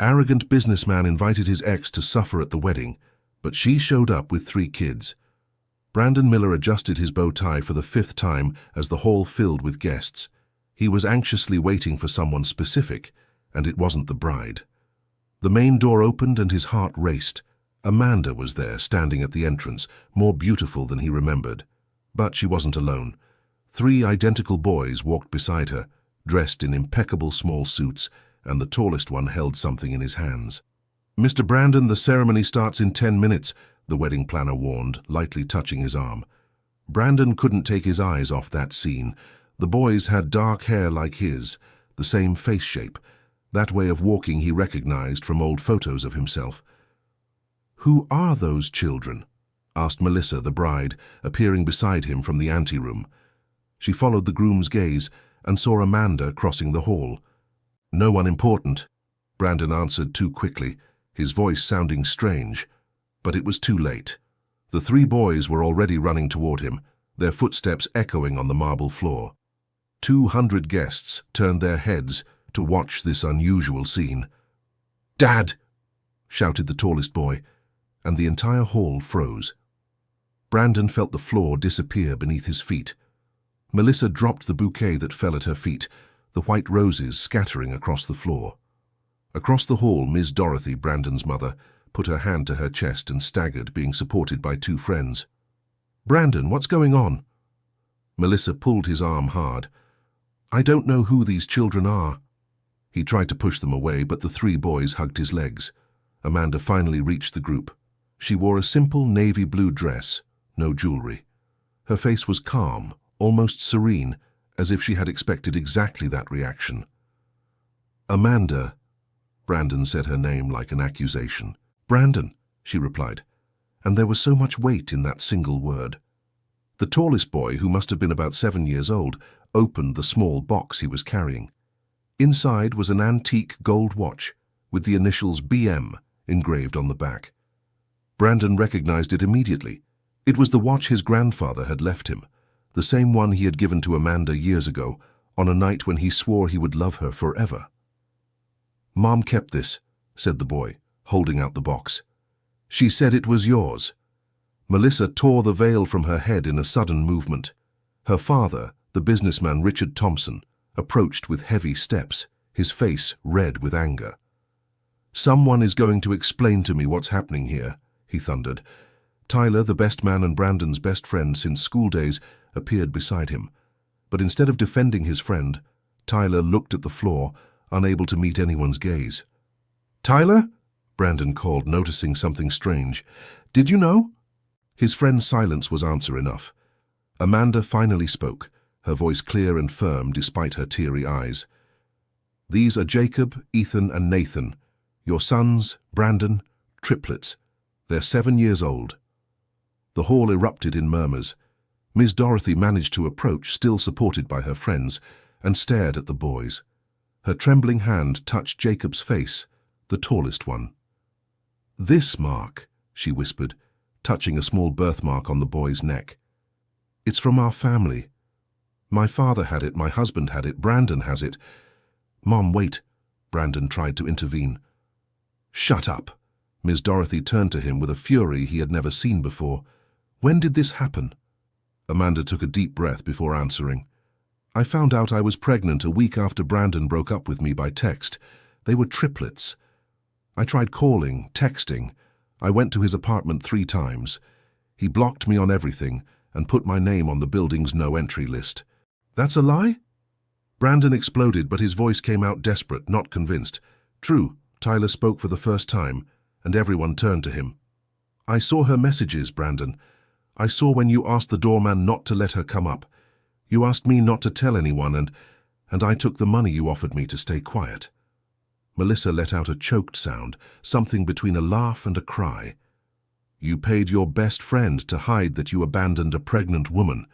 Arrogant businessman invited his ex to suffer at the wedding, but she showed up with 3 kids. Brandon Miller adjusted his bow tie for the 5th time as the hall filled with guests. He was anxiously waiting for someone specific, and it wasn't the bride. The main door opened and his heart raced. Amanda was there, standing at the entrance, more beautiful than he remembered. But she wasn't alone. 3 identical boys walked beside her, dressed in impeccable small suits, and the tallest one held something in his hands. "Mr. Brandon, the ceremony starts in 10 minutes, the wedding planner warned, lightly touching his arm. Brandon couldn't take his eyes off that scene. The boys had dark hair like his, the same face shape. That way of walking he recognized from old photos of himself. "Who are those children?" asked Melissa, the bride, appearing beside him from the anteroom. She followed the groom's gaze and saw Amanda crossing the hall. "No one important," Brandon answered too quickly, his voice sounding strange. But it was too late. The 3 boys were already running toward him, their footsteps echoing on the marble floor. 200 guests turned their heads to watch this unusual scene. "Dad!" shouted the tallest boy, and the entire hall froze. Brandon felt the floor disappear beneath his feet. Melissa dropped the bouquet that fell at her feet, the white roses scattering across the floor. Across the hall, Ms. Dorothy, Brandon's mother, put her hand to her chest and staggered, being supported by 2 friends. "Brandon, what's going on?" Melissa pulled his arm hard. "I don't know who these children are." He tried to push them away, but the 3 boys hugged his legs. Amanda finally reached the group. She wore a simple navy blue dress, no jewelry. Her face was calm, almost serene, as if she had expected exactly that reaction. "Amanda," Brandon said her name like an accusation. "Brandon," she replied, and there was so much weight in that single word. The tallest boy, who must have been about 7 years old, opened the small box he was carrying. Inside was an antique gold watch with the initials BM engraved on the back. Brandon recognized it immediately. It was the watch his grandfather had left him, the same one he had given to Amanda years ago, on a night when he swore he would love her forever. "Mom kept this," said the boy, holding out the box. "She said it was yours." Melissa tore the veil from her head in a sudden movement. Her father, the businessman Richard Thompson, approached with heavy steps, his face red with anger. "Someone is going to explain to me what's happening here," he thundered. Tyler, the best man and Brandon's best friend since school days, appeared beside him. But instead of defending his friend, Tyler looked at the floor, unable to meet anyone's gaze. "Tyler?" Brandon called, noticing something strange. "Did you know?" His friend's silence was answer enough. Amanda finally spoke, her voice clear and firm despite her teary eyes. "These are Jacob, Ethan, and Nathan, your sons, Brandon, triplets. They're 7 years old." The hall erupted in murmurs. Ms. Dorothy managed to approach, still supported by her friends, and stared at the boys. Her trembling hand touched Jacob's face, the tallest one. "This mark," she whispered, touching a small birthmark on the boy's neck. "It's from our family. My father had it, my husband had it, Brandon has it." "Mom, wait," Brandon tried to intervene. "Shut up." Ms. Dorothy turned to him with a fury he had never seen before. "When did this happen?" Amanda took a deep breath before answering. "I found out I was pregnant a week after Brandon broke up with me by text. They were triplets. I tried calling, texting. I went to his apartment 3 times. He blocked me on everything and put my name on the building's no-entry list." "That's a lie?" Brandon exploded, but his voice came out desperate, not convinced. "True," Tyler spoke for the first time, and everyone turned to him. "I saw her messages, Brandon. I saw when you asked the doorman not to let her come up. You asked me not to tell anyone, and I took the money you offered me to stay quiet." Melissa let out a choked sound, something between a laugh and a cry. "You paid your best friend to hide that you abandoned a pregnant woman."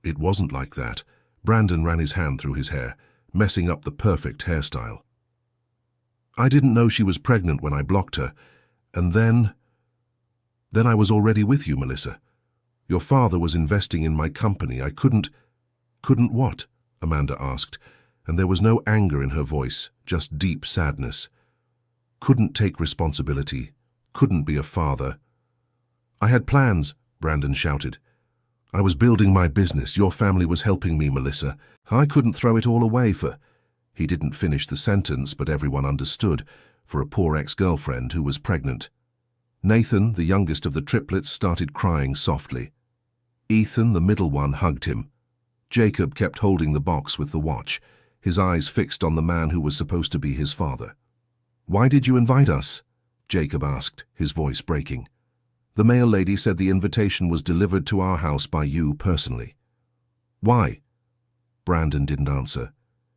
"It wasn't like that." Brandon ran his hand through his hair, messing up the perfect hairstyle. "I didn't know she was pregnant when I blocked her, and then I was already with you, Melissa. Your father was investing in my company. I couldn't..." "Couldn't what?" Amanda asked, and there was no anger in her voice, just deep sadness. Couldn't take responsibility, couldn't be a father. I had plans, Brandon shouted. I was building my business. Your family was helping me, Melissa. I couldn't throw it all away for... He didn't finish the sentence, but everyone understood, for a poor ex-girlfriend who was pregnant. Nathan, the youngest of the triplets, started crying softly. Ethan, the middle one, hugged him. Jacob kept holding the box with the watch, his eyes fixed on the man who was supposed to be his father. "Why did you invite us?" Jacob asked, his voice breaking. "The mail lady said the invitation was delivered to our house by you personally." "Why?" Brandon didn't answer.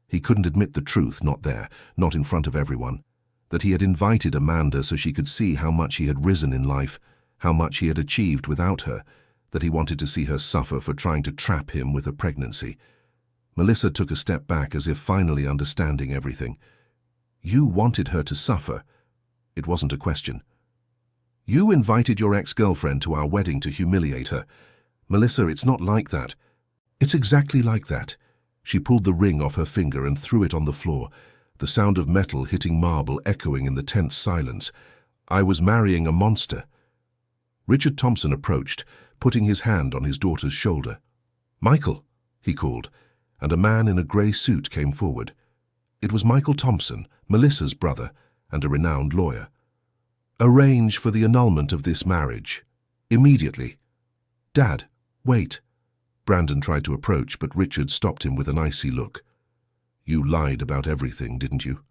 He couldn't admit the truth, not there, not in front of everyone, that he had invited Amanda so she could see how much he had risen in life, how much he had achieved without her, that he wanted to see her suffer for trying to trap him with a pregnancy. Melissa took a step back as if finally understanding everything. "You wanted her to suffer." It wasn't a question. "You invited your ex-girlfriend to our wedding to humiliate her. Melissa, it's not like that." "It's exactly like that." She pulled the ring off her finger and threw it on the floor, the sound of metal hitting marble echoing in the tense silence. "I was marrying a monster." Richard Thompson approached, putting his hand on his daughter's shoulder. "Michael," he called, and a man in a grey suit came forward. It was Michael Thompson, Melissa's brother, and a renowned lawyer. "Arrange for the annulment of this marriage. Immediately." "Dad, wait." Brandon tried to approach, but Richard stopped him with an icy look. "You lied about everything, didn't you?"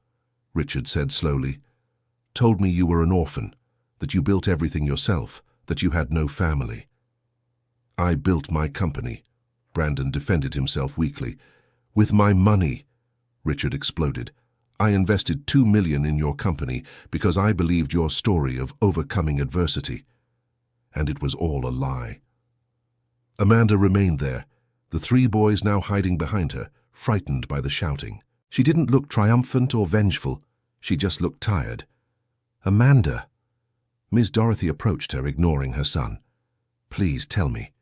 Richard said slowly. "Told me you were an orphan, that you built everything yourself, that you had no family." "I built my company," Brandon defended himself weakly. "With my money," Richard exploded. "I invested $2 million in your company because I believed your story of overcoming adversity. And it was all a lie." Amanda remained there, the three boys now hiding behind her, frightened by the shouting. She didn't look triumphant or vengeful. She just looked tired. "Amanda." Miss Dorothy approached her, ignoring her son. "Please tell me,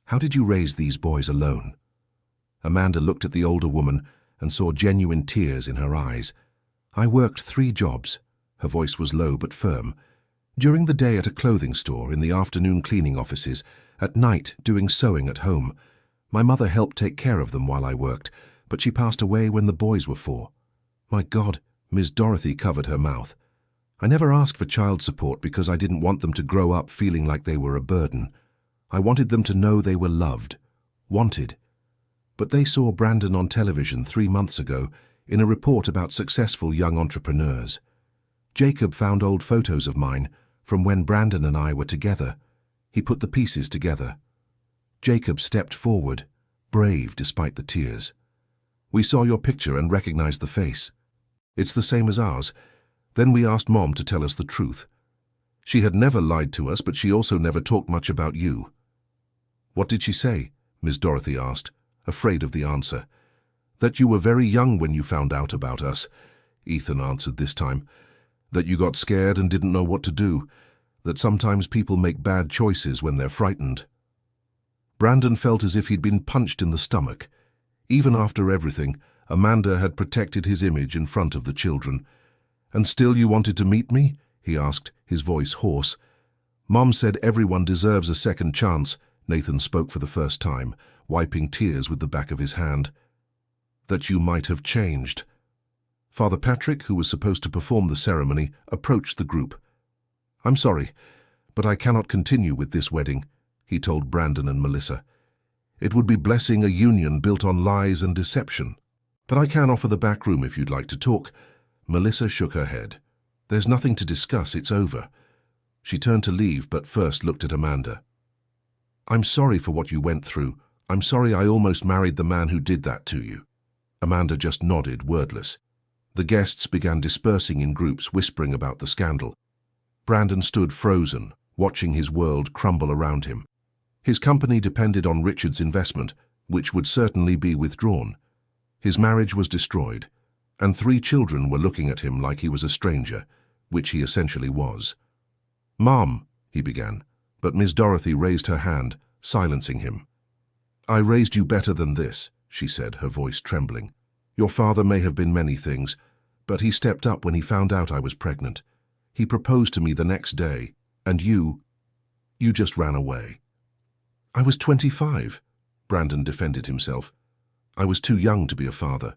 how did you raise these boys alone?" Amanda looked at the older woman and saw genuine tears in her eyes. "I worked 3 jobs." Her voice was low but firm. "During the day at a clothing store, in the afternoon cleaning offices, at night doing sewing at home. My mother helped take care of them while I worked, but she passed away when the boys were 4. My God," Miss Dorothy covered her mouth. "I never asked for child support because I didn't want them to grow up feeling like they were a burden. I wanted them to know they were loved, wanted. But they saw Brandon on television 3 months ago in a report about successful young entrepreneurs. Jacob found old photos of mine from when Brandon and I were together. He put the pieces together." Jacob stepped forward, brave despite the tears. "We saw your picture and recognized the face. It's the same as ours. Then we asked Mom to tell us the truth. She had never lied to us, but she also never talked much about you." "What did she say?" Miss Dorothy asked, afraid of the answer. "That you were very young when you found out about us," Ethan answered this time. "That you got scared and didn't know what to do. That sometimes people make bad choices when they're frightened." Brandon felt as if he'd been punched in the stomach. Even after everything, Amanda had protected his image in front of the children. "And still you wanted to meet me?" he asked, his voice hoarse. "Mom said everyone deserves a second chance," Nathan spoke for the first time, wiping tears with the back of his hand. "That you might have changed." Father Patrick, who was supposed to perform the ceremony, approached the group. "I'm sorry, but I cannot continue with this wedding," he told Brandon and Melissa. "It would be blessing a union built on lies and deception. But I can offer the back room if you'd like to talk." Melissa shook her head. "There's nothing to discuss, it's over." She turned to leave, but first looked at Amanda. "I'm sorry for what you went through. I'm sorry I almost married the man who did that to you." Amanda just nodded, wordless. The guests began dispersing in groups, whispering about the scandal. Brandon stood frozen, watching his world crumble around him. His company depended on Richard's investment, which would certainly be withdrawn. His marriage was destroyed, and 3 children were looking at him like he was a stranger, which he essentially was. "Mom," he began, but Miss Dorothy raised her hand, silencing him. "I raised you better than this," she said, her voice trembling. "Your father may have been many things, But he stepped up when he found out I was pregnant. He proposed to me the next day, and you just ran away." "I was 25, Brandon defended himself. "I was too young to be a father."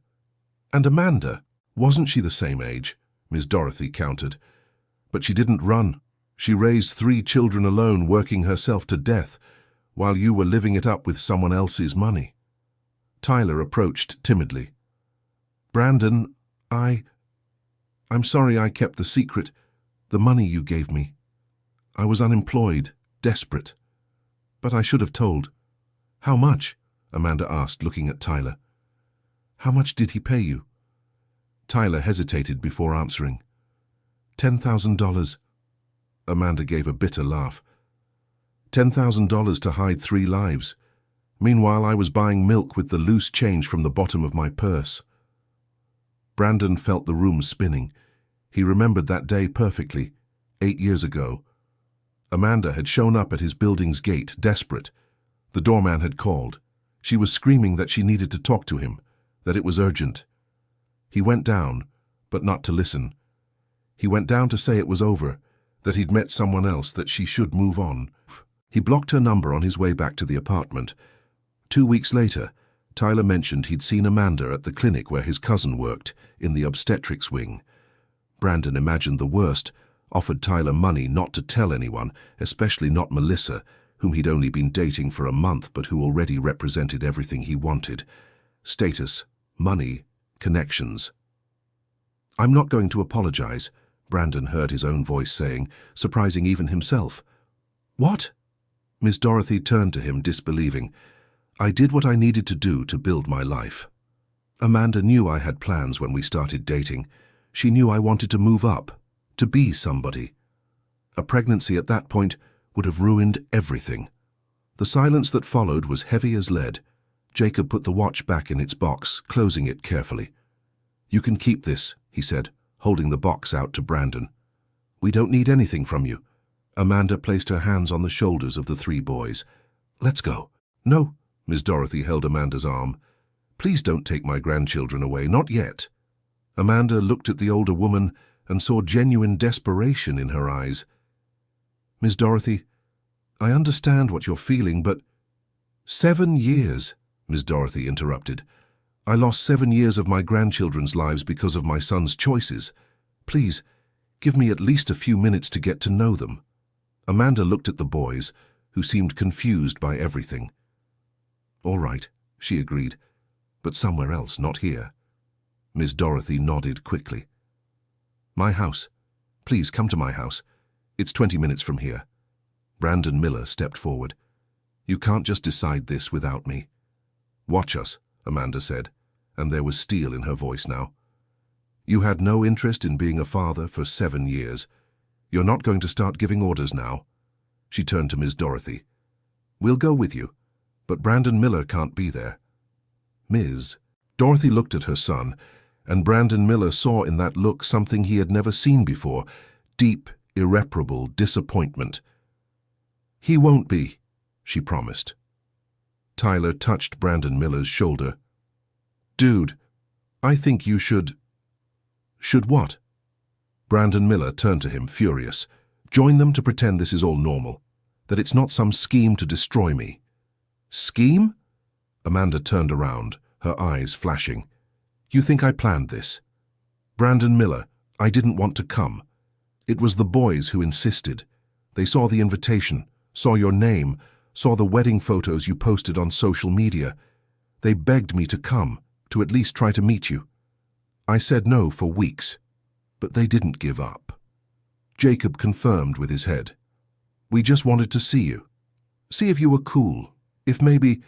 "And Amanda, wasn't she the same age?" Miss Dorothy countered. "But she didn't run. She raised 3 children alone, working herself to death, while you were living it up with someone else's money." Tyler approached timidly. "Brandon, I'm sorry I kept the secret, the money you gave me. I was unemployed, desperate. But I should have told." "How much?" Amanda asked, looking at Tyler. "How much did he pay you?" Tyler hesitated before answering. $10,000. Amanda gave a bitter laugh. $10,000 to hide 3 lives. Meanwhile, I was buying milk with the loose change from the bottom of my purse. Brandon felt the room spinning. He remembered that day perfectly, 8 years ago. Amanda had shown up at his building's gate, desperate. The doorman had called. She was screaming that she needed to talk to him, that it was urgent. He went down, but not to listen. He went down to say it was over, that he'd met someone else, that she should move on. He blocked her number on his way back to the apartment. 2 weeks later, Tyler mentioned he'd seen Amanda at the clinic where his cousin worked, in the obstetrics wing. Brandon imagined the worst, offered Tyler money not to tell anyone, especially not Melissa, whom he'd only been dating for a month but who already represented everything he wanted. Status, money, connections. "I'm not going to apologize," Brandon heard his own voice saying, surprising even himself. "What?" Miss Dorothy turned to him, disbelieving. "I did what I needed to do to build my life. Amanda knew I had plans when we started dating. She knew I wanted to move up, to be somebody. A pregnancy at that point would have ruined everything." The silence that followed was heavy as lead. Jacob put the watch back in its box, closing it carefully. "You can keep this," he said, holding the box out to Brandon. "We don't need anything from you." Amanda placed her hands on the shoulders of the 3 boys. "Let's go." "No." Miss Dorothy held Amanda's arm. "Please don't take my grandchildren away, not yet." Amanda looked at the older woman and saw genuine desperation in her eyes. "Miss Dorothy, I understand what you're feeling, but—" "7 years," Miss Dorothy interrupted. "I lost 7 years of my grandchildren's lives because of my son's choices. Please, give me at least a few minutes to get to know them." Amanda looked at the boys, who seemed confused by everything. "All right," she agreed, "but somewhere else, not here." Miss Dorothy nodded quickly. "My house. Please come to my house. It's 20 minutes from here." Brandon Miller stepped forward. "You can't just decide this without me." "Watch us," Amanda said, and there was steel in her voice now. "You had no interest in being a father for 7 years. You're not going to start giving orders now." She turned to Miss Dorothy. "We'll go with you, but Brandon Miller can't be there." "Ms." Dorothy looked at her son, and Brandon Miller saw in that look something he had never seen before, deep, irreparable disappointment. "He won't be," she promised. Tyler touched Brandon Miller's shoulder. "Dude, I think you should—" "Should what?" Brandon Miller turned to him, furious. "Join them to pretend this is all normal, that it's not some scheme to destroy me." "Scheme?" Amanda turned around, her eyes flashing. "You think I planned this?" "Brandon Miller, I didn't want to come. It was the boys who insisted. They saw the invitation, saw your name, saw the wedding photos you posted on social media. They begged me to come, to at least try to meet you. I said no for weeks, but they didn't give up." Jacob confirmed with his head. "We just wanted to see you. See if you were cool. If maybe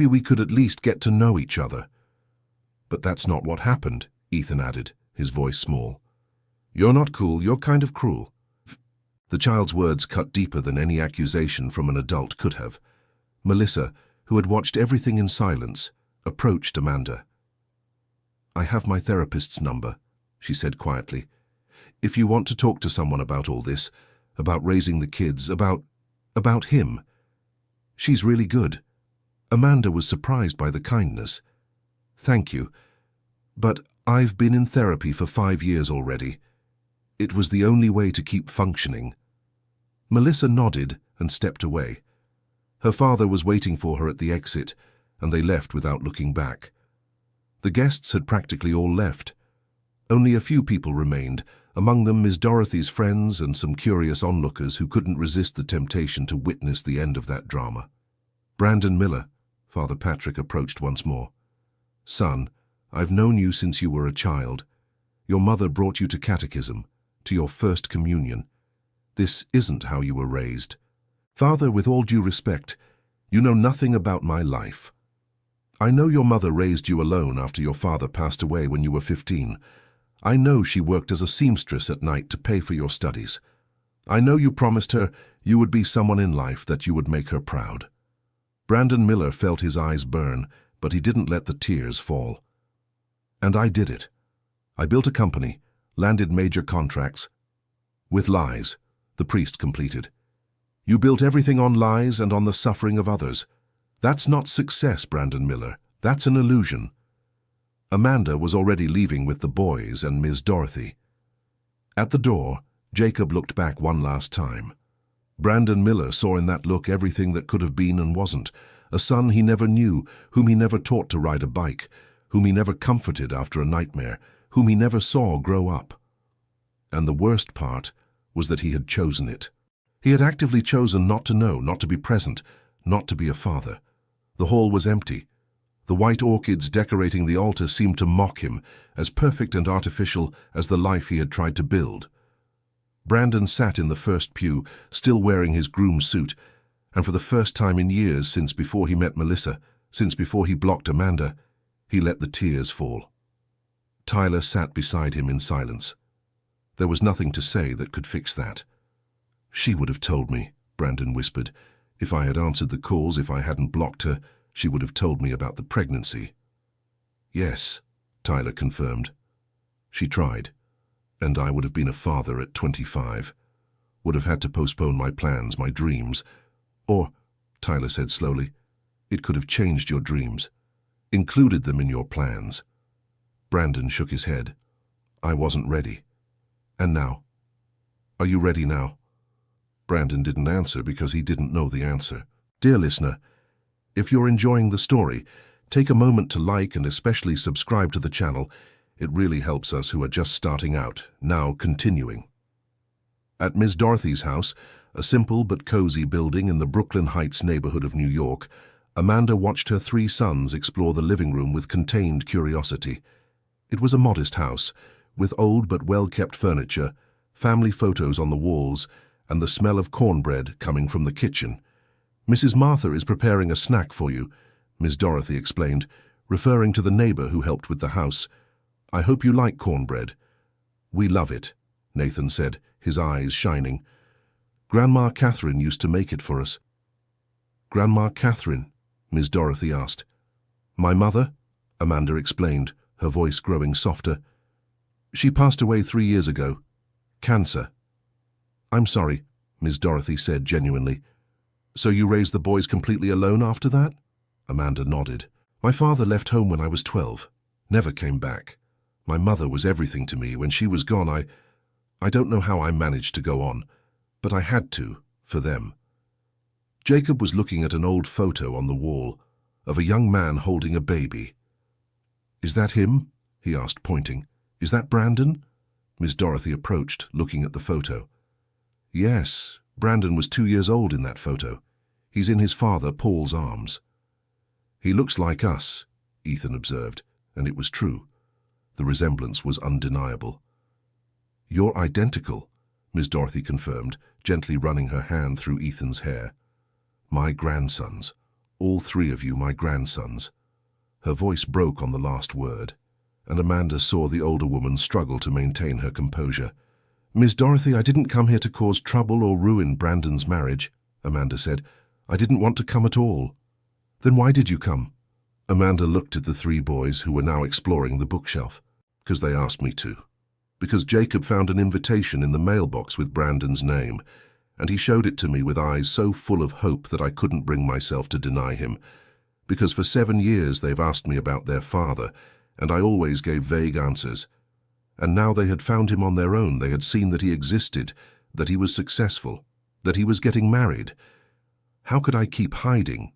we could at least get to know each other." "But that's not what happened," Ethan added, his voice small. "You're not cool, you're kind of cruel." The child's words cut deeper than any accusation from an adult could have. Melissa, who had watched everything in silence, approached Amanda. "I have my therapist's number," she said quietly. "If you want to talk to someone about all this, about raising the kids, about him. She's really good." Amanda was surprised by the kindness. "Thank you, but I've been in therapy for 5 years already. It was the only way to keep functioning. Melissa nodded and stepped away. Her father was waiting for her at the exit, and they left without looking back. The guests had practically all left. Only a few people remained, among them Miss Dorothy's friends and some curious onlookers who couldn't resist the temptation to witness the end of that drama. Brandon Miller, Father Patrick approached once more. Son, I've known you since you were a child. Your mother brought you to catechism, to your first communion. This isn't how you were raised. Father, with all due respect, you know nothing about my life. I know your mother raised you alone after your father passed away when you were 15. I know she worked as a seamstress at night to pay for your studies. I know you promised her you would be someone in life that you would make her proud. Brandon Miller felt his eyes burn, but he didn't let the tears fall. And I did it. I built a company, landed major contracts. With lies, the priest completed. You built everything on lies and on the suffering of others. That's not success, Brandon Miller. That's an illusion. Amanda was already leaving with the boys and Ms. Dorothy. At the door, Jacob looked back one last time. Brandon Miller saw in that look everything that could have been and wasn't, a son he never knew, whom he never taught to ride a bike, whom he never comforted after a nightmare, whom he never saw grow up. And the worst part was that he had chosen it. He had actively chosen not to know, not to be present, not to be a father. The hall was empty. The white orchids decorating the altar seemed to mock him, as perfect and artificial as the life he had tried to build. Brandon sat in the first pew, still wearing his groom suit, and for the first time in years since before he met Melissa, since before he blocked Amanda, he let the tears fall. Tyler sat beside him in silence. There was nothing to say that could fix that. She would have told me, Brandon whispered. If I had answered the calls, if I hadn't blocked her, she would have told me about the pregnancy. Yes, Tyler confirmed. She tried, and I would have been a father at 25. Would have had to postpone my plans, my dreams. Or, Tyler said slowly, it could have changed your dreams, included them in your plans. Brandon shook his head. I wasn't ready. And now? Are you ready now? Brandon didn't answer because he didn't know the answer. Dear listener, if you're enjoying the story, take a moment to like and especially subscribe to the channel. It really helps us who are just starting out. Now continuing. At Ms. Dorothy's house, a simple but cozy building in the Brooklyn Heights neighborhood of New York, Amanda watched her 3 sons explore the living room with contained curiosity. It was a modest house, with old but well-kept furniture, family photos on the walls, and the smell of cornbread coming from the kitchen. Mrs. Martha is preparing a snack for you, Ms. Dorothy explained, referring to the neighbor who helped with the house. I hope you like cornbread. We love it, Nathan said, his eyes shining. Grandma Catherine used to make it for us. Grandma Catherine? Ms. Dorothy asked. My mother? Amanda explained, her voice growing softer. She passed away 3 years ago. Cancer. I'm sorry, Ms. Dorothy said genuinely. So you raised the boys completely alone after that? Amanda nodded. My father left home when I was 12. Never came back. My mother was everything to me. When she was gone, I don't know how I managed to go on, but I had to, for them. Jacob was looking at an old photo on the wall of a young man holding a baby. Is that him? He asked, pointing. Is that Brandon? Miss Dorothy approached, looking at the photo. Yes, Brandon was 2 years old in that photo. He's in his father, Paul's arms. He looks like us, Ethan observed, and it was true. The resemblance was undeniable. You're identical, Miss Dorothy confirmed, gently running her hand through Ethan's hair. My grandsons. All 3 of you my grandsons. Her voice broke on the last word, and Amanda saw the older woman struggle to maintain her composure. Miss Dorothy, I didn't come here to cause trouble or ruin Brandon's marriage, Amanda said. I didn't want to come at all. Then why did you come? Amanda looked at the 3 boys who were now exploring the bookshelf. Because they asked me to. Because Jacob found an invitation in the mailbox with Brandon's name, and he showed it to me with eyes so full of hope that I couldn't bring myself to deny him. Because for 7 years they've asked me about their father, and I always gave vague answers. And now they had found him on their own. They had seen that he existed, that he was successful, that he was getting married. How could I keep hiding?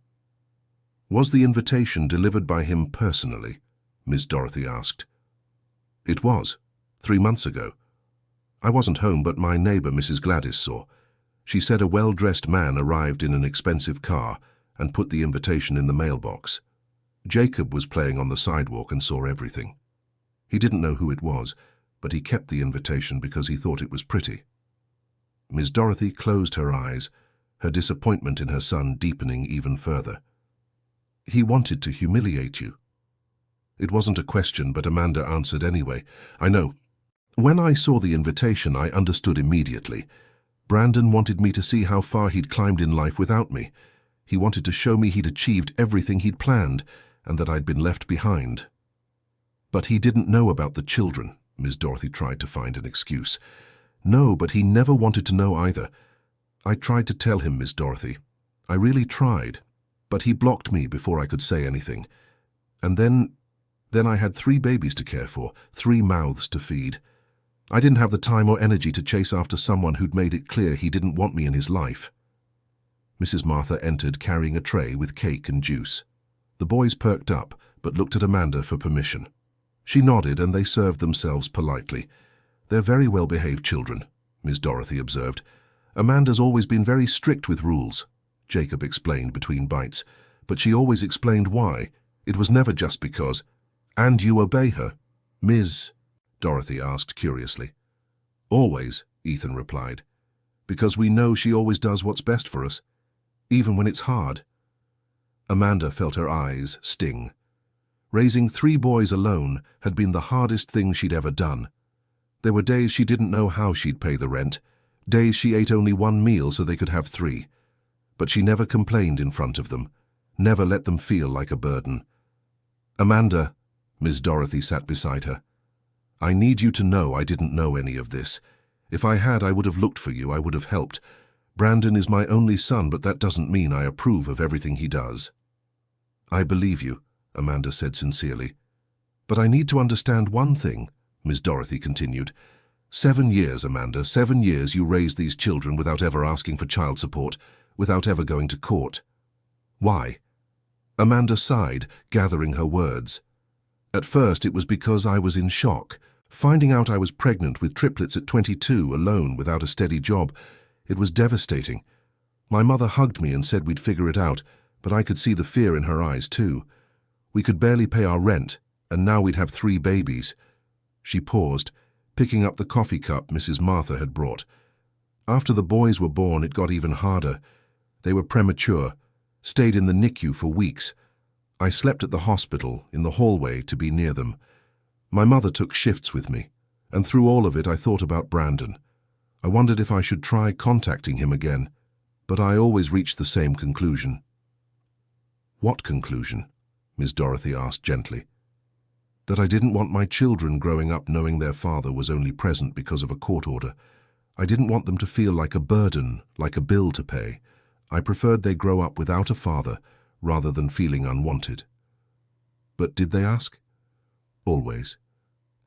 Was the invitation delivered by him personally? Miss Dorothy asked. It was, 3 months ago. I wasn't home, but my neighbor, Mrs. Gladys, saw. She said a well-dressed man arrived in an expensive car and put the invitation in the mailbox. Jacob was playing on the sidewalk and saw everything. He didn't know who it was, but he kept the invitation because he thought it was pretty. Miss Dorothy closed her eyes, her disappointment in her son deepening even further. He wanted to humiliate you. It wasn't a question, but Amanda answered anyway. I know. When I saw the invitation, I understood immediately. Brandon wanted me to see how far he'd climbed in life without me. He wanted to show me he'd achieved everything he'd planned, and that I'd been left behind. But he didn't know about the children. Miss Dorothy tried to find an excuse. No, but he never wanted to know either. I tried to tell him, Miss Dorothy. I really tried. But he blocked me before I could say anything. And then I had 3 babies to care for, 3 mouths to feed. I didn't have the time or energy to chase after someone who'd made it clear he didn't want me in his life. Mrs. Martha entered carrying a tray with cake and juice. The boys perked up, but looked at Amanda for permission. She nodded, and they served themselves politely. They're very well-behaved children, Miss Dorothy observed. Amanda's always been very strict with rules, Jacob explained between bites, but she always explained why. It was never just because. And you obey her, Ms. Dorothy asked curiously. Always, Ethan replied, because we know she always does what's best for us, even when it's hard. Amanda felt her eyes sting. Raising 3 boys alone had been the hardest thing she'd ever done. There were days she didn't know how she'd pay the rent, days she ate only 1 meal so they could have 3. But she never complained in front of them, never let them feel like a burden. Amanda, Miss Dorothy sat beside her. I need you to know I didn't know any of this. If I had, I would have looked for you, I would have helped. Brandon is my only son, but that doesn't mean I approve of everything he does. I believe you, Amanda said sincerely. But I need to understand one thing, Miss Dorothy continued. 7 years, Amanda, 7 years you raised these children without ever asking for child support, without ever going to court. Why? Amanda sighed, gathering her words. At first it was because I was in shock. Finding out I was pregnant with triplets at 22, alone, without a steady job, it was devastating. My mother hugged me and said we'd figure it out, but I could see the fear in her eyes too. We could barely pay our rent, and now we'd have 3 babies. She paused, picking up the coffee cup Mrs. Martha had brought. After the boys were born, it got even harder. They were premature, stayed in the NICU for weeks. I slept at the hospital, in the hallway, to be near them. My mother took shifts with me, and through all of it I thought about Brandon. I wondered if I should try contacting him again, but I always reached the same conclusion. What conclusion? Miss Dorothy asked gently. That I didn't want my children growing up knowing their father was only present because of a court order. I didn't want them to feel like a burden, like a bill to pay. I preferred they grow up without a father, rather than feeling unwanted. But did they ask? Always.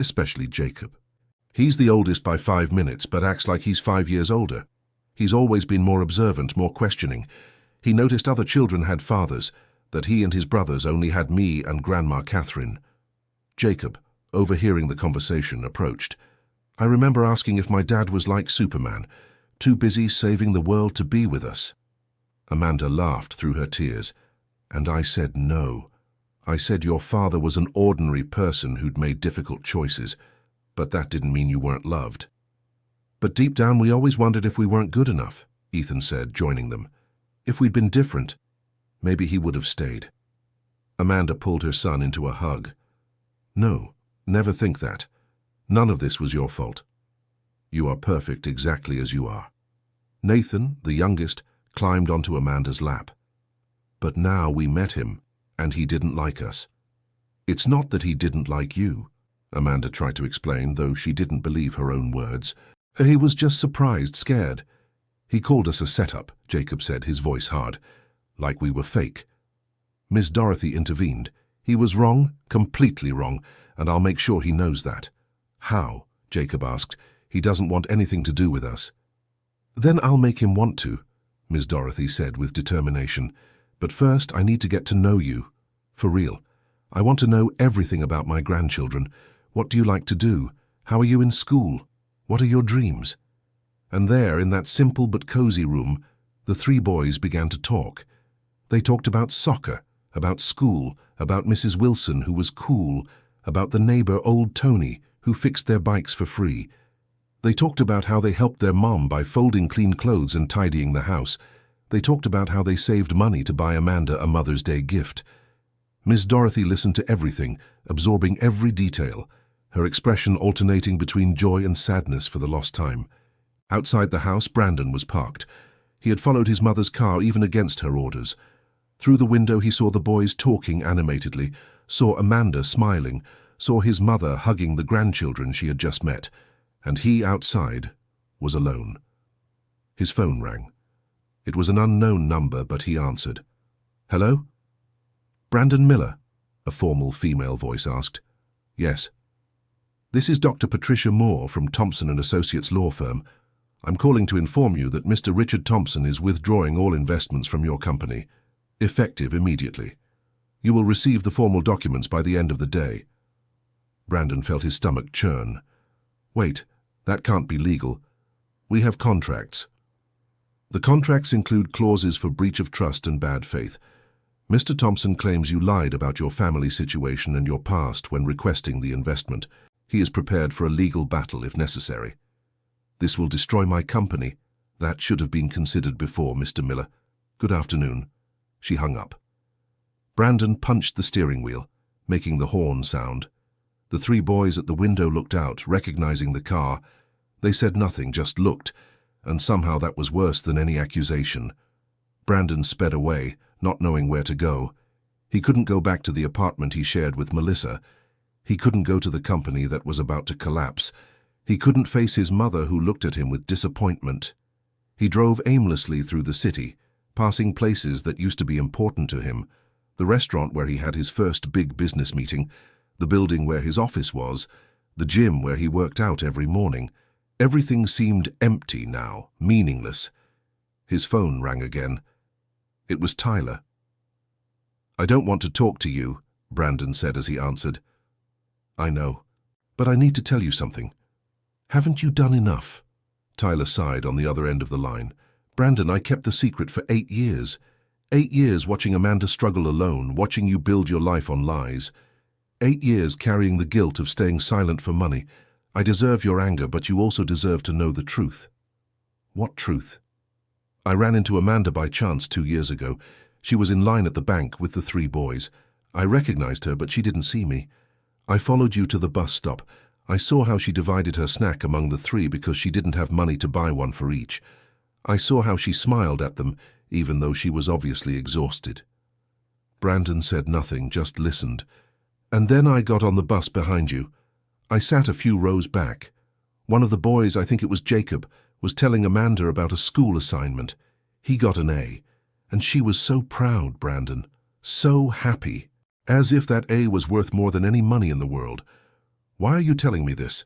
Especially Jacob. He's the oldest by 5 minutes, but acts like he's 5 years older. He's always been more observant, more questioning. He noticed other children had fathers, that he and his brothers only had me and Grandma Catherine. Jacob, overhearing the conversation, approached. I remember asking if my dad was like Superman, too busy saving the world to be with us. Amanda laughed through her tears, and I said no. I said your father was an ordinary person who'd made difficult choices, but that didn't mean you weren't loved. But deep down we always wondered if we weren't good enough, Ethan said, joining them. If we'd been different, maybe he would have stayed. Amanda pulled her son into a hug. No, never think that. None of this was your fault. You are perfect exactly as you are. Nathan, the youngest, climbed onto Amanda's lap. But now we met him, and he didn't like us. It's not that he didn't like you, Amanda tried to explain, though she didn't believe her own words. He was just surprised, scared. He called us a setup, Jacob said, his voice hard, like we were fake. Miss Dorothy intervened. He was wrong, completely wrong, and I'll make sure he knows that. How? Jacob asked. He doesn't want anything to do with us. Then I'll make him want to, Miss Dorothy said with determination. But first I need to get to know you. For real. I want to know everything about my grandchildren. What do you like to do? How are you in school? What are your dreams? And there, in that simple but cozy room, the three boys began to talk. They talked about soccer, about school, about Mrs. Wilson, who was cool, about the neighbor, old Tony, who fixed their bikes for free. They talked about how they helped their mom by folding clean clothes and tidying the house. They talked about how they saved money to buy Amanda a Mother's Day gift. Miss Dorothy listened to everything, absorbing every detail, her expression alternating between joy and sadness for the lost time. Outside the house, Brandon was parked. He had followed his mother's car even against her orders. Through the window he saw the boys talking animatedly, saw Amanda smiling, saw his mother hugging the grandchildren she had just met, and he outside was alone. His phone rang. It was an unknown number, but he answered. "Hello?" "Brandon Miller?" a formal female voice asked. "Yes." "This is Dr. Patricia Moore from Thompson & Associates law firm. I'm calling to inform you that Mr. Richard Thompson is withdrawing all investments from your company, effective immediately. You will receive the formal documents by the end of the day." Brandon felt his stomach churn. "Wait, that can't be legal. We have contracts." "The contracts include clauses for breach of trust and bad faith. Mr. Thompson claims you lied about your family situation and your past when requesting the investment. He is prepared for a legal battle if necessary. This will destroy my company. That should have been considered before, Mr. Miller. Good afternoon." She hung up. Brandon punched the steering wheel, making the horn sound. The three boys at the window looked out, recognizing the car. They said nothing, just looked, and somehow that was worse than any accusation. Brandon sped away, not knowing where to go. He couldn't go back to the apartment he shared with Melissa. He couldn't go to the company that was about to collapse. He couldn't face his mother, who looked at him with disappointment. He drove aimlessly through the city, passing places that used to be important to him, the restaurant where he had his first big business meeting, the building where his office was, the gym where he worked out every morning. Everything seemed empty now, meaningless. His phone rang again. It was Tyler. "I don't want to talk to you," Brandon said as he answered. "I know, but I need to tell you something." "Haven't you done enough?" Tyler sighed on the other end of the line. "Brandon, I kept the secret for 8 years. 8 years watching Amanda struggle alone, watching you build your life on lies. 8 years carrying the guilt of staying silent for money. I deserve your anger, but you also deserve to know the truth." "What truth?" "I ran into Amanda by chance 2 years ago. She was in line at the bank with the 3 boys. I recognized her, but she didn't see me. I followed you to the bus stop. I saw how she divided her snack among the 3 because she didn't have money to buy one for each. I saw how she smiled at them, even though she was obviously exhausted." Brandon said nothing, just listened. "And then I got on the bus behind you. I sat a few rows back. One of the boys, I think it was Jacob, was telling Amanda about a school assignment. He got an A, and she was so proud, Brandon, so happy, as if that A was worth more than any money in the world. Why are you telling me this?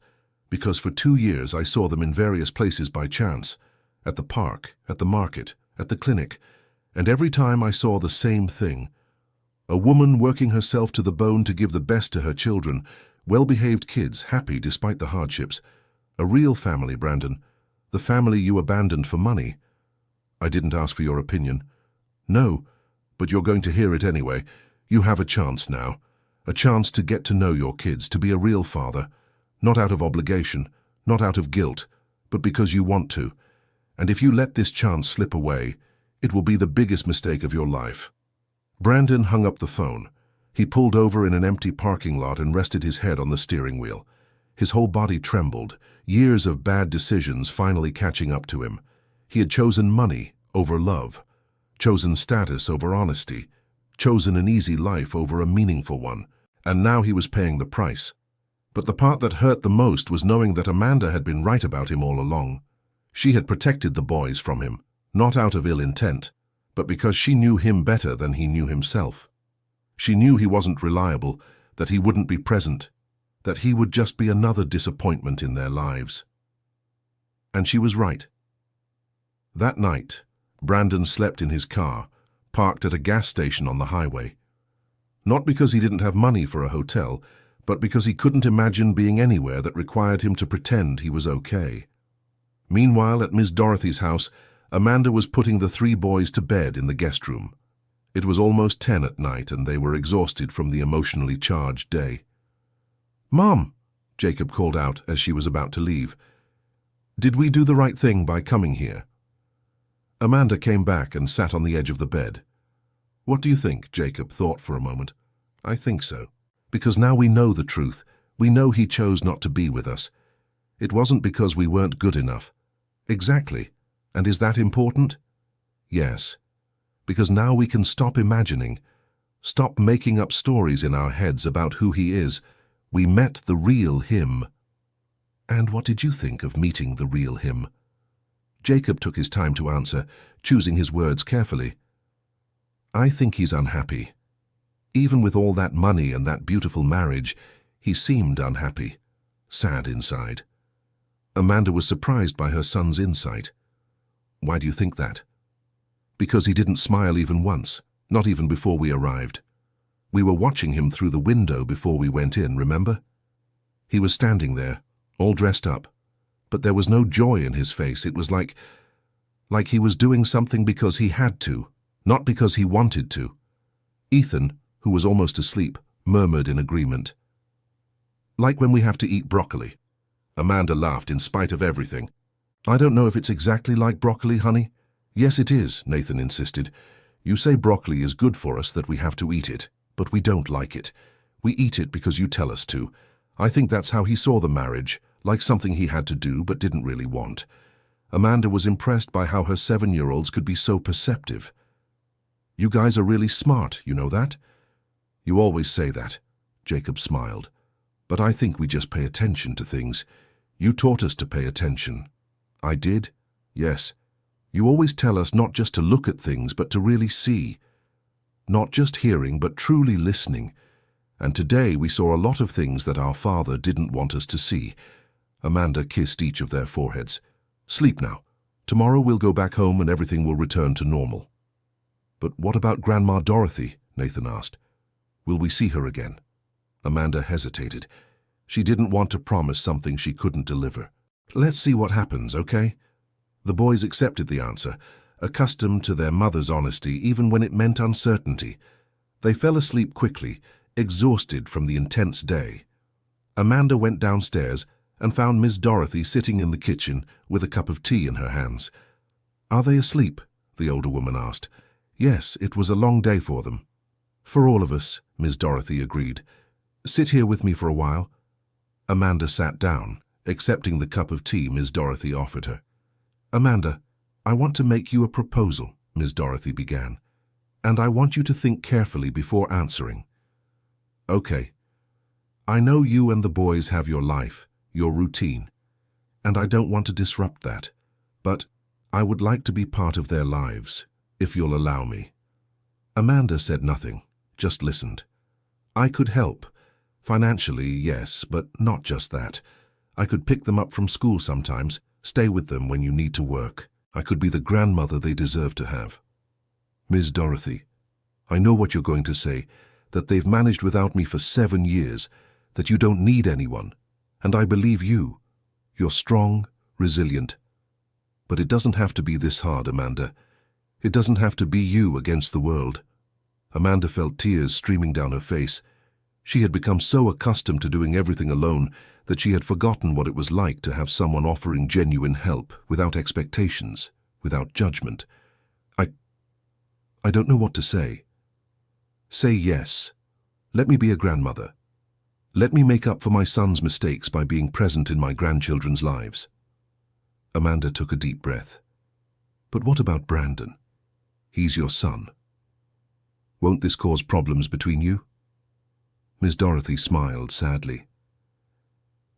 Because for 2 years I saw them in various places by chance, at the park, at the market, at the clinic, and every time I saw the same thing. A woman working herself to the bone to give the best to her children, well-behaved kids, happy despite the hardships. A real family, Brandon. The family you abandoned for money." "I didn't ask for your opinion." "No, but you're going to hear it anyway. You have a chance now. A chance to get to know your kids, to be a real father. Not out of obligation, not out of guilt, but because you want to. And if you let this chance slip away, it will be the biggest mistake of your life." Brandon hung up the phone. He pulled over in an empty parking lot and rested his head on the steering wheel. His whole body trembled, years of bad decisions finally catching up to him. He had chosen money over love, chosen status over honesty, chosen an easy life over a meaningful one, and now he was paying the price. But the part that hurt the most was knowing that Amanda had been right about him all along. She had protected the boys from him, not out of ill intent, but because she knew him better than he knew himself. She knew he wasn't reliable, that he wouldn't be present, that he would just be another disappointment in their lives. And she was right. That night, Brandon slept in his car, parked at a gas station on the highway. Not because he didn't have money for a hotel, but because he couldn't imagine being anywhere that required him to pretend he was okay. Meanwhile, at Miss Dorothy's house, Amanda was putting the 3 boys to bed in the guest room. It was almost 10 at night, and they were exhausted from the emotionally charged day. "Mom," Jacob called out as she was about to leave, "did we do the right thing by coming here?" Amanda came back and sat on the edge of the bed. "What do you think?" Jacob thought for a moment. "I think so. Because now we know the truth. We know he chose not to be with us. It wasn't because we weren't good enough." "Exactly. And is that important?" "Yes. Because now we can stop imagining, stop making up stories in our heads about who he is. We met the real him." "And what did you think of meeting the real him?" Jacob took his time to answer, choosing his words carefully. "I think he's unhappy. Even with all that money and that beautiful marriage, he seemed unhappy, sad inside." Amanda was surprised by her son's insight. "Why do you think that?" "Because he didn't smile even once, not even before we arrived. We were watching him through the window before we went in, remember? He was standing there, all dressed up, but there was no joy in his face. It was like he was doing something because he had to, not because he wanted to." Ethan, who was almost asleep, murmured in agreement. "Like when we have to eat broccoli." Amanda laughed in spite of everything. "I don't know if it's exactly like broccoli, honey." "Yes, it is," Nathan insisted. "You say broccoli is good for us, that we have to eat it, but we don't like it. We eat it because you tell us to. I think that's how he saw the marriage, like something he had to do but didn't really want." Amanda was impressed by how her 7-year-olds could be so perceptive. "You guys are really smart, you know that?" "You always say that," Jacob smiled. "But I think we just pay attention to things. You taught us to pay attention." "I did?" "Yes. You always tell us not just to look at things, but to really see. Not just hearing, but truly listening. And today we saw a lot of things that our father didn't want us to see." Amanda kissed each of their foreheads. "Sleep now. Tomorrow we'll go back home and everything will return to normal." "But what about Grandma Dorothy?" Nathan asked. "Will we see her again?" Amanda hesitated. She didn't want to promise something she couldn't deliver. "Let's see what happens, okay?" The boys accepted the answer, accustomed to their mother's honesty even when it meant uncertainty. They fell asleep quickly, exhausted from the intense day. Amanda went downstairs and found Miss Dorothy sitting in the kitchen with a cup of tea in her hands. "Are they asleep?" the older woman asked. "Yes, it was a long day for them." "For all of us," Miss Dorothy agreed. "Sit here with me for a while." Amanda sat down, accepting the cup of tea Miss Dorothy offered her. "Amanda, I want to make you a proposal," Miss Dorothy began, "and I want you to think carefully before answering." "Okay. I know you and the boys have your life, your routine, and I don't want to disrupt that, but I would like to be part of their lives, if you'll allow me." Amanda said nothing, just listened. "I could help. Financially, yes, but not just that. I could pick them up from school sometimes, stay with them when you need to work. I could be the grandmother they deserve to have." "Miss Dorothy, I know what you're going to say, that they've managed without me for 7 years, that you don't need anyone, and I believe you. You're strong, resilient. But it doesn't have to be this hard, Amanda. It doesn't have to be you against the world." Amanda felt tears streaming down her face. She had become so accustomed to doing everything alone that she had forgotten what it was like to have someone offering genuine help, without expectations, without judgment. I don't know what to say." "Say yes. Let me be a grandmother. Let me make up for my son's mistakes by being present in my grandchildren's lives." Amanda took a deep breath. "But what about Brandon? He's your son. Won't this cause problems between you?" Miss Dorothy smiled sadly.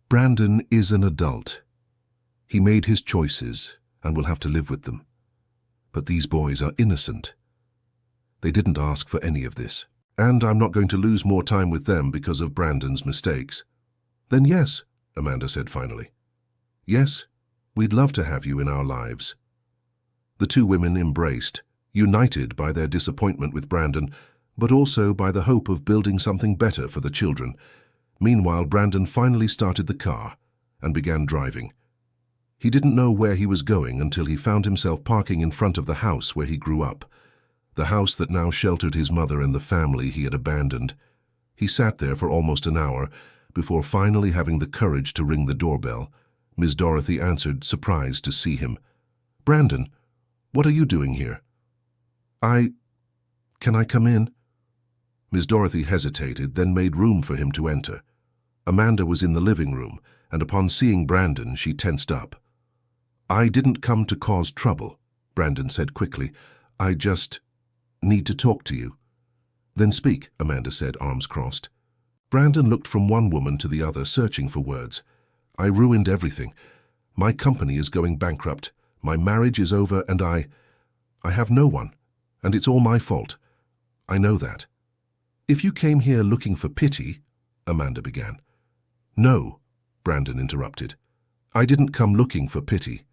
"Brandon is an adult. He made his choices and will have to live with them. But these boys are innocent. They didn't ask for any of this." And I'm not going to lose more time with them because of Brandon's mistakes. Then yes, Amanda said finally. Yes, we'd love to have you in our lives. The two women embraced, united by their disappointment with Brandon, but also by the hope of building something better for the children. Meanwhile, Brandon finally started the car and began driving. He didn't know where he was going until he found himself parking in front of the house where he grew up, the house that now sheltered his mother and the family he had abandoned. He sat there for almost an hour before finally having the courage to ring the doorbell. Miss Dorothy answered, surprised to see him. "Brandon, what are you doing here?" Can I come in?" Miss Dorothy hesitated, then made room for him to enter. Amanda was in the living room, and upon seeing Brandon, she tensed up. "I didn't come to cause trouble," Brandon said quickly. "I just need to talk to you." "Then speak," Amanda said, arms crossed. Brandon looked from one woman to the other, searching for words. "I ruined everything. My company is going bankrupt. My marriage is over, and I have no one. And it's all my fault. I know that." "If you came here looking for pity," Amanda began. "No," Brandon interrupted. "I didn't come looking for pity.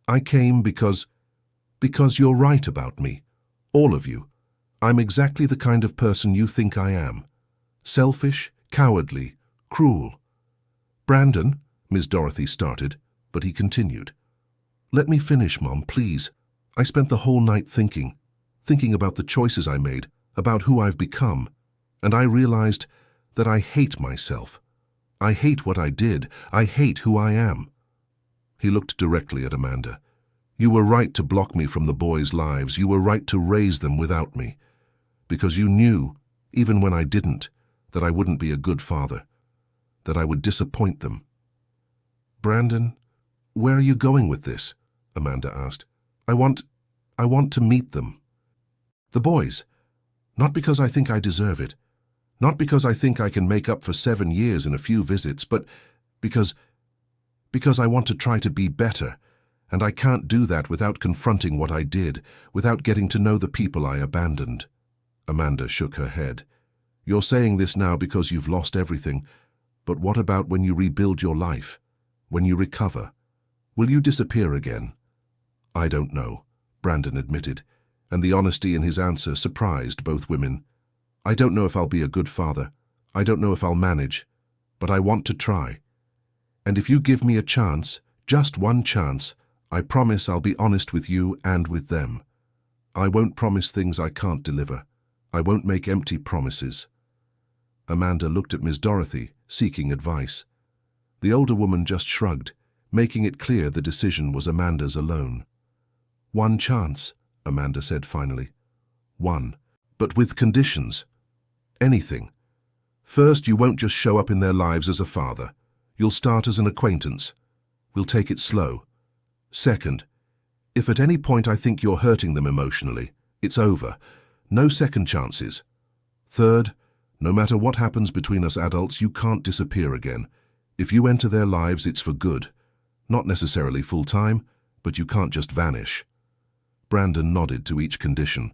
I came because you're right about me. All of you. I'm exactly the kind of person you think I am. Selfish, cowardly, cruel." "Brandon," Miss Dorothy started, but he continued. "Let me finish, Mom, please. I spent the whole night thinking about the choices I made, about who I've become, and I realized that I hate myself. I hate what I did. I hate who I am." He looked directly at Amanda. "You were right to block me from the boys' lives. You were right to raise them without me. Because you knew, even when I didn't, that I wouldn't be a good father, that I would disappoint them." "Brandon, where are you going with this?" Amanda asked. I want to meet them. The boys. Not because I think I deserve it. Not because I think I can make up for 7 years in a few visits, but because I want to try to be better, and I can't do that without confronting what I did, without getting to know the people I abandoned." Amanda shook her head. "You're saying this now because you've lost everything, but what about when you rebuild your life? When you recover? Will you disappear again?" "I don't know," Brandon admitted, and the honesty in his answer surprised both women. "I don't know if I'll be a good father. I don't know if I'll manage, but I want to try. And if you give me a chance, just one chance, I promise I'll be honest with you and with them. I won't promise things I can't deliver. I won't make empty promises." Amanda looked at Miss Dorothy, seeking advice. The older woman just shrugged, making it clear the decision was Amanda's alone. "One chance," Amanda said finally. "One, but with conditions. Anything. First, you won't just show up in their lives as a father. You'll start as an acquaintance. We'll take it slow. Second, if at any point I think you're hurting them emotionally, it's over. No second chances. Third, no matter what happens between us adults, you can't disappear again. If you enter their lives, it's for good. Not necessarily full-time, but you can't just vanish." Brandon nodded to each condition.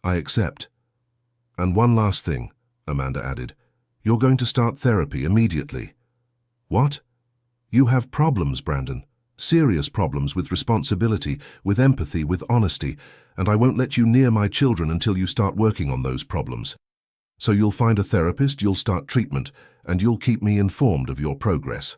"I accept. And one last thing," Amanda added. "You're going to start therapy immediately." "What?" "You have problems, Brandon. Serious problems with responsibility, with empathy, with honesty, and I won't let you near my children until you start working on those problems. So you'll find a therapist, you'll start treatment, and you'll keep me informed of your progress."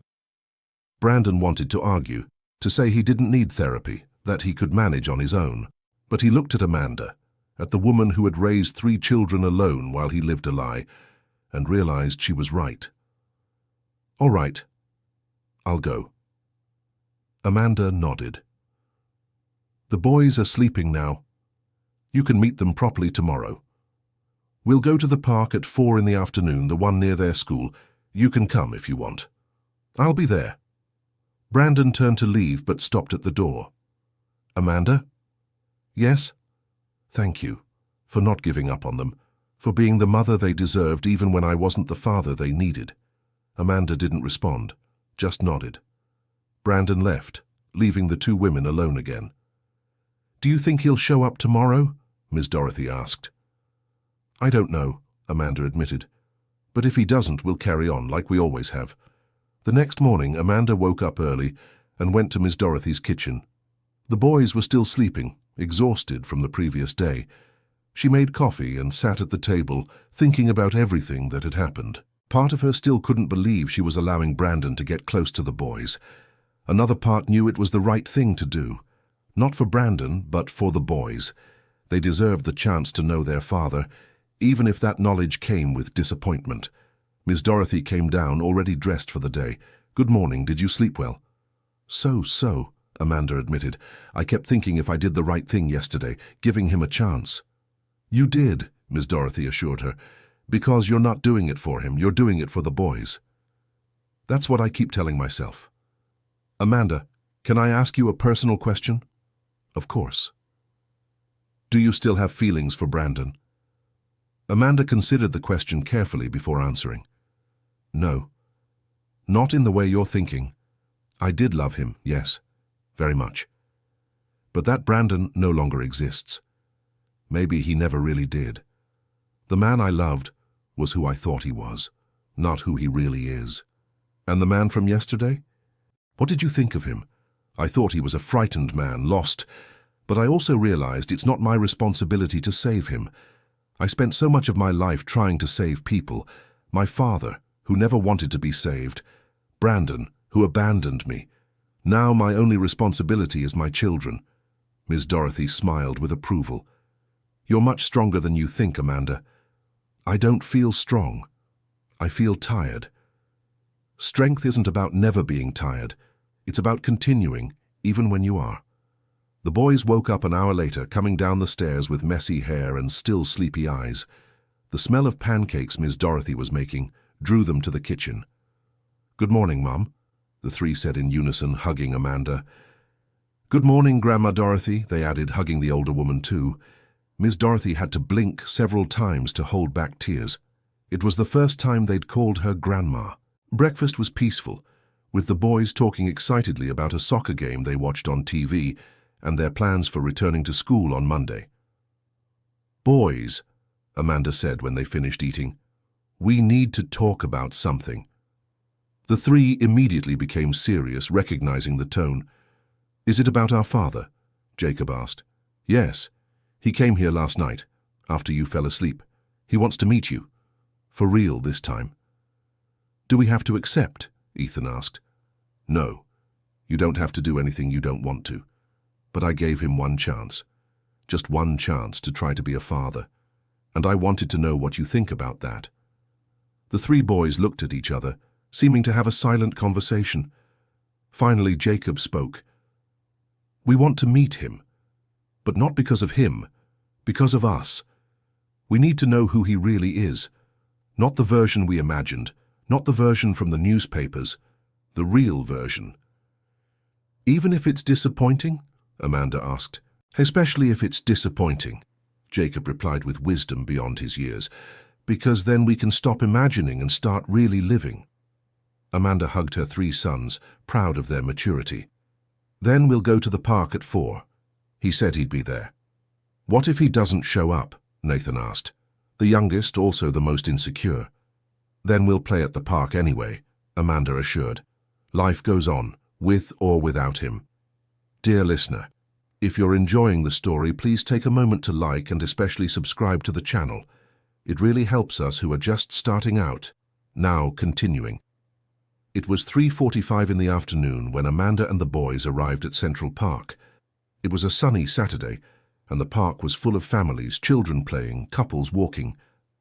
Brandon wanted to argue, to say he didn't need therapy, that he could manage on his own. But he looked at Amanda, at the woman who had raised 3 children alone while he lived a lie, and realized she was right. "All right, I'll go." Amanda nodded. "The boys are sleeping now. You can meet them properly tomorrow. We'll go to the park at 4 in the afternoon, the one near their school. You can come if you want. I'll be there." Brandon turned to leave but stopped at the door. "Amanda?" "Yes?" "Thank you for not giving up on them, for being the mother they deserved even when I wasn't the father they needed." Amanda didn't respond, just nodded. Brandon left, leaving the 2 women alone again. "Do you think he'll show up tomorrow?" Miss Dorothy asked. "I don't know," Amanda admitted. "But if he doesn't, we'll carry on like we always have." The next morning, Amanda woke up early and went to Miss Dorothy's kitchen. The boys were still sleeping, exhausted from the previous day. She made coffee and sat at the table, thinking about everything that had happened. Part of her still couldn't believe she was allowing Brandon to get close to the boys. Another part knew it was the right thing to do. Not for Brandon, but for the boys. They deserved the chance to know their father, even if that knowledge came with disappointment. Miss Dorothy came down, already dressed for the day. "Good morning, did you sleep well?" So, Amanda admitted. "I kept thinking if I did the right thing yesterday, giving him a chance." "You did," Miss Dorothy assured her. "Because you're not doing it for him, you're doing it for the boys." "That's what I keep telling myself." "Amanda, can I ask you a personal question?" "Of course." "Do you still have feelings for Brandon?" Amanda considered the question carefully before answering. "No. Not in the way you're thinking. I did love him, yes, very much. But that Brandon no longer exists. Maybe he never really did. The man I loved was who I thought he was, not who he really is. And the man from yesterday? What did you think of him? I thought he was a frightened man, lost, but I also realized it's not my responsibility to save him. I spent so much of my life trying to save people. My father, who never wanted to be saved. Brandon, who abandoned me. Now my only responsibility is my children." Miss Dorothy smiled with approval. "You're much stronger than you think, Amanda." "I don't feel strong. I feel tired." Strength isn't about never being tired. It's about continuing, even when you are. The boys woke up an hour later, coming down the stairs with messy hair and still sleepy eyes. The smell of pancakes Miss Dorothy was making drew them to the kitchen. "Good morning, Mum," the three said in unison, hugging Amanda. "Good morning, Grandma Dorothy," they added, hugging the older woman too. Miss Dorothy had to blink several times to hold back tears. It was the first time they'd called her Grandma. Breakfast was peaceful, with the boys talking excitedly about a soccer game they watched on TV and their plans for returning to school on Monday. "Boys," Amanda said when they finished eating, "we need to talk about something." The three immediately became serious, recognizing the tone. "Is it about our father?" Jacob asked. "Yes. He came here last night, after you fell asleep. He wants to meet you. For real this time." "Do we have to accept?" Ethan asked. "No. You don't have to do anything you don't want to. But I gave him one chance. Just one chance to try to be a father. And I wanted to know what you think about that." The three boys looked at each other, seeming to have a silent conversation. Finally, Jacob spoke. "We want to meet him. But not because of him, because of us. We need to know who he really is. Not the version we imagined, not the version from the newspapers, the real version." "Even if it's disappointing?" Amanda asked. "Especially if it's disappointing," Jacob replied with wisdom beyond his years, "because then we can stop imagining and start really living." Amanda hugged her three sons, proud of their maturity. "Then we'll go to the park at 4. He said he'd be there." "What if he doesn't show up?" Nathan asked, the youngest, also the most insecure. "Then we'll play at the park anyway," Amanda assured. "Life goes on, with or without him." Dear listener, if you're enjoying the story, please take a moment to like and especially subscribe to the channel. It really helps us who are just starting out. Now continuing. It was 3:45 in the afternoon when Amanda and the boys arrived at Central Park. It was a sunny Saturday, and the park was full of families, children playing, couples walking.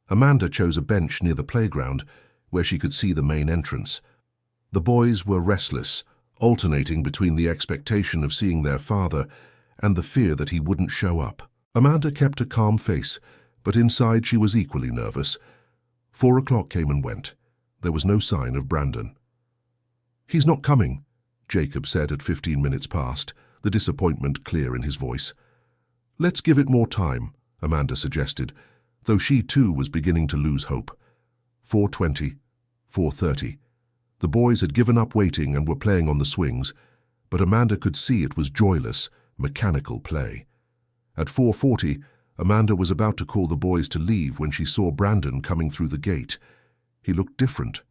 Amanda chose a bench near the playground, where she could see the main entrance. The boys were restless, alternating between the expectation of seeing their father and the fear that he wouldn't show up. Amanda kept a calm face, but inside she was equally nervous. 4 o'clock came and went. There was no sign of Brandon. "He's not coming," Jacob said at 15 minutes past, the disappointment clear in his voice. "Let's give it more time," Amanda suggested, though she too was beginning to lose hope. 4:20, 4:30. The boys had given up waiting and were playing on the swings, but Amanda could see it was joyless, mechanical play. At 4:40, Amanda was about to call the boys to leave when she saw Brandon coming through the gate. He looked different.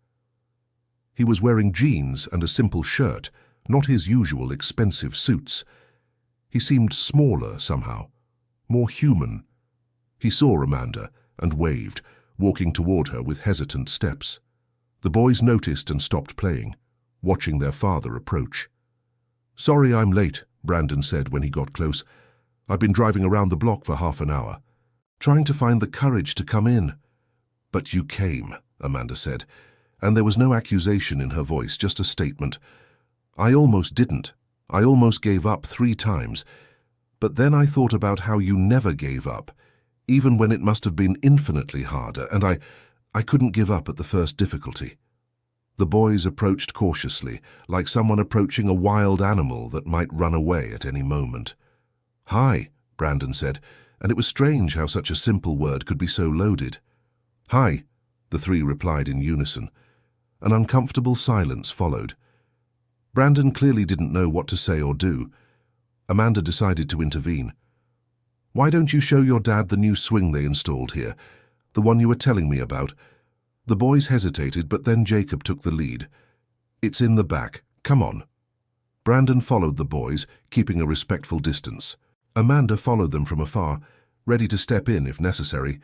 He was wearing jeans and a simple shirt, not his usual expensive suits. He seemed smaller somehow, more human. He saw Amanda and waved, walking toward her with hesitant steps. The boys noticed and stopped playing, watching their father approach. "Sorry I'm late," Brandon said when he got close. "I've been driving around the block for half an hour, trying to find the courage to come in." "But you came," Amanda said, and there was no accusation in her voice, just a statement. "I almost didn't. I almost gave up 3 times. But then I thought about how you never gave up, even when it must have been infinitely harder, and I couldn't give up at the first difficulty." The boys approached cautiously, like someone approaching a wild animal that might run away at any moment. "Hi," Brandon said, and it was strange how such a simple word could be so loaded. "Hi," the 3 replied in unison. An uncomfortable silence followed. Brandon clearly didn't know what to say or do. Amanda decided to intervene. "Why don't you show your dad the new swing they installed here, the one you were telling me about?" The boys hesitated, but then Jacob took the lead. "It's in the back. Come on." Brandon followed the boys, keeping a respectful distance. Amanda followed them from afar, ready to step in if necessary,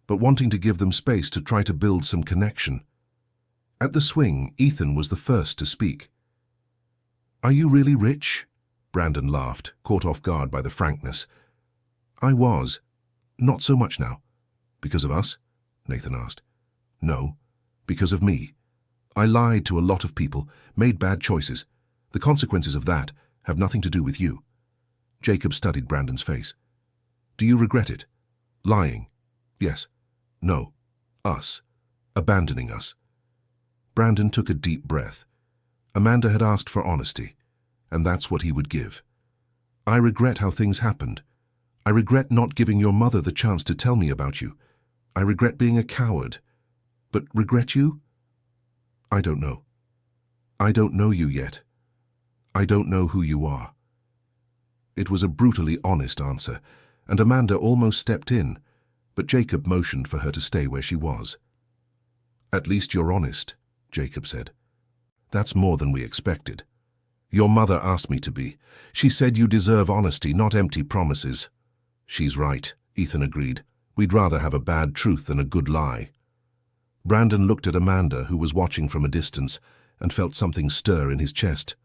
but wanting to give them space to try to build some connection. At the swing, Ethan was the first to speak. "Are you really rich?" Brandon laughed, caught off guard by the frankness. "I was. Not so much now." "Because of us?" Nathan asked. "No, because of me. I lied to a lot of people, made bad choices. The consequences of that have nothing to do with you." Jacob studied Brandon's face. "Do you regret it? Lying? Yes. No. Us. Abandoning us." Brandon took a deep breath. Amanda had asked for honesty, and that's what he would give. "I regret how things happened. I regret not giving your mother the chance to tell me about you. I regret being a coward. But regret you? I don't know. I don't know you yet. I don't know who you are." It was a brutally honest answer, and Amanda almost stepped in, but Jacob motioned for her to stay where she was. "At least you're honest," Jacob said. "That's more than we expected. Your mother asked me to be. She said you deserve honesty, not empty promises." "She's right," Ethan agreed. "We'd rather have a bad truth than a good lie." Brandon looked at Amanda, who was watching from a distance, and felt something stir in his chest.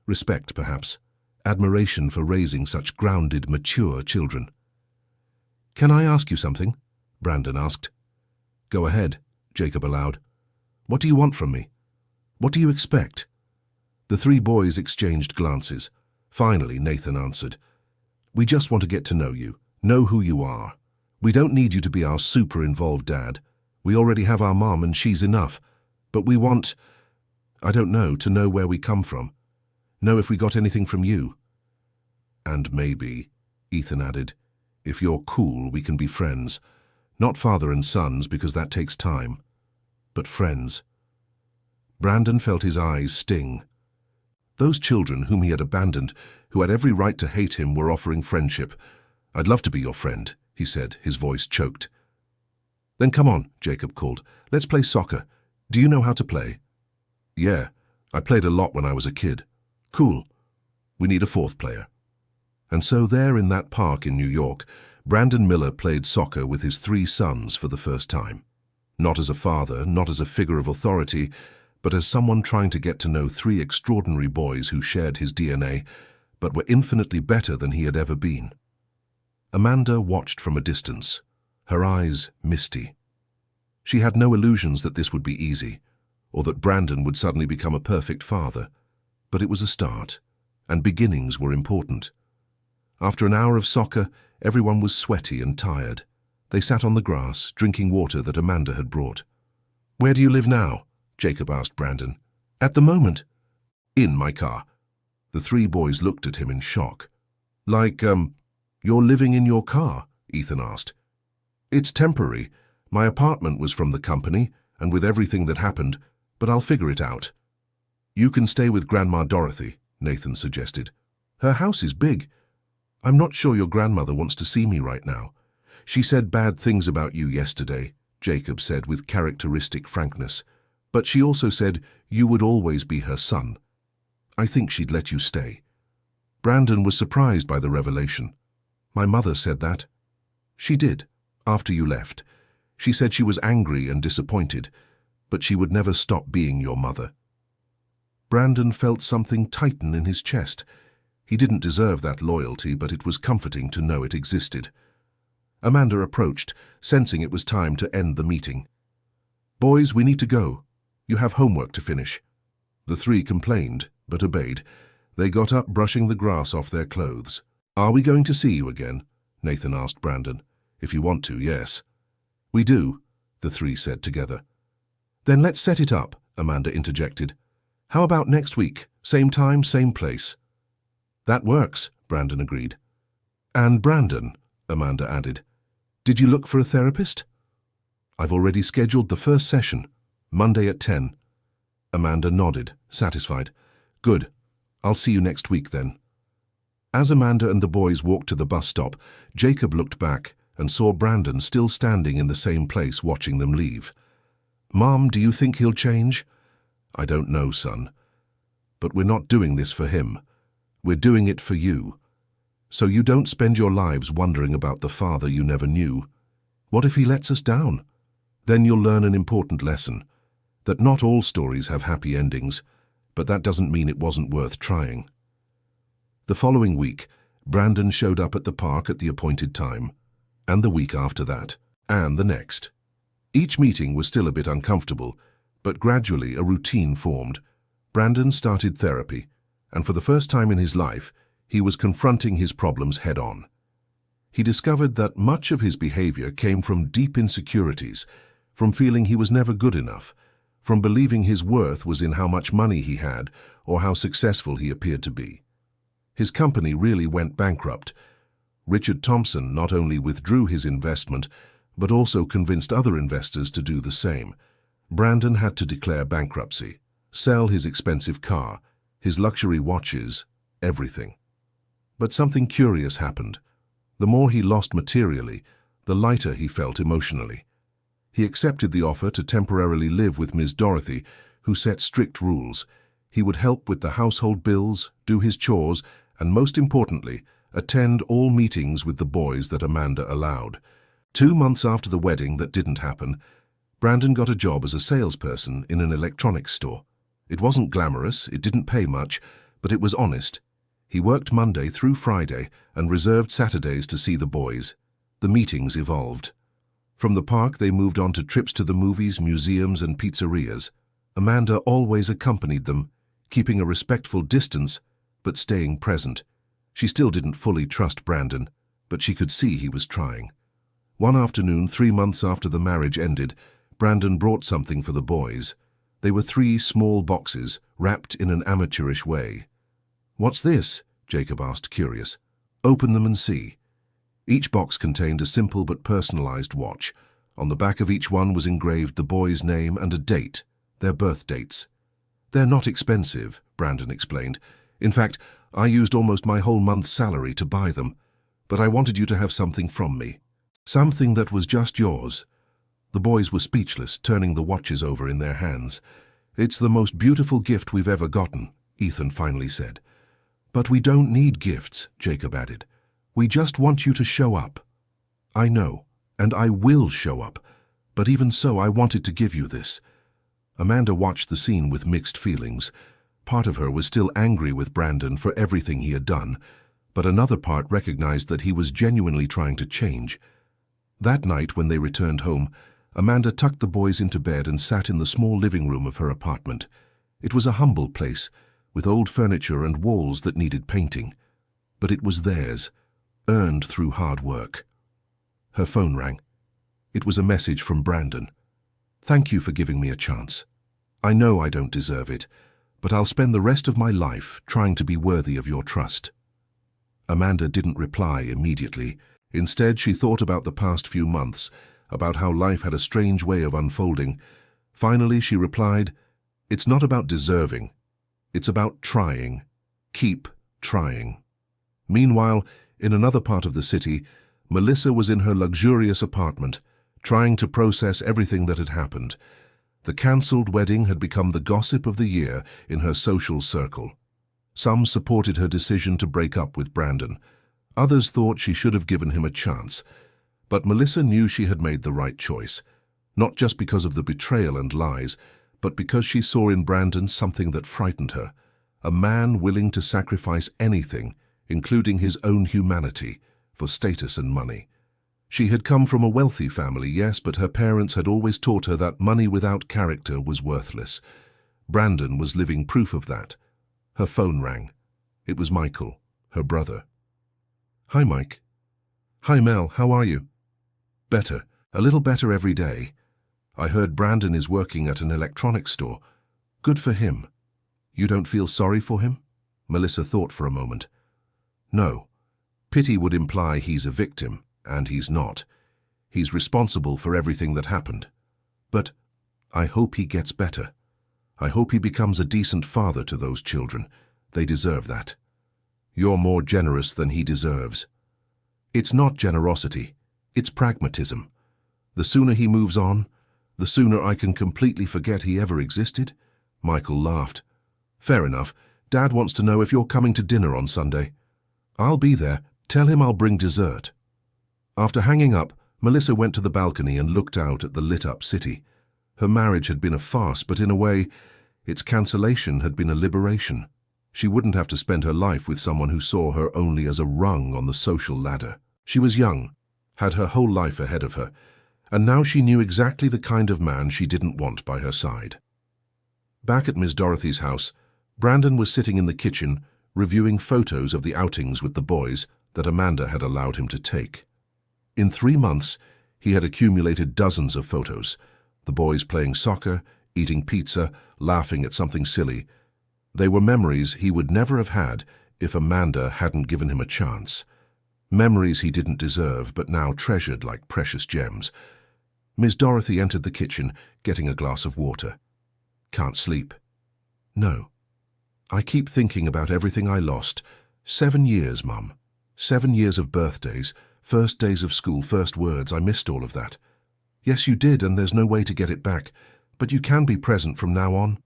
Respect, perhaps. Admiration for raising such grounded, mature children. "Can I ask you something?" Brandon asked. "Go ahead," Jacob allowed. "What do you want from me? What do you expect?" The 3 boys exchanged glances. Finally, Nathan answered. "We just want to get to know who you are. We don't need you to be our super-involved dad. We already have our mom and she's enough. But we want, I don't know, to know where we come from. Know if we got anything from you." "And maybe," Ethan added, "if you're cool, we can be friends. Not father and sons, because that takes time. But friends." Brandon felt his eyes sting. Those children whom he had abandoned, who had every right to hate him, were offering friendship. "I'd love to be your friend," he said, his voice choked. "Then come on," Jacob called. "Let's play soccer. Do you know how to play?" "Yeah, I played a lot when I was a kid." "Cool. We need a 4th player." And so there in that park in New York, Brandon Miller played soccer with his 3 sons for the first time. Not as a father, not as a figure of authority, but as someone trying to get to know 3 extraordinary boys who shared his DNA, but were infinitely better than he had ever been. Amanda watched from a distance, her eyes misty. She had no illusions that this would be easy, or that Brandon would suddenly become a perfect father, but it was a start, and beginnings were important. After an hour of soccer, everyone was sweaty and tired. They sat on the grass, drinking water that Amanda had brought. "Where do you live now?" Jacob asked Brandon. "At the moment?" "In my car." The 3 boys looked at him in shock. "Like, you're living in your car?" Ethan asked. "It's temporary. My apartment was from the company, and with everything that happened, but I'll figure it out." "You can stay with Grandma Dorothy," Nathan suggested. "Her house is big. I'm not sure your grandmother wants to see me right now. She said bad things about you yesterday, Jacob said with characteristic frankness. But she also said you would always be her son. I think she'd let you stay. Brandon was surprised by the revelation. My mother said that. She did, after you left. She said she was angry and disappointed, but she would never stop being your mother. Brandon felt something tighten in his chest. He didn't deserve that loyalty, but it was comforting to know it existed. Amanda approached, sensing it was time to end the meeting. Boys, we need to go. You have homework to finish. The three complained, but obeyed. They got up, brushing the grass off their clothes. Are we going to see you again? Nathan asked Brandon. If you want to, yes. We do, the three said together. Then let's set it up, Amanda interjected. How about next week? Same time, same place. That works, Brandon agreed. And Brandon, Amanda added, did you look for a therapist? I've already scheduled the first session, Monday at 10. Amanda nodded, satisfied. Good. I'll see you next week then. As Amanda and the boys walked to the bus stop, Jacob looked back and saw Brandon still standing in the same place watching them leave. Mom, do you think he'll change? I don't know, son. But we're not doing this for him. We're doing it for you. So you don't spend your lives wondering about the father you never knew. What if he lets us down? Then you'll learn an important lesson, that not all stories have happy endings, but that doesn't mean it wasn't worth trying. The following week, Brandon showed up at the park at the appointed time, and the week after that, and the next. Each meeting was still a bit uncomfortable, but gradually a routine formed. Brandon started therapy, and for the first time in his life, he was confronting his problems head-on. He discovered that much of his behavior came from deep insecurities, from feeling he was never good enough, from believing his worth was in how much money he had or how successful he appeared to be. His company really went bankrupt. Richard Thompson not only withdrew his investment, but also convinced other investors to do the same. Brandon had to declare bankruptcy, sell his expensive car, his luxury watches, everything. But something curious happened. The more he lost materially, the lighter he felt emotionally. He accepted the offer to temporarily live with Ms. Dorothy, who set strict rules. He would help with the household bills, do his chores, and most importantly, attend all meetings with the boys that Amanda allowed. 2 months after the wedding that didn't happen, Brandon got a job as a salesperson in an electronics store. It wasn't glamorous, it didn't pay much, but it was honest. He worked Monday through Friday and reserved Saturdays to see the boys. The meetings evolved. From the park, they moved on to trips to the movies, museums, and pizzerias. Amanda always accompanied them, keeping a respectful distance, but staying present. She still didn't fully trust Brandon, but she could see he was trying. One afternoon, 3 months after the marriage ended, Brandon brought something for the boys. They were 3 small boxes, wrapped in an amateurish way. What's this? Jacob asked, curious. Open them and see. Each box contained a simple but personalized watch. On the back of each one was engraved the boy's name and a date, their birth dates. They're not expensive, Brandon explained. In fact, I used almost my whole month's salary to buy them, but I wanted you to have something from me. Something that was just yours. The boys were speechless, turning the watches over in their hands. It's the most beautiful gift we've ever gotten, Ethan finally said. But we don't need gifts, Jacob added. We just want you to show up. I know, and I will show up, but even so I wanted to give you this. Amanda watched the scene with mixed feelings. Part of her was still angry with Brandon for everything he had done, but another part recognized that he was genuinely trying to change. That night, when they returned home, Amanda tucked the boys into bed and sat in the small living room of her apartment. It was a humble place, with old furniture and walls that needed painting. But it was theirs, earned through hard work. Her phone rang. It was a message from Brandon. Thank you for giving me a chance. I know I don't deserve it, but I'll spend the rest of my life trying to be worthy of your trust. Amanda didn't reply immediately. Instead, she thought about the past few months, about how life had a strange way of unfolding. Finally, she replied, It's not about deserving. It's about trying. Keep trying. Meanwhile, in another part of the city, Melissa was in her luxurious apartment, trying to process everything that had happened. The cancelled wedding had become the gossip of the year in her social circle. Some supported her decision to break up with Brandon. Others thought she should have given him a chance. But Melissa knew she had made the right choice, not just because of the betrayal and lies, but because she saw in Brandon something that frightened her, a man willing to sacrifice anything, including his own humanity, for status and money. She had come from a wealthy family, yes, but her parents had always taught her that money without character was worthless. Brandon was living proof of that. Her phone rang. It was Michael, her brother. "Hi, Mike." "Hi, Mel, how are you?" "Better, a little better every day. I heard Brandon is working at an electronics store. Good for him." "You don't feel sorry for him?" Melissa thought for a moment. "No. Pity would imply he's a victim, and he's not. He's responsible for everything that happened. But I hope he gets better. I hope he becomes a decent father to those children. They deserve that. You're more generous than he deserves." "It's not generosity. It's pragmatism. The sooner he moves on, the sooner I can completely forget he ever existed." Michael laughed. "Fair enough. Dad wants to know if you're coming to dinner on Sunday." "I'll be there. Tell him I'll bring dessert." After hanging up, Melissa went to the balcony and looked out at the lit-up city. Her marriage had been a farce, but in a way, its cancellation had been a liberation. She wouldn't have to spend her life with someone who saw her only as a rung on the social ladder. She was young, had her whole life ahead of her, and now she knew exactly the kind of man she didn't want by her side. Back at Miss Dorothy's house, Brandon was sitting in the kitchen, reviewing photos of the outings with the boys that Amanda had allowed him to take. In 3 months, he had accumulated dozens of photos, the boys playing soccer, eating pizza, laughing at something silly. They were memories he would never have had if Amanda hadn't given him a chance. Memories he didn't deserve, but now treasured like precious gems. Miss Dorothy entered the kitchen, getting a glass of water. "Can't sleep?" "No. I keep thinking about everything I lost. 7 years, Mum. 7 years of birthdays, first days of school, first words. I missed all of that." "Yes, you did, and there's no way to get it back. But you can be present from now on."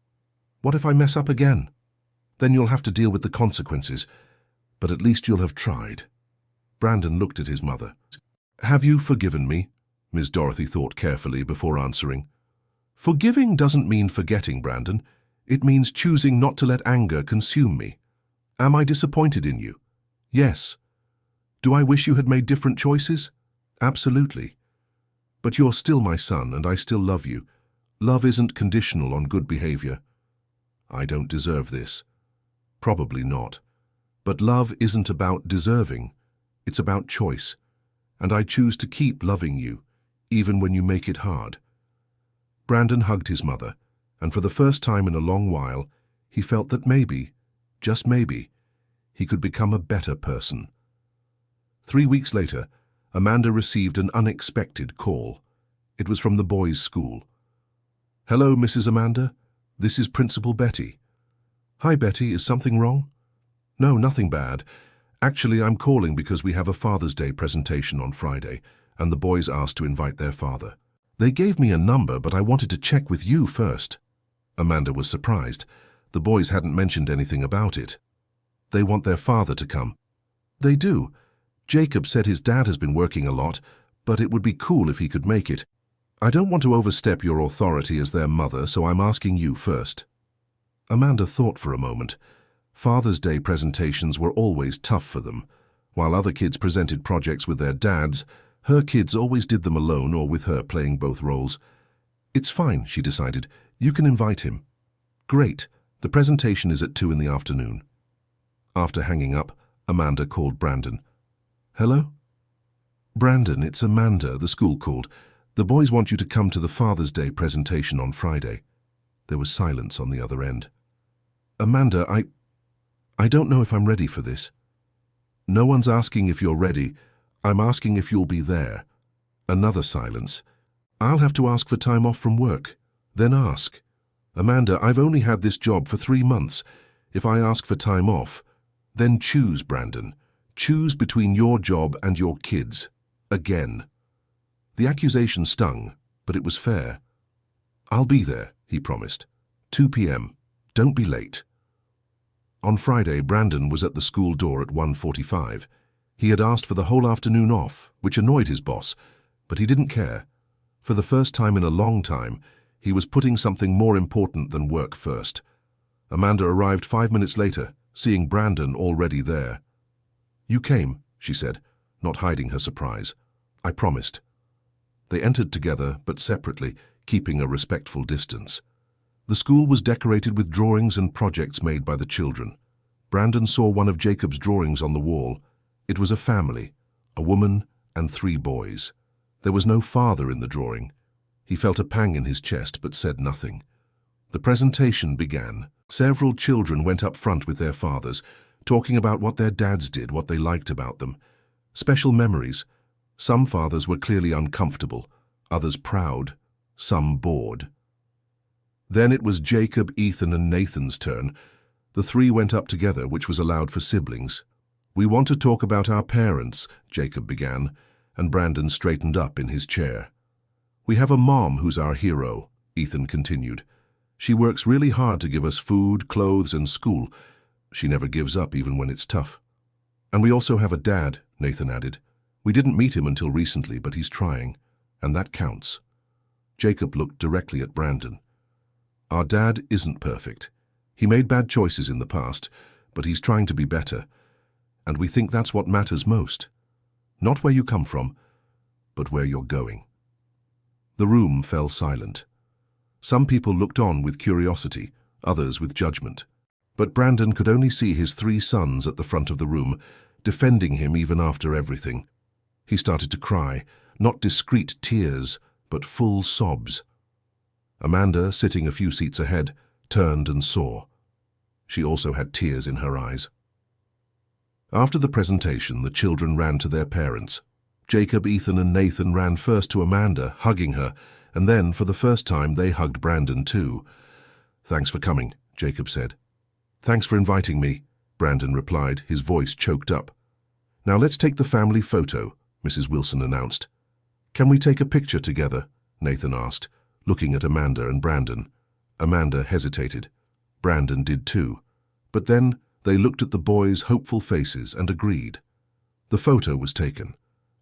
"What if I mess up again?" "Then you'll have to deal with the consequences. But at least you'll have tried." Brandon looked at his mother. "Have you forgiven me?" Miss Dorothy thought carefully before answering. "Forgiving doesn't mean forgetting, Brandon. It means choosing not to let anger consume me. Am I disappointed in you? Yes. Do I wish you had made different choices? Absolutely. But you're still my son, and I still love you. Love isn't conditional on good behavior." "I don't deserve this." "Probably not. But love isn't about deserving. It's about choice. And I choose to keep loving you, even when you make it hard." Brandon hugged his mother, and for the first time in a long while, he felt that maybe, just maybe, he could become a better person. 3 weeks later, Amanda received an unexpected call. It was from the boys' school. "Hello, Mrs. Amanda. This is Principal Betty." "Hi, Betty. Is something wrong?" "No, nothing bad. Actually, I'm calling because we have a Father's Day presentation on Friday, and the boys asked to invite their father. They gave me a number, but I wanted to check with you first." Amanda was surprised. The boys hadn't mentioned anything about it. "They want their father to come." "They do. Jacob said his dad has been working a lot, but it would be cool if he could make it. I don't want to overstep your authority as their mother, so I'm asking you first." Amanda thought for a moment. Father's Day presentations were always tough for them. While other kids presented projects with their dads, her kids always did them alone or with her playing both roles. "It's fine," she decided. "You can invite him." "Great. The presentation is at 2 in the afternoon." After hanging up, Amanda called Brandon. "Hello?" "Brandon, it's Amanda," the school called. "The boys want you to come to the Father's Day presentation on Friday." There was silence on the other end. "Amanda, I don't know if I'm ready for this." "No one's asking if you're ready. I'm asking if you'll be there." Another silence. "I'll have to ask for time off from work." "Then ask." "Amanda, I've only had this job for 3 months. If I ask for time off, then choose, Brandon. Choose between your job and your kids." Again. The accusation stung, but it was fair. "I'll be there," he promised. 2 p.m. Don't be late. On Friday, Brandon was at the school door at 1:45. He had asked for the whole afternoon off, which annoyed his boss, but he didn't care. For the first time in a long time, he was putting something more important than work first. Amanda arrived 5 minutes later, seeing Brandon already there. "You came," she said, not hiding her surprise. "I promised." They entered together, but separately, keeping a respectful distance. The school was decorated with drawings and projects made by the children. Brandon saw one of Jacob's drawings on the wall. It was a family, a woman and 3 boys. There was no father in the drawing. He felt a pang in his chest, but said nothing. The presentation began. Several children went up front with their fathers, talking about what their dads did, what they liked about them. Special memories. Some fathers were clearly uncomfortable, others proud, some bored. Then it was Jacob, Ethan, and Nathan's turn. The 3 went up together, which was allowed for siblings. "We want to talk about our parents," Jacob began, and Brandon straightened up in his chair. "We have a mom who's our hero," Ethan continued. "She works really hard to give us food, clothes, and school. She never gives up even when it's tough. And we also have a dad," Nathan added. "We didn't meet him until recently, but he's trying, and that counts." Jacob looked directly at Brandon. "Our dad isn't perfect. He made bad choices in the past, but he's trying to be better. And we think that's what matters most. Not where you come from, but where you're going." The room fell silent. Some people looked on with curiosity, others with judgment. But Brandon could only see his 3 sons at the front of the room, defending him even after everything. He started to cry, not discreet tears, but full sobs. Amanda, sitting a few seats ahead, turned and saw. She also had tears in her eyes. After the presentation, the children ran to their parents. Jacob, Ethan, and Nathan ran first to Amanda, hugging her, and then, for the first time, they hugged Brandon too. "Thanks for coming," Jacob said. "Thanks for inviting me," Brandon replied, his voice choked up. "Now let's take the family photo," Mrs. Wilson announced. "Can we take a picture together?" Nathan asked, looking at Amanda and Brandon. Amanda hesitated. Brandon did too. But then they looked at the boys' hopeful faces and agreed. The photo was taken.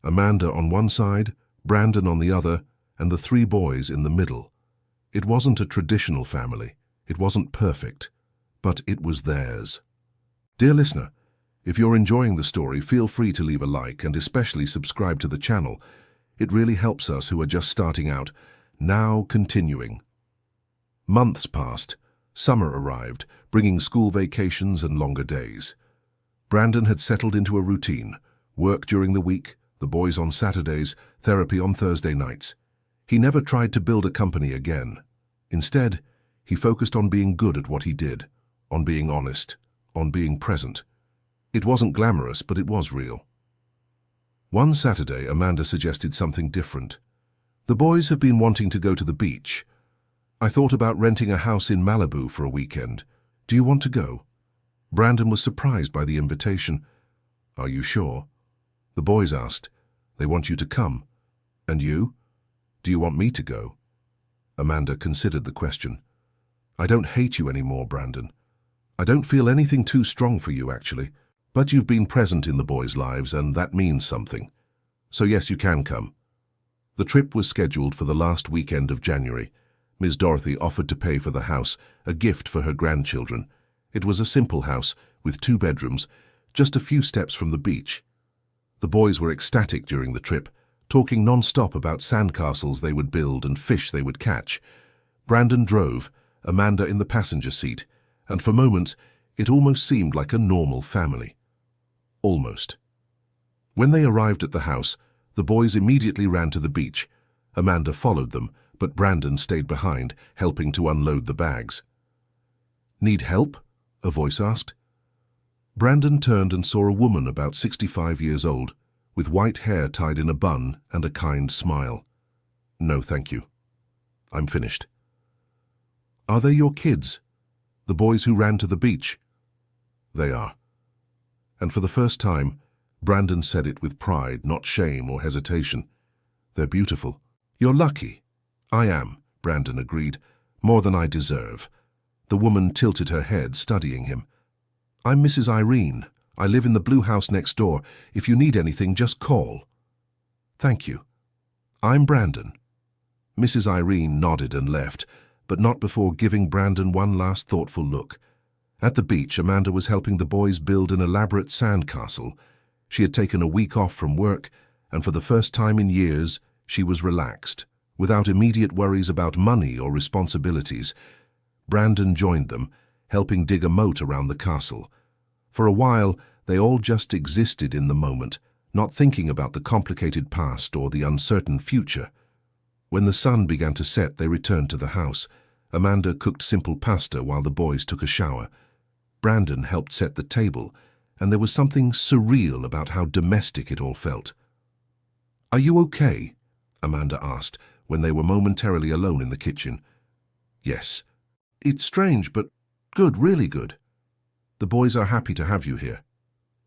Amanda on one side, Brandon on the other, and the 3 boys in the middle. It wasn't a traditional family. It wasn't perfect. But it was theirs. Dear listener, if you're enjoying the story, feel free to leave a like and especially subscribe to the channel. It really helps us who are just starting out. Now continuing. Months passed. Summer arrived, bringing school vacations and longer days. Brandon had settled into a routine. Work during the week, the boys on Saturdays, therapy on Thursday nights. He never tried to build a company again. Instead, he focused on being good at what he did, on being honest, on being present. It wasn't glamorous, but it was real. One Saturday, Amanda suggested something different. "The boys have been wanting to go to the beach. I thought about renting a house in Malibu for a weekend. Do you want to go?" Brandon was surprised by the invitation. "Are you sure?" The boys asked. "They want you to come. And you? Do you want me to go?" Amanda considered the question. "I don't hate you anymore, Brandon. I don't feel anything too strong for you, actually. But you've been present in the boys' lives, and that means something. So yes, you can come." The trip was scheduled for the last weekend of January. Ms. Dorothy offered to pay for the house, a gift for her grandchildren. It was a simple house, with 2 bedrooms, just a few steps from the beach. The boys were ecstatic during the trip, talking non-stop about sandcastles they would build and fish they would catch. Brandon drove, Amanda in the passenger seat, and for moments it almost seemed like a normal family. Almost. When they arrived at the house, the boys immediately ran to the beach. Amanda followed them, but Brandon stayed behind, helping to unload the bags. "Need help?" a voice asked. Brandon turned and saw a woman about 65 years old, with white hair tied in a bun and a kind smile. "No, thank you. I'm finished." "Are they your kids? The boys who ran to the beach?" "They are." And for the first time, Brandon said it with pride, not shame or hesitation. They're beautiful. You're lucky. I am, Brandon agreed. More than I deserve. The woman tilted her head, studying him. I'm Mrs. Irene. I live in the blue house next door. If you need anything, just call. Thank you. I'm Brandon. Mrs. Irene nodded and left, but not before giving Brandon one last thoughtful look. At the beach, Amanda was helping the boys build an elaborate sandcastle. She had taken a week off from work, and for the first time in years, she was relaxed, without immediate worries about money or responsibilities. Brandon joined them, helping dig a moat around the castle. For a while, they all just existed in the moment, not thinking about the complicated past or the uncertain future. When the sun began to set, they returned to the house. Amanda cooked simple pasta while the boys took a shower. Brandon helped set the table, and there was something surreal about how domestic it all felt. "Are you okay?" Amanda asked when they were momentarily alone in the kitchen. "Yes. It's strange, but good, really good. The boys are happy to have you here.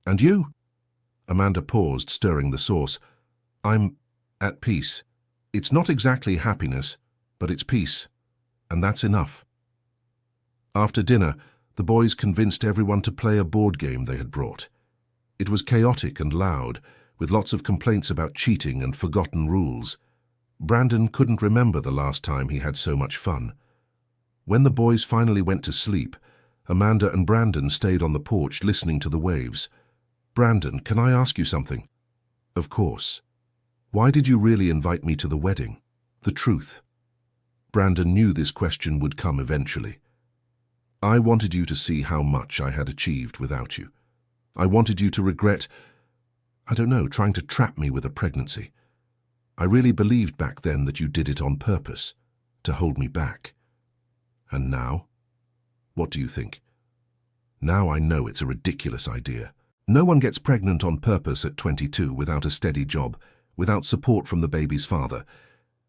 And you?" Amanda paused, stirring the sauce. "I'm at peace. It's not exactly happiness, but it's peace, and that's enough." After dinner, the boys convinced everyone to play a board game they had brought. It was chaotic and loud, with lots of complaints about cheating and forgotten rules. Brandon couldn't remember the last time he had so much fun. When the boys finally went to sleep, Amanda and Brandon stayed on the porch listening to the waves. "Brandon, can I ask you something?" "Of course. Why did you really invite me to the wedding? The truth." Brandon knew this question would come eventually. "I wanted you to see how much I had achieved without you. I wanted you to regret, trying to trap me with a pregnancy. I really believed back then that you did it on purpose, to hold me back. And now? What do you think? Now I know it's a ridiculous idea. No one gets pregnant on purpose at 22 without a steady job, without support from the baby's father.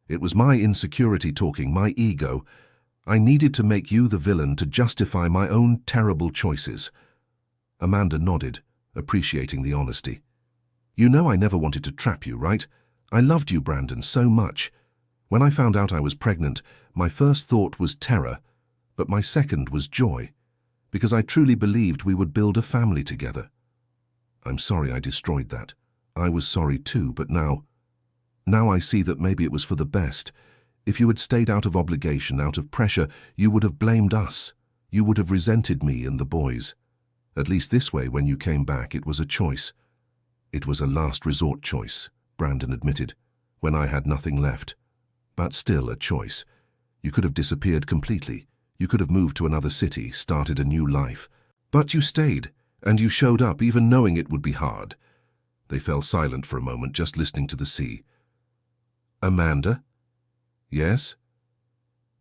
It was my insecurity talking, my ego. I needed to make you the villain to justify my own terrible choices." Amanda nodded, appreciating the honesty. "You know I never wanted to trap you, right? I loved you, Brandon, so much. When I found out I was pregnant, my first thought was terror, but my second was joy, because I truly believed we would build a family together. I'm sorry I destroyed that. I was sorry too, but now I see that maybe it was for the best. If you had stayed out of obligation, out of pressure, you would have blamed us. You would have resented me and the boys. At least this way, when you came back, it was a choice." "It was a last resort choice," Brandon admitted, "when I had nothing left. But still a choice. You could have disappeared completely. You could have moved to another city, started a new life. But you stayed, and you showed up even knowing it would be hard." They fell silent for a moment, just listening to the sea. "Amanda?" "Yes?"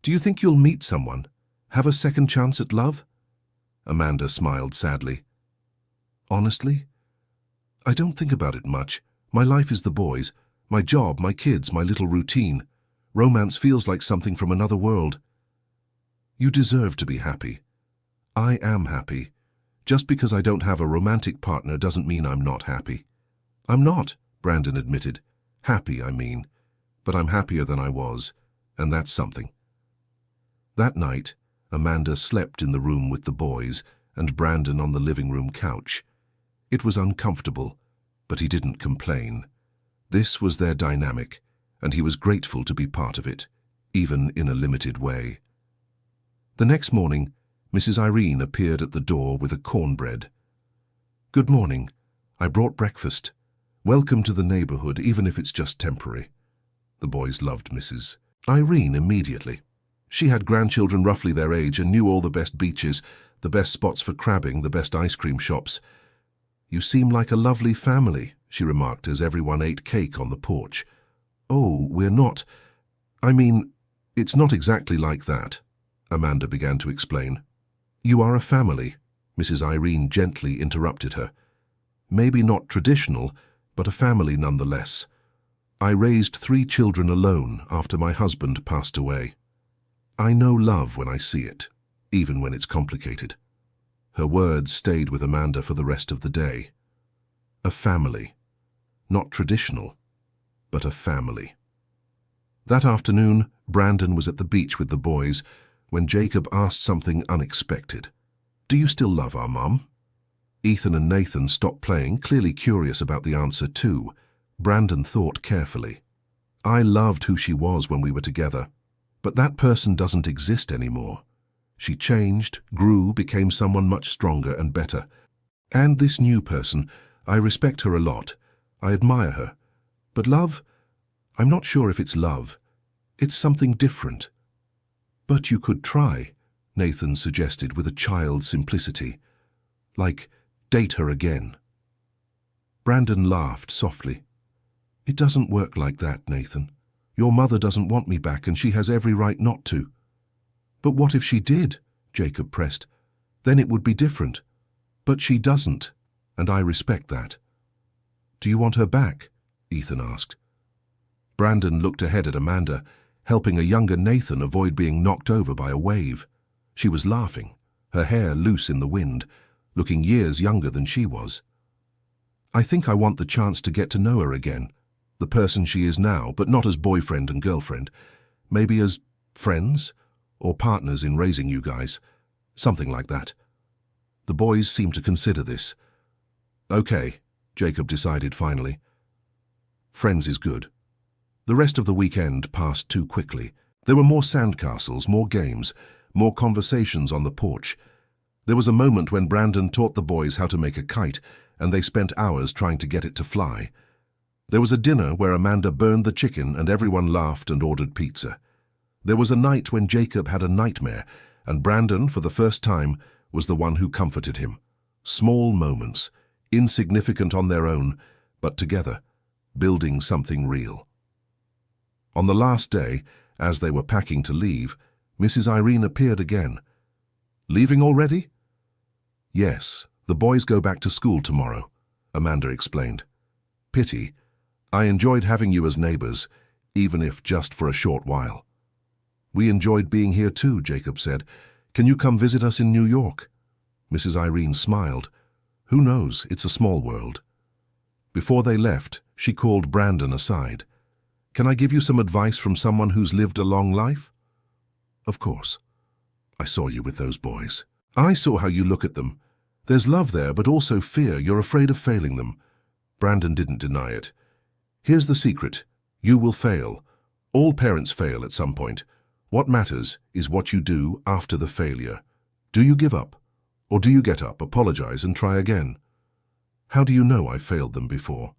"Do you think you'll meet someone? Have a second chance at love?" Amanda smiled sadly. "Honestly, I don't think about it much. My life is the boys, my job, my kids, my little routine. Romance feels like something from another world." "You deserve to be happy. I am happy. Just because I don't have a romantic partner doesn't mean I'm not happy." "I'm not," Brandon admitted. "Happy, I mean. But I'm happier than I was, and that's something." That night, Amanda slept in the room with the boys and Brandon on the living room couch. It was uncomfortable, but he didn't complain. This was their dynamic, and he was grateful to be part of it, even in a limited way. The next morning, Mrs. Irene appeared at the door with a cornbread. "Good morning. I brought breakfast. Welcome to the neighborhood, even if it's just temporary." The boys loved Mrs. Irene immediately. She had grandchildren roughly their age and knew all the best beaches, the best spots for crabbing, the best ice cream shops. "You seem like a lovely family," she remarked as everyone ate cake on the porch. "Oh, we're not. It's not exactly like that," Amanda began to explain. "You are a family," Mrs. Irene gently interrupted her. "Maybe not traditional, but a family nonetheless. I raised 3 children alone after my husband passed away. I know love when I see it, even when it's complicated." Her words stayed with Amanda for the rest of the day. A family. Not traditional, but a family. That afternoon, Brandon was at the beach with the boys when Jacob asked something unexpected. "Do you still love our mom?" Ethan and Nathan stopped playing, clearly curious about the answer too. Brandon thought carefully. "I loved who she was when we were together, but that person doesn't exist anymore. She changed, grew, became someone much stronger and better. And this new person, I respect her a lot. I admire her. But love? I'm not sure if it's love. It's something different." "But you could try," Nathan suggested with a child's simplicity. "Like, date her again." Brandon laughed softly. "It doesn't work like that, Nathan. Your mother doesn't want me back and she has every right not to." "But what if she did?" Jacob pressed. "Then it would be different." "But she doesn't, and I respect that." "Do you want her back?" Ethan asked. Brandon looked ahead at Amanda, helping a younger Nathan avoid being knocked over by a wave. She was laughing, her hair loose in the wind, looking years younger than she was. "I think I want the chance to get to know her again, the person she is now, but not as boyfriend and girlfriend. Maybe as friends or partners in raising you guys. Something like that." The boys seemed to consider this. "Okay," Jacob decided finally. "Friends is good." The rest of the weekend passed too quickly. There were more sandcastles, more games, more conversations on the porch. There was a moment when Brandon taught the boys how to make a kite, and they spent hours trying to get it to fly. There was a dinner where Amanda burned the chicken and everyone laughed and ordered pizza. There was a night when Jacob had a nightmare, and Brandon, for the first time, was the one who comforted him. Small moments, insignificant on their own, but together, building something real. On the last day, as they were packing to leave, Mrs. Irene appeared again. "Leaving already?" "Yes, the boys go back to school tomorrow," Amanda explained. "Pity. I enjoyed having you as neighbors, even if just for a short while." "We enjoyed being here too," Jacob said. "Can you come visit us in New York?" Mrs. Irene smiled. "Who knows, it's a small world." Before they left, she called Brandon aside. "Can I give you some advice from someone who's lived a long life?" "Of course. I saw you with those boys. I saw how you look at them. There's love there, but also fear. You're afraid of failing them." Brandon didn't deny it. "Here's the secret. You will fail. All parents fail at some point. What matters is what you do after the failure. Do you give up? Or do you get up, apologize, and try again?" "How do you know I failed them before?"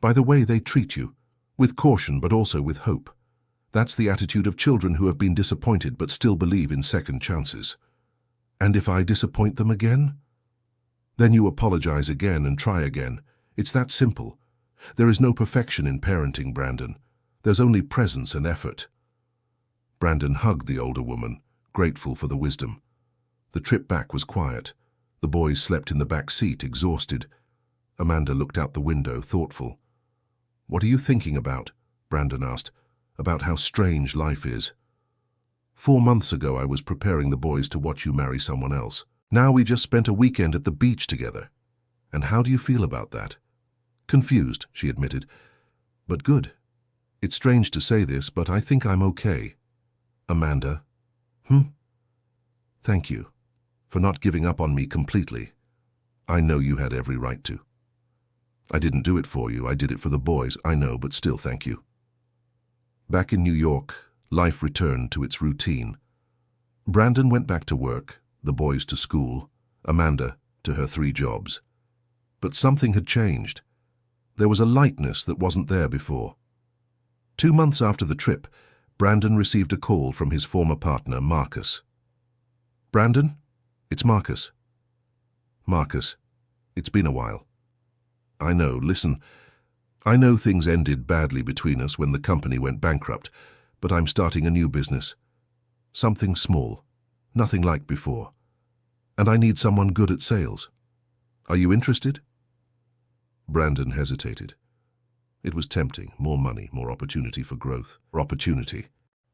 "By the way they treat you. With caution, but also with hope. That's the attitude of children who have been disappointed but still believe in second chances." "And if I disappoint them again?" "Then you apologize again and try again. It's that simple. There is no perfection in parenting, Brandon. There's only presence and effort." Brandon hugged the older woman, grateful for the wisdom. The trip back was quiet. The boys slept in the back seat, exhausted. Amanda looked out the window, thoughtful. "What are you thinking about?" Brandon asked. "About how strange life is." 4 months ago I was preparing the boys to watch you marry someone else. Now we just spent a weekend at the beach together. And how do you feel about that?" "Confused," she admitted. "But good. It's strange to say this, but I think I'm okay." "Amanda?" "Thank you for not giving up on me completely. I know you had every right to. I didn't do it for you, I did it for the boys, I know, but still thank you." Back in New York, life returned to its routine. Brandon went back to work, the boys to school, Amanda to her 3 jobs. But something had changed. There was a lightness that wasn't there before. 2 months after the trip, Brandon received a call from his former partner, Marcus. "Brandon, it's Marcus." "Marcus, it's been a while." "I know, listen, I know things ended badly between us when the company went bankrupt, but I'm starting a new business. Something small, nothing like before. And I need someone good at sales. Are you interested?" Brandon hesitated. It was tempting, more money, more opportunity for growth. Opportunity.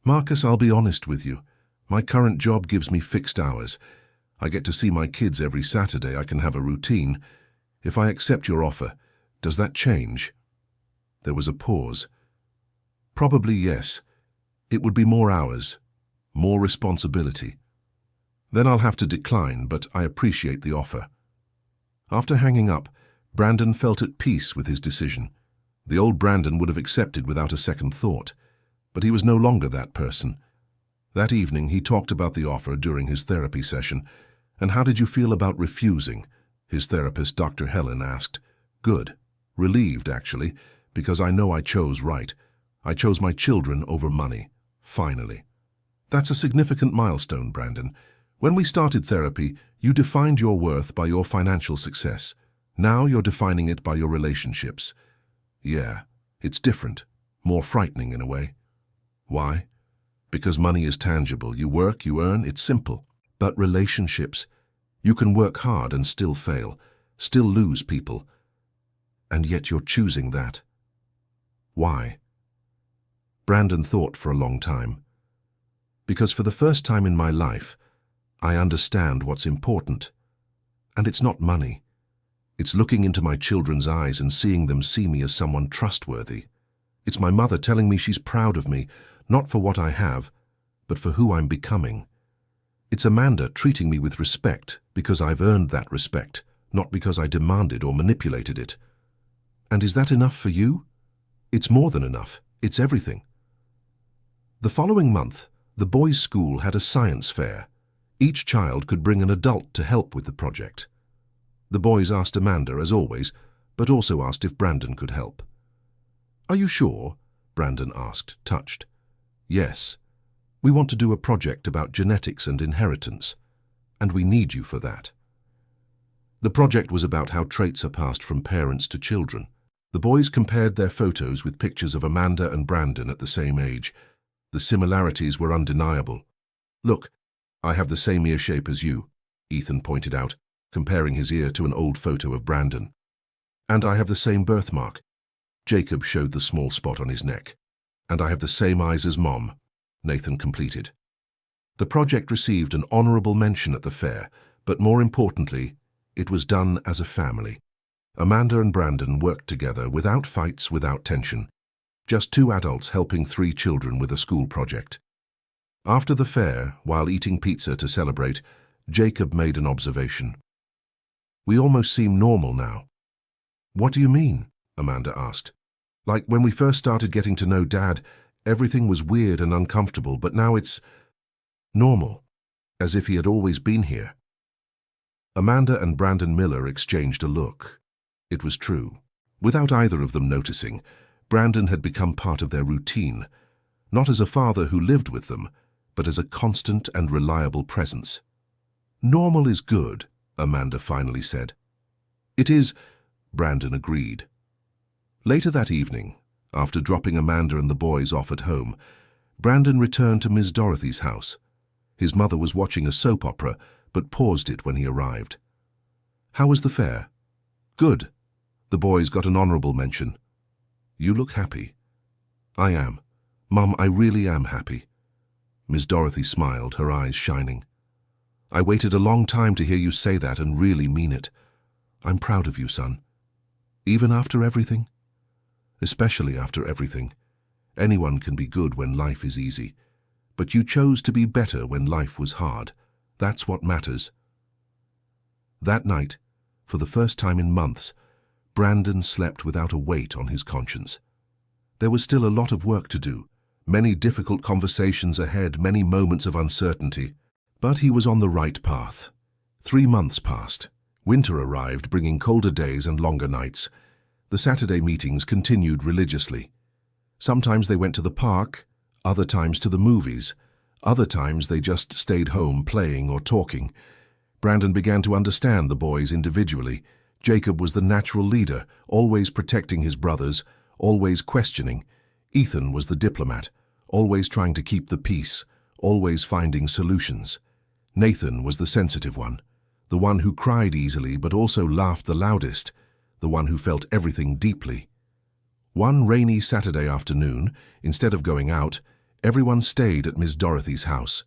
"Marcus, I'll be honest with you. My current job gives me fixed hours. I get to see my kids every Saturday. I can have a routine. If I accept your offer, Does that change? There was a pause. Probably yes. It would be more hours, more responsibility. Then I'll have to decline, but I appreciate the offer. After hanging up, Brandon felt at peace with his decision. The old Brandon would have accepted without a second thought, but he was no longer that person. That evening he talked about the offer during his therapy session. And how did you feel about refusing? His therapist, Dr. Helen, asked. Good. Relieved, actually, because I know I chose right. I chose my children over money. Finally. That's a significant milestone, Brandon. When we started therapy, you defined your worth by your financial success. Now you're defining it by your relationships. Yeah, it's different, more frightening in a way. Why? Because money is tangible. You work, you earn, it's simple. But relationships, you can work hard and still fail, still lose people. And yet you're choosing that. Why? Brandon thought for a long time. Because for the first time in my life, I understand what's important. And it's not money. It's looking into my children's eyes and seeing them see me as someone trustworthy. It's my mother telling me she's proud of me, not for what I have, but for who I'm becoming. It's Amanda treating me with respect because I've earned that respect, not because I demanded or manipulated it. And is that enough for you? It's more than enough. It's everything. The following month, the boys' school had a science fair. Each child could bring an adult to help with the project. The boys asked Amanda, as always, but also asked if Brandon could help. Are you sure? Brandon asked, touched. Yes. We want to do a project about genetics and inheritance, and we need you for that. The project was about how traits are passed from parents to children. The boys compared their photos with pictures of Amanda and Brandon at the same age. The similarities were undeniable. Look, I have the same ear shape as you, Ethan pointed out, comparing his ear to an old photo of Brandon. And I have the same birthmark. Jacob showed the small spot on his neck. And I have the same eyes as Mom, Nathan completed. The project received an honorable mention at the fair, but more importantly, it was done as a family. Amanda and Brandon worked together without fights, without tension. Just two adults helping three children with a school project. After the fair, while eating pizza to celebrate, Jacob made an observation. We almost seem normal now. What do you mean? Amanda asked. Like when we first started getting to know Dad, everything was weird and uncomfortable, but now it's normal, as if he had always been here. Amanda and Brandon Miller exchanged a look. It was true. Without either of them noticing, Brandon had become part of their routine, not as a father who lived with them, but as a constant and reliable presence. Normal is good, Amanda finally said. It is, Brandon agreed. Later that evening, after dropping Amanda and the boys off at home, Brandon returned to Miss Dorothy's house. His mother was watching a soap opera, but paused it when he arrived. How was the fair? Good. The boys got an honorable mention. You look happy. I am. Mum, I really am happy. Miss Dorothy smiled, her eyes shining. I waited a long time to hear you say that and really mean it. I'm proud of you, son. Even after everything? Especially after everything. Anyone can be good when life is easy. But you chose to be better when life was hard. That's what matters. That night, for the first time in months, Brandon slept without a weight on his conscience. There was still a lot of work to do, many difficult conversations ahead, many moments of uncertainty. But he was on the right path. 3 months passed. Winter arrived, bringing colder days and longer nights. The Saturday meetings continued religiously. Sometimes they went to the park, other times to the movies. Other times they just stayed home playing or talking. Brandon began to understand the boys individually. Jacob was the natural leader, always protecting his brothers, always questioning. Ethan was the diplomat, always trying to keep the peace, always finding solutions. Nathan was the sensitive one, the one who cried easily but also laughed the loudest, the one who felt everything deeply. One rainy Saturday afternoon, instead of going out, everyone stayed at Miss Dorothy's house.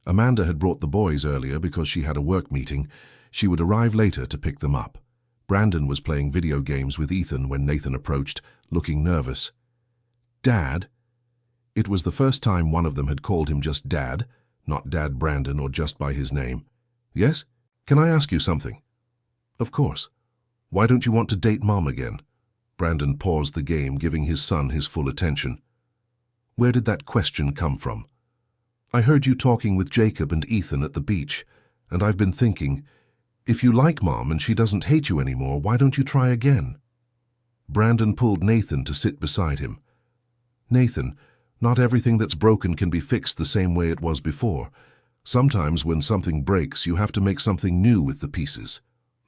Amanda had brought the boys earlier because she had a work meeting. She would arrive later to pick them up. Brandon was playing video games with Ethan when Nathan approached, looking nervous. "Dad?" It was the first time one of them had called him just Dad, not Dad Brandon or just by his name. "Yes? Can I ask you something?" "Of course. Why don't you want to date Mom again?" Brandon paused the game, giving his son his full attention. "Where did that question come from?" "I heard you talking with Jacob and Ethan at the beach, and I've been thinking, if you like Mom and she doesn't hate you anymore, why don't you try again?" Brandon pulled Nathan to sit beside him. "Nathan, not everything that's broken can be fixed the same way it was before. Sometimes when something breaks, you have to make something new with the pieces.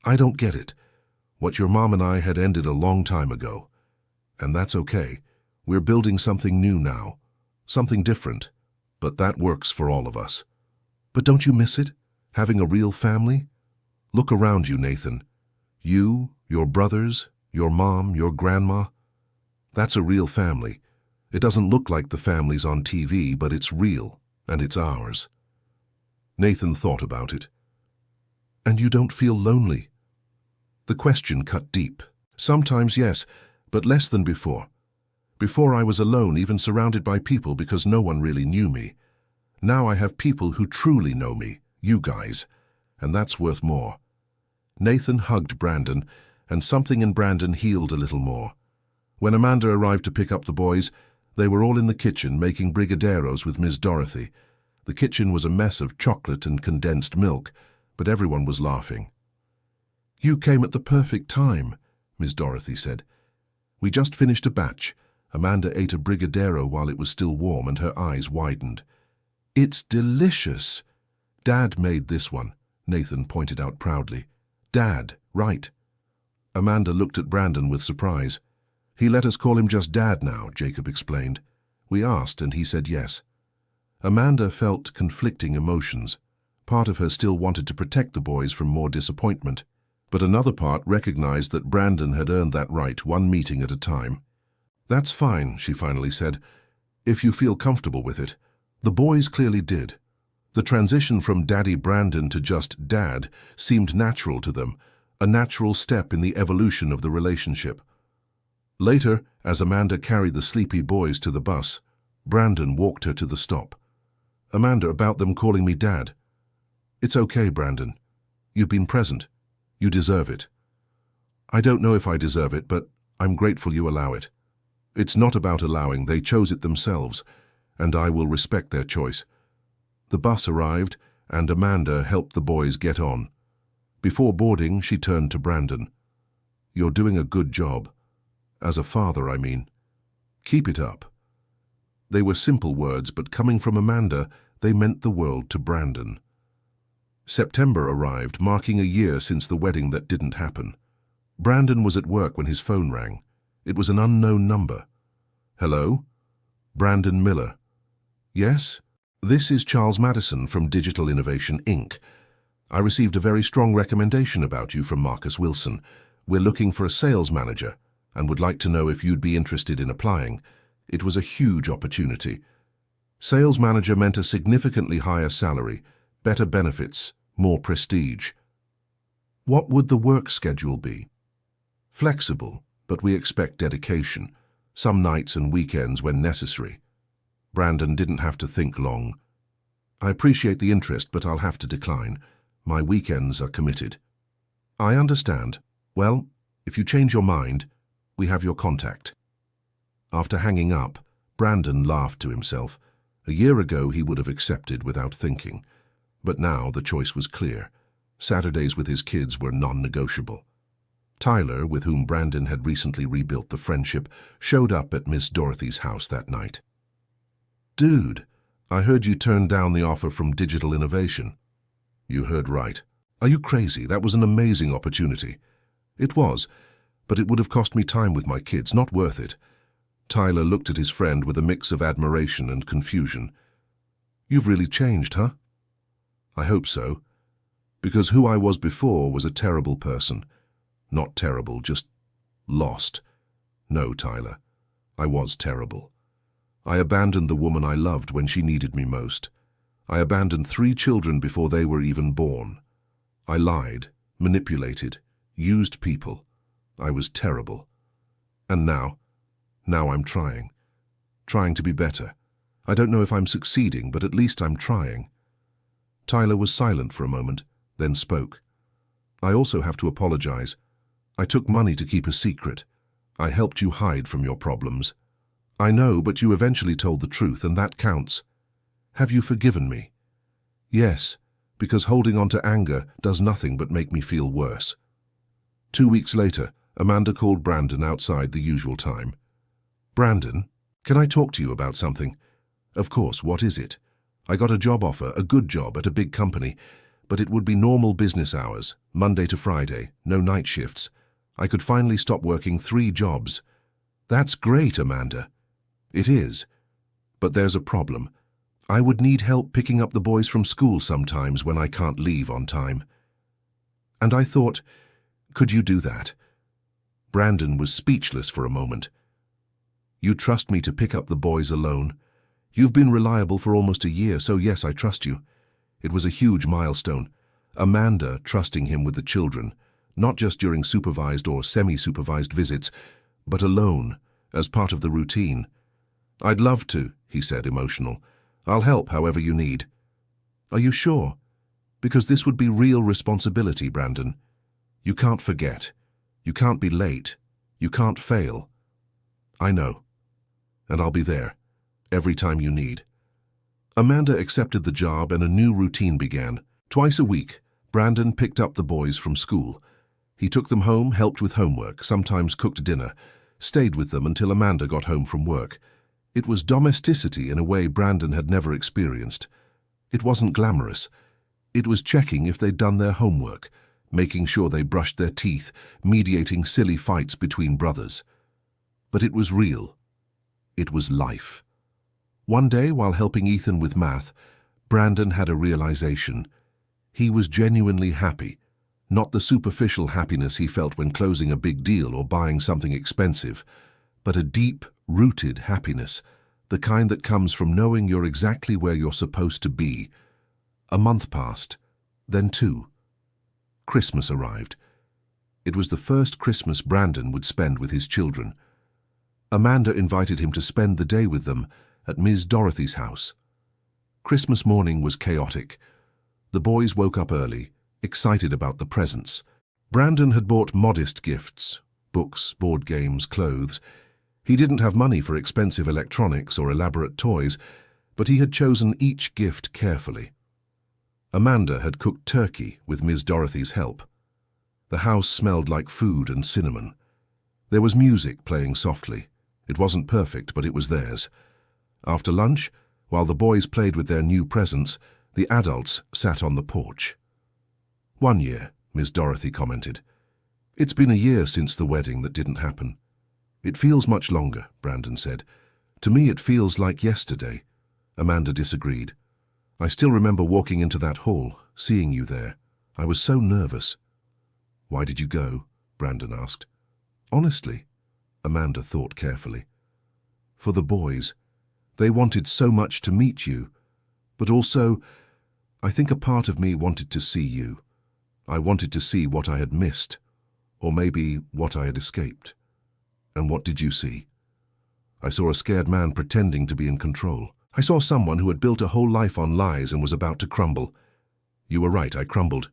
I don't get it. What your mom and I had ended a long time ago. And that's okay. We're building something new now. Something different. But that works for all of us. But don't you miss it? Having a real family? Look around you, Nathan. You, your brothers, your mom, your grandma. That's a real family. It doesn't look like the families on TV, but it's real, and it's ours." Nathan thought about it. "And you don't feel lonely?" The question cut deep. "Sometimes, yes, but less than before. Before I was alone, even surrounded by people because no one really knew me. Now I have people who truly know me, you guys, and that's worth more." Nathan hugged Brandon, and something in Brandon healed a little more. When Amanda arrived to pick up the boys, they were all in the kitchen making brigadeiros with Miss Dorothy. The kitchen was a mess of chocolate and condensed milk, but everyone was laughing. "You came at the perfect time," Miss Dorothy said. "We just finished a batch." Amanda ate a brigadeiro while it was still warm, and her eyes widened. "It's delicious." "Dad made this one," Nathan pointed out proudly. "Dad, right." Amanda looked at Brandon with surprise. "He let us call him just Dad now," Jacob explained. "We asked, and he said yes." Amanda felt conflicting emotions. Part of her still wanted to protect the boys from more disappointment, but another part recognized that Brandon had earned that right, one meeting at a time. "That's fine," she finally said, "if you feel comfortable with it." The boys clearly did. The transition from Daddy Brandon to just Dad seemed natural to them, a natural step in the evolution of the relationship. Later, as Amanda carried the sleepy boys to the bus, Brandon walked her to the stop. "Amanda, about them calling me Dad." "It's okay, Brandon. You've been present. You deserve it." "I don't know if I deserve it, but I'm grateful you allow it." "It's not about allowing, they chose it themselves, and I will respect their choice." The bus arrived, and Amanda helped the boys get on. Before boarding, she turned to Brandon. "You're doing a good job. As a father, I mean. Keep it up." They were simple words, but coming from Amanda, they meant the world to Brandon. September arrived, marking a year since the wedding that didn't happen. Brandon was at work when his phone rang. It was an unknown number. "Hello? Brandon Miller." "Yes? This is Charles Madison from Digital Innovation, Inc. I received a very strong recommendation about you from Marcus Wilson. We're looking for a sales manager and would like to know if you'd be interested in applying. It was a huge opportunity. Sales manager meant a significantly higher salary, better benefits, more prestige. What would the work schedule be? Flexible, but we expect dedication, some nights and weekends when necessary. Brandon didn't have to think long. I appreciate the interest, but I'll have to decline. My weekends are committed. I understand. Well, if you change your mind, we have your contact. After hanging up, Brandon laughed to himself. A year ago he would have accepted without thinking. But now the choice was clear. Saturdays with his kids were non-negotiable. Tyler, with whom Brandon had recently rebuilt the friendship, showed up at Miss Dorothy's house that night. "Dude, I heard you turned down the offer from Digital Innovation." "You heard right. Are you crazy? That was an amazing opportunity." "It was, but it would have cost me time with my kids. Not worth it." Tyler looked at his friend with a mix of admiration and confusion. "You've really changed, huh?" "I hope so. Because who I was before was a terrible person. Not terrible, just lost. No, Tyler, I was terrible. I abandoned the woman I loved when she needed me most. I abandoned 3 children before they were even born. I lied, manipulated, Used people. I was terrible. And now I'm trying. Trying to be better. I don't know if I'm succeeding, but at least I'm trying. Tyler was silent for a moment, then spoke. I also have to apologize. I took money to keep a secret. I helped you hide from your problems. I know, but you eventually told the truth, and that counts. Have you forgiven me? Yes, because holding on to anger does nothing but make me feel worse. 2 weeks later, Amanda called Brandon outside the usual time. Brandon, can I talk to you about something? Of course, what is it? I got a job offer, a good job at a big company, but it would be normal business hours, Monday to Friday, no night shifts. I could finally stop working 3 jobs. That's great, Amanda. It is. But there's a problem. I would need help picking up the boys from school sometimes when I can't leave on time. And I thought, could you do that? Brandon was speechless for a moment. You trust me to pick up the boys alone? You've been reliable for almost a year, so yes, I trust you. It was a huge milestone. Amanda trusting him with the children, not just during supervised or semi-supervised visits, but alone, as part of the routine. I'd love to, he said, emotional. I'll help however you need. Are you sure? Because this would be real responsibility, Brandon. You can't forget. You can't be late. You can't fail. I know. And I'll be there, every time you need. Amanda accepted the job and a new routine began. Twice a week, Brandon picked up the boys from school. He took them home, helped with homework, sometimes cooked dinner, stayed with them until Amanda got home from work. It was domesticity in a way Brandon had never experienced. It wasn't glamorous. It was checking if they'd done their homework, making sure they brushed their teeth, mediating silly fights between brothers. But it was real. It was life. One day, while helping Ethan with math, Brandon had a realization. He was genuinely happy, not the superficial happiness he felt when closing a big deal or buying something expensive, but a deep, rooted happiness, the kind that comes from knowing you're exactly where you're supposed to be. A month passed, then 2. Christmas arrived. It was the first Christmas Brandon would spend with his children. Amanda invited him to spend the day with them at Ms. Dorothy's house. Christmas morning was chaotic. The boys woke up early, excited about the presents. Brandon had bought modest gifts, books, board games, clothes. He didn't have money for expensive electronics or elaborate toys, but he had chosen each gift carefully. Amanda had cooked turkey with Ms. Dorothy's help. The house smelled like food and cinnamon. There was music playing softly. It wasn't perfect, but it was theirs. After lunch, while the boys played with their new presents, the adults sat on the porch. 1 year, Ms. Dorothy commented. It's been a year since the wedding that didn't happen. It feels much longer, Brandon said. To me, it feels like yesterday. Amanda disagreed. I still remember walking into that hall, seeing you there. I was so nervous. Why did you go? Brandon asked. Honestly, Amanda thought carefully. For the boys. They wanted so much to meet you. But also, I think a part of me wanted to see you. I wanted to see what I had missed, or maybe what I had escaped. And what did you see? I saw a scared man pretending to be in control. I saw someone who had built a whole life on lies and was about to crumble. You were right, I crumbled.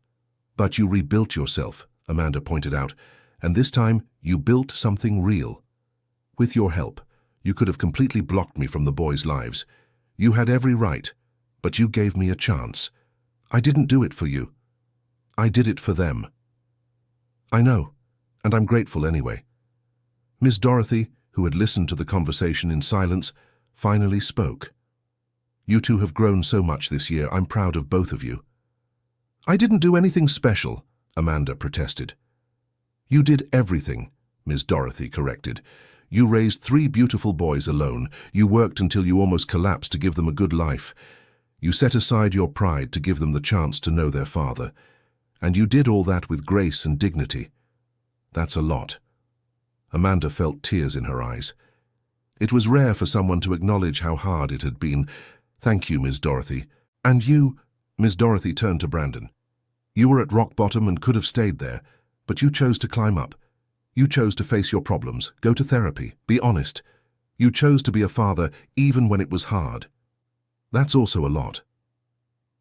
But you rebuilt yourself, Amanda pointed out, and this time you built something real. With your help, you could have completely blocked me from the boys' lives. You had every right, but you gave me a chance. I didn't do it for you. I did it for them. I know, and I'm grateful anyway. Miss Dorothy, who had listened to the conversation in silence, finally spoke. You two have grown so much this year. I'm proud of both of you. I didn't do anything special, Amanda protested. You did everything, Miss Dorothy corrected. You raised 3 beautiful boys alone. You worked until you almost collapsed to give them a good life. You set aside your pride to give them the chance to know their father. And you did all that with grace and dignity. That's a lot. Amanda felt tears in her eyes. It was rare for someone to acknowledge how hard it had been. Thank you, Miss Dorothy. And you, Miss Dorothy turned to Brandon. You were at rock bottom and could have stayed there, But you chose to climb up. You chose to face your problems, go to therapy, be honest. You chose to be a father even when it was hard. That's also a lot.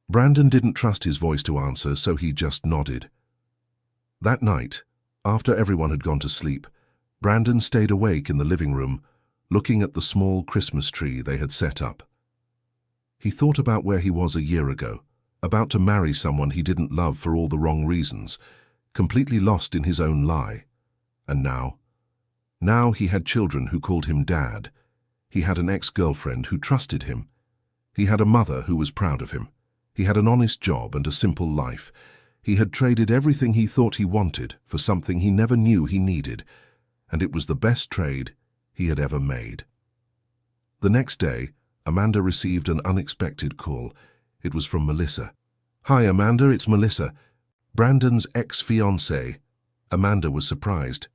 Brandon didn't trust his voice to answer, so he just nodded. That night, after everyone had gone to sleep, Brandon stayed awake in the living room, looking at the small Christmas tree they had set up. He thought about where he was a year ago, about to marry someone he didn't love for all the wrong reasons, completely lost in his own lie. And now he had children who called him Dad. He had an ex-girlfriend who trusted him. He had a mother who was proud of him. He had an honest job and a simple life. He had traded everything he thought he wanted for something he never knew he needed, and it was the best trade he had ever made. The next day, Amanda received an unexpected call. It was from Melissa. "Hi, Amanda, it's Melissa, Brandon's ex-fiancée." Amanda was surprised.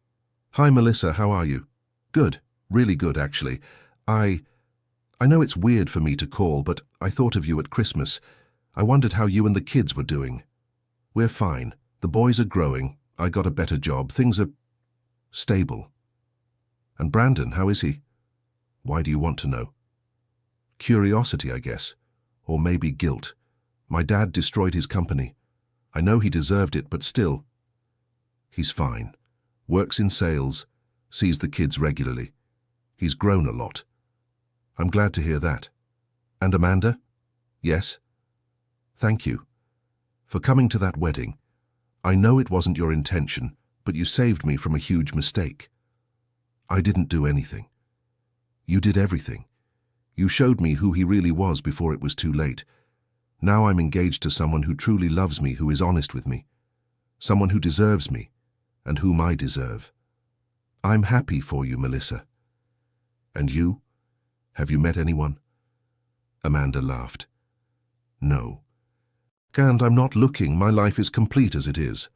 "Hi, Melissa, how are you?" "Good, really good, actually. I know it's weird for me to call, but I thought of you at Christmas. I wondered how you and the kids were doing." "We're fine. The boys are growing. I got a better job. Things are stable." "And Brandon, how is he?" "Why do you want to know?" "Curiosity, I guess. Or maybe guilt. My dad destroyed his company. I know he deserved it, but still." "He's fine. Works in sales. Sees the kids regularly. He's grown a lot." "I'm glad to hear that." "And Amanda?" "Yes." "Thank you for coming to that wedding. I know it wasn't your intention, but you saved me from a huge mistake." "I didn't do anything." "You did everything. You showed me who he really was before it was too late. Now I'm engaged to someone who truly loves me, who is honest with me. Someone who deserves me, and whom I deserve. I'm happy for you, Melissa." "And you? Have you met anyone?" Amanda laughed. "No. And I'm not looking. My life is complete as it is."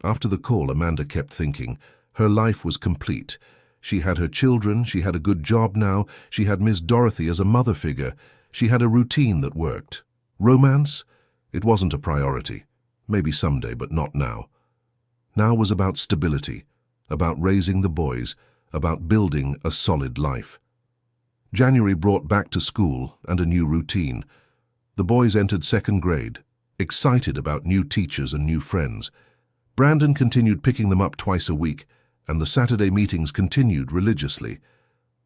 After the call, Amanda kept thinking. Her life was complete. She had her children, she had a good job now, she had Miss Dorothy as a mother figure, she had a routine that worked. Romance? It wasn't a priority. Maybe someday, but not now. Now was about stability, about raising the boys, about building a solid life. January brought back to school and a new routine. The boys entered second grade, excited about new teachers and new friends. Brandon continued picking them up twice a week, and the Saturday meetings continued religiously.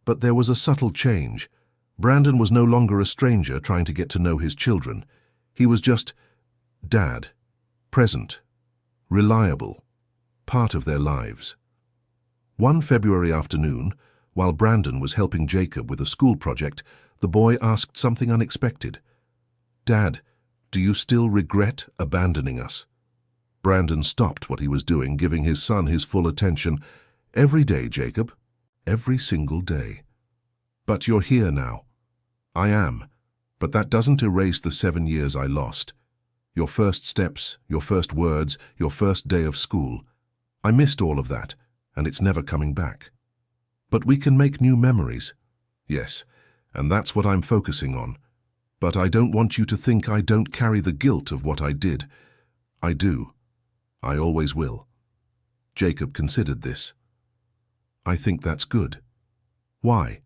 But there was a subtle change. Brandon was no longer a stranger trying to get to know his children. He was just Dad, present, reliable, part of their lives. One February afternoon, while Brandon was helping Jacob with a school project, the boy asked something unexpected. "Dad, do you still regret abandoning us?" Brandon stopped what he was doing, giving his son his full attention. "Every day, Jacob. Every single day." "But you're here now." "I am. But that doesn't erase the 7 years I lost. Your first steps, your first words, your first day of school. I missed all of that, and it's never coming back. But we can make new memories." "Yes, and that's what I'm focusing on. But I don't want you to think I don't carry the guilt of what I did. I do. I always will." Jacob considered this. "I think that's good." "Why?"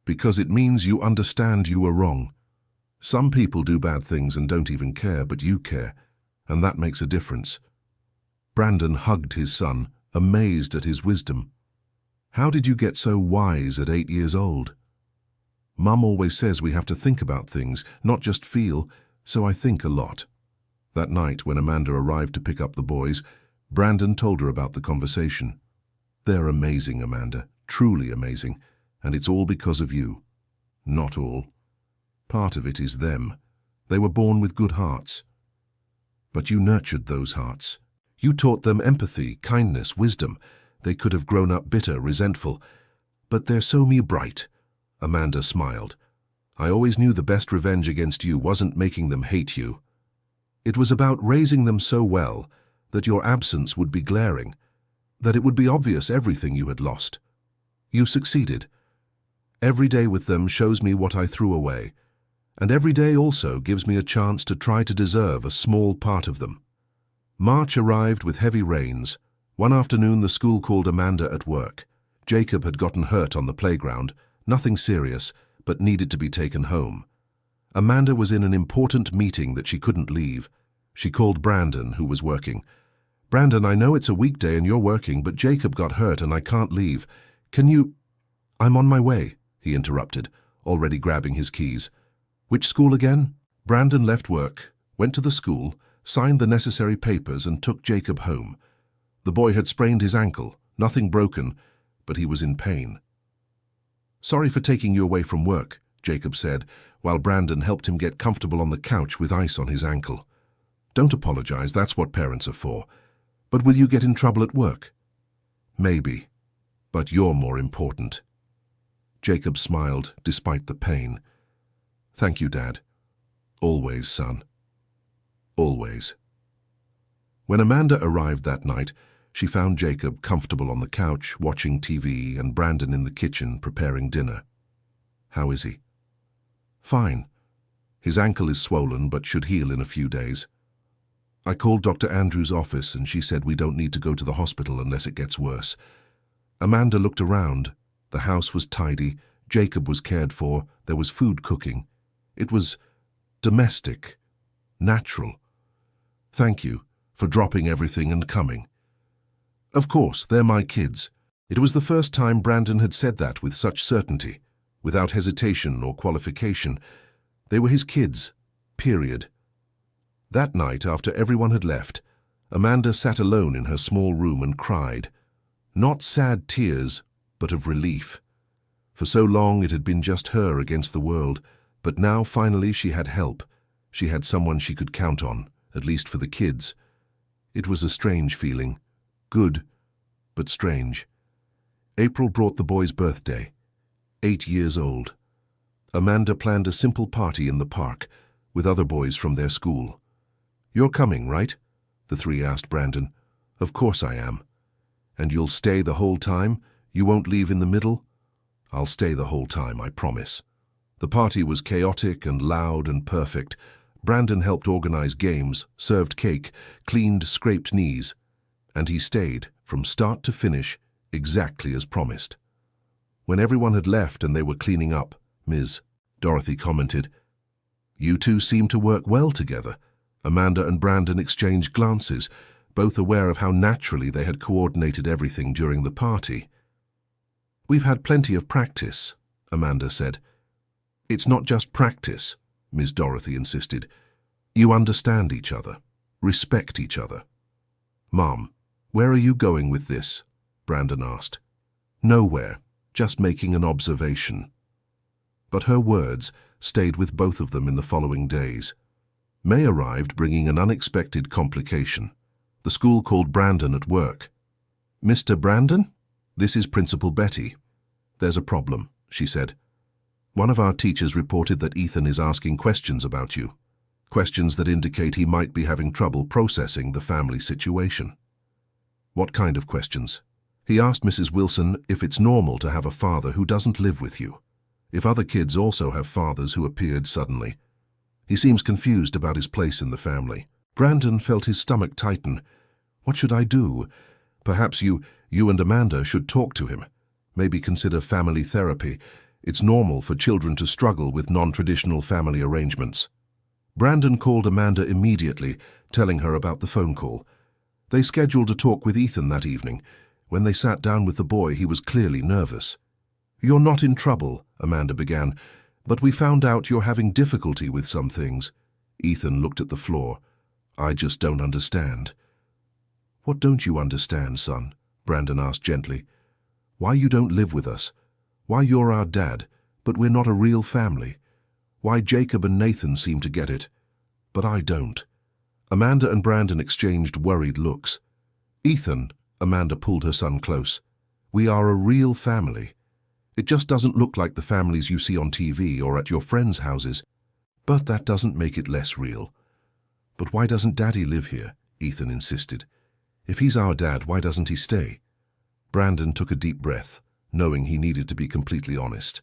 "Because it means you understand you were wrong. Some people do bad things and don't even care, but you care, and that makes a difference." Brandon hugged his son, amazed at his wisdom. "How did you get so wise at 8 years old?" "Mum always says we have to think about things, not just feel, so I think a lot." That night, when Amanda arrived to pick up the boys, Brandon told her about the conversation. "They're amazing, Amanda, truly amazing, and it's all because of you." "Not all. Part of it is them. They were born with good hearts. But you nurtured those hearts. You taught them empathy, kindness, wisdom. They could have grown up bitter, resentful. But they're so bright." Amanda smiled. "I always knew the best revenge against you wasn't making them hate you. It was about raising them so well that your absence would be glaring, that it would be obvious everything you had lost. You succeeded. Every day with them shows me what I threw away, and every day also gives me a chance to try to deserve a small part of them." March arrived with heavy rains. One afternoon the school called Amanda at work. Jacob had gotten hurt on the playground, nothing serious, but needed to be taken home. Amanda was in an important meeting that she couldn't leave. She called Brandon, who was working. "Brandon, I know it's a weekday and you're working, but Jacob got hurt and I can't leave. Can you—" "I'm on my way," he interrupted, already grabbing his keys. "Which school again?" Brandon left work, went to the school, signed the necessary papers and took Jacob home. The boy had sprained his ankle, nothing broken, but he was in pain. "Sorry for taking you away from work," Jacob said, while Brandon helped him get comfortable on the couch with ice on his ankle. "Don't apologize, that's what parents are for. But will you get in trouble at work?" "Maybe, but you're more important." Jacob smiled, despite the pain. "Thank you, Dad. Always, son. Always." When Amanda arrived that night, she found Jacob comfortable on the couch, watching TV, and Brandon in the kitchen preparing dinner. "How is he?" "Fine. His ankle is swollen but should heal in a few days. I called Dr. Andrews' office and she said we don't need to go to the hospital unless it gets worse." Amanda looked around. The house was tidy, Jacob was cared for, there was food cooking. It was domestic, natural. "Thank you for dropping everything and coming." "Of course, they're my kids." It was the first time Brandon had said that with such certainty, without hesitation or qualification. They were his kids, period. That night, after everyone had left, Amanda sat alone in her small room and cried. Not sad tears, but of relief. For so long it had been just her against the world, but now finally she had help. She had someone she could count on, at least for the kids. It was a strange feeling. Good, but strange. April brought the boy's birthday. 8 years old. Amanda planned a simple party in the park, with other boys from their school. "You're coming, right?" the three asked Brandon. "Of course I am." "And you'll stay the whole time? You won't leave in the middle?" "I'll stay the whole time, I promise." The party was chaotic and loud and perfect. Brandon helped organize games, served cake, cleaned scraped knees, and he stayed, from start to finish, exactly as promised. When everyone had left and they were cleaning up, Ms. Dorothy commented, "You two seem to work well together." Amanda and Brandon exchanged glances, both aware of how naturally they had coordinated everything during the party. "We've had plenty of practice," Amanda said. "It's not just practice," Ms. Dorothy insisted. "You understand each other, respect each other." "Mom, where are you going with this?" Brandon asked. "Nowhere, just making an observation." But her words stayed with both of them in the following days. May arrived bringing an unexpected complication. The school called Brandon at work. "Mr. Brandon, this is Principal Betty. There's a problem," she said. "One of our teachers reported that Ethan is asking questions about you. Questions that indicate he might be having trouble processing the family situation." "What kind of questions?" "He asked Mrs. Wilson if it's normal to have a father who doesn't live with you. If other kids also have fathers who appeared suddenly. He seems confused about his place in the family." Brandon felt his stomach tighten. "What should I do? Perhaps you and Amanda should talk to him. Maybe consider family therapy. It's normal for children to struggle with non-traditional family arrangements." Brandon called Amanda immediately, telling her about the phone call. They scheduled a talk with Ethan that evening. When they sat down with the boy, he was clearly nervous. "You're not in trouble," Amanda began, "but we found out you're having difficulty with some things." Ethan looked at the floor. "I just don't understand." "What don't you understand, son?" Brandon asked gently. "Why you don't live with us? Why you're our dad, but we're not a real family? Why Jacob and Nathan seem to get it, but I don't?" Amanda and Brandon exchanged worried looks. "Ethan," Amanda pulled her son close, "we are a real family. It just doesn't look like the families you see on TV or at your friends' houses, but that doesn't make it less real." "But why doesn't Daddy live here?" Ethan insisted. "If he's our dad, why doesn't he stay?" Brandon took a deep breath, knowing he needed to be completely honest.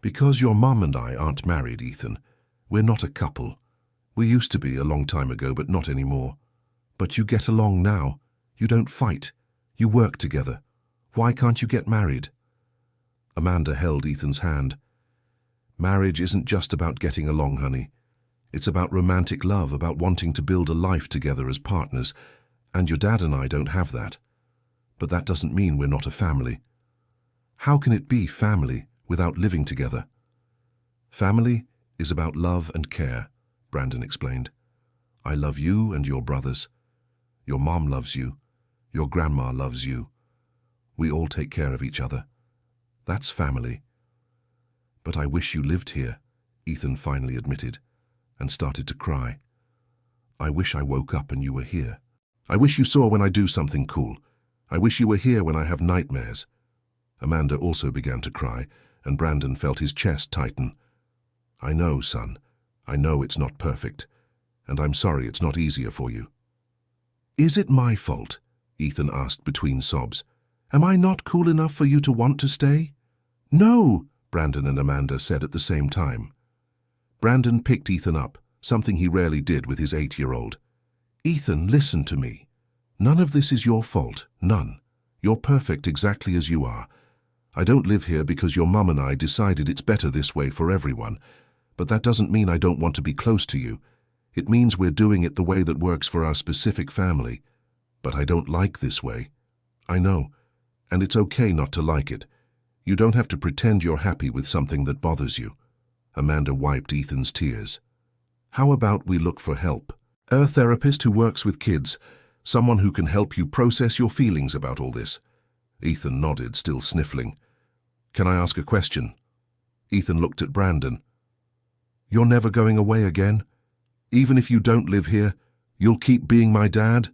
"Because your mom and I aren't married, Ethan. We're not a couple. We used to be a long time ago, but not anymore." But you get along now. You don't fight. You work together. Why can't you get married? Amanda held Ethan's hand. Marriage isn't just about getting along, honey. It's about romantic love, about wanting to build a life together as partners. And your dad and I don't have that. But that doesn't mean we're not a family. How can it be family without living together? Family is about love and care, Brandon explained. I love you and your brothers. Your mom loves you. Your grandma loves you. We all take care of each other. That's family. But I wish you lived here, Ethan finally admitted, and started to cry. I wish I woke up and you were here. I wish you saw when I do something cool. I wish you were here when I have nightmares. Amanda also began to cry, and Brandon felt his chest tighten. I know, son. I know it's not perfect, and I'm sorry it's not easier for you. Is it my fault? Ethan asked between sobs. Am I not cool enough for you to want to stay? No, Brandon and Amanda said at the same time. Brandon picked Ethan up, something he rarely did with his 8-year-old. Ethan, listen to me. None of this is your fault, none. You're perfect exactly as you are. I don't live here because your mum and I decided it's better this way for everyone, but that doesn't mean I don't want to be close to you. It means we're doing it the way that works for our specific family. But I don't like this way. I know, and it's okay not to like it. You don't have to pretend you're happy with something that bothers you. Amanda wiped Ethan's tears. How about we look for help? A therapist who works with kids, someone who can help you process your feelings about all this. Ethan nodded, still sniffling. Can I ask a question? Ethan looked at Brandon. You're never going away again? Even if you don't live here, you'll keep being my dad?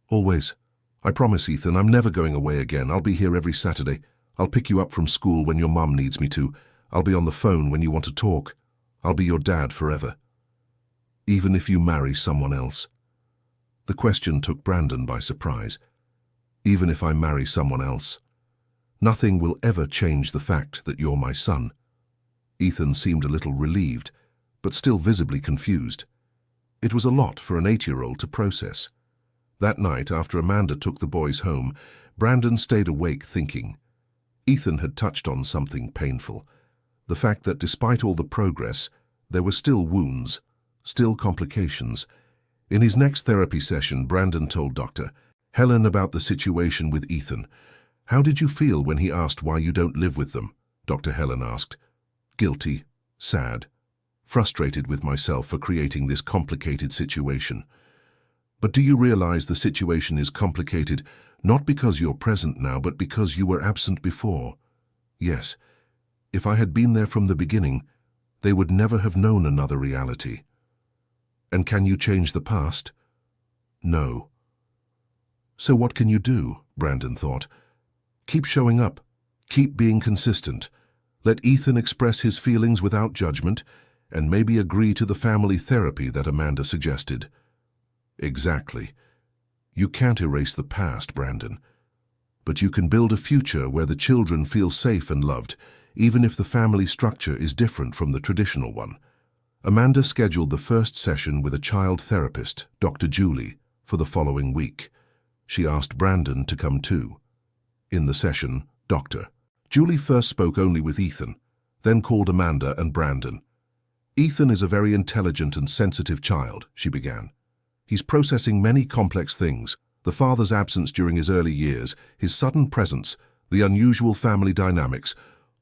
Always. I promise, Ethan, I'm never going away again. I'll be here every Saturday. I'll pick you up from school when your mum needs me to. I'll be on the phone when you want to talk. I'll be your dad forever. Even if you marry someone else. The question took Brandon by surprise. Even if I marry someone else. Nothing will ever change the fact that you're my son. Ethan seemed a little relieved, but still visibly confused. It was a lot for an 8-year-old to process. That night, after Amanda took the boys home, Brandon stayed awake thinking. Ethan had touched on something painful. The fact that despite all the progress, there were still wounds, still complications. In his next therapy session, Brandon told Dr. Helen about the situation with Ethan. How did you feel when he asked why you don't live with them? Dr. Helen asked. Guilty, sad, frustrated with myself for creating this complicated situation. But do you realize the situation is complicated not because you're present now, but because you were absent before? Yes, if I had been there from the beginning, they would never have known another reality. And can you change the past? No. So what can you do? Brandon thought. Keep showing up. Keep being consistent. Let Ethan express his feelings without judgment, and maybe agree to the family therapy that Amanda suggested. Exactly. You can't erase the past, Brandon. But you can build a future where the children feel safe and loved, even if the family structure is different from the traditional one. Amanda scheduled the first session with a child therapist, Dr. Julie, for the following week. She asked Brandon to come too. In the session, Dr. Julie first spoke only with Ethan, then called Amanda and Brandon. Ethan is a very intelligent and sensitive child, she began. He's processing many complex things, the father's absence during his early years, his sudden presence, the unusual family dynamics.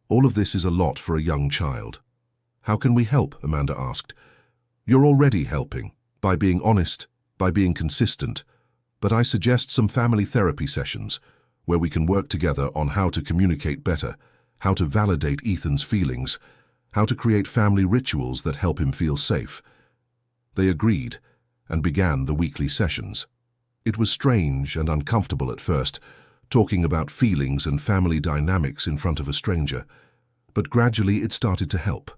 All of this is a lot for a young child. How can we help? Amanda asked. You're already helping, by being honest, by being consistent, but I suggest some family therapy sessions where we can work together on how to communicate better, how to validate Ethan's feelings, how to create family rituals that help him feel safe. They agreed and began the weekly sessions. It was strange and uncomfortable at first, talking about feelings and family dynamics in front of a stranger, but gradually it started to help.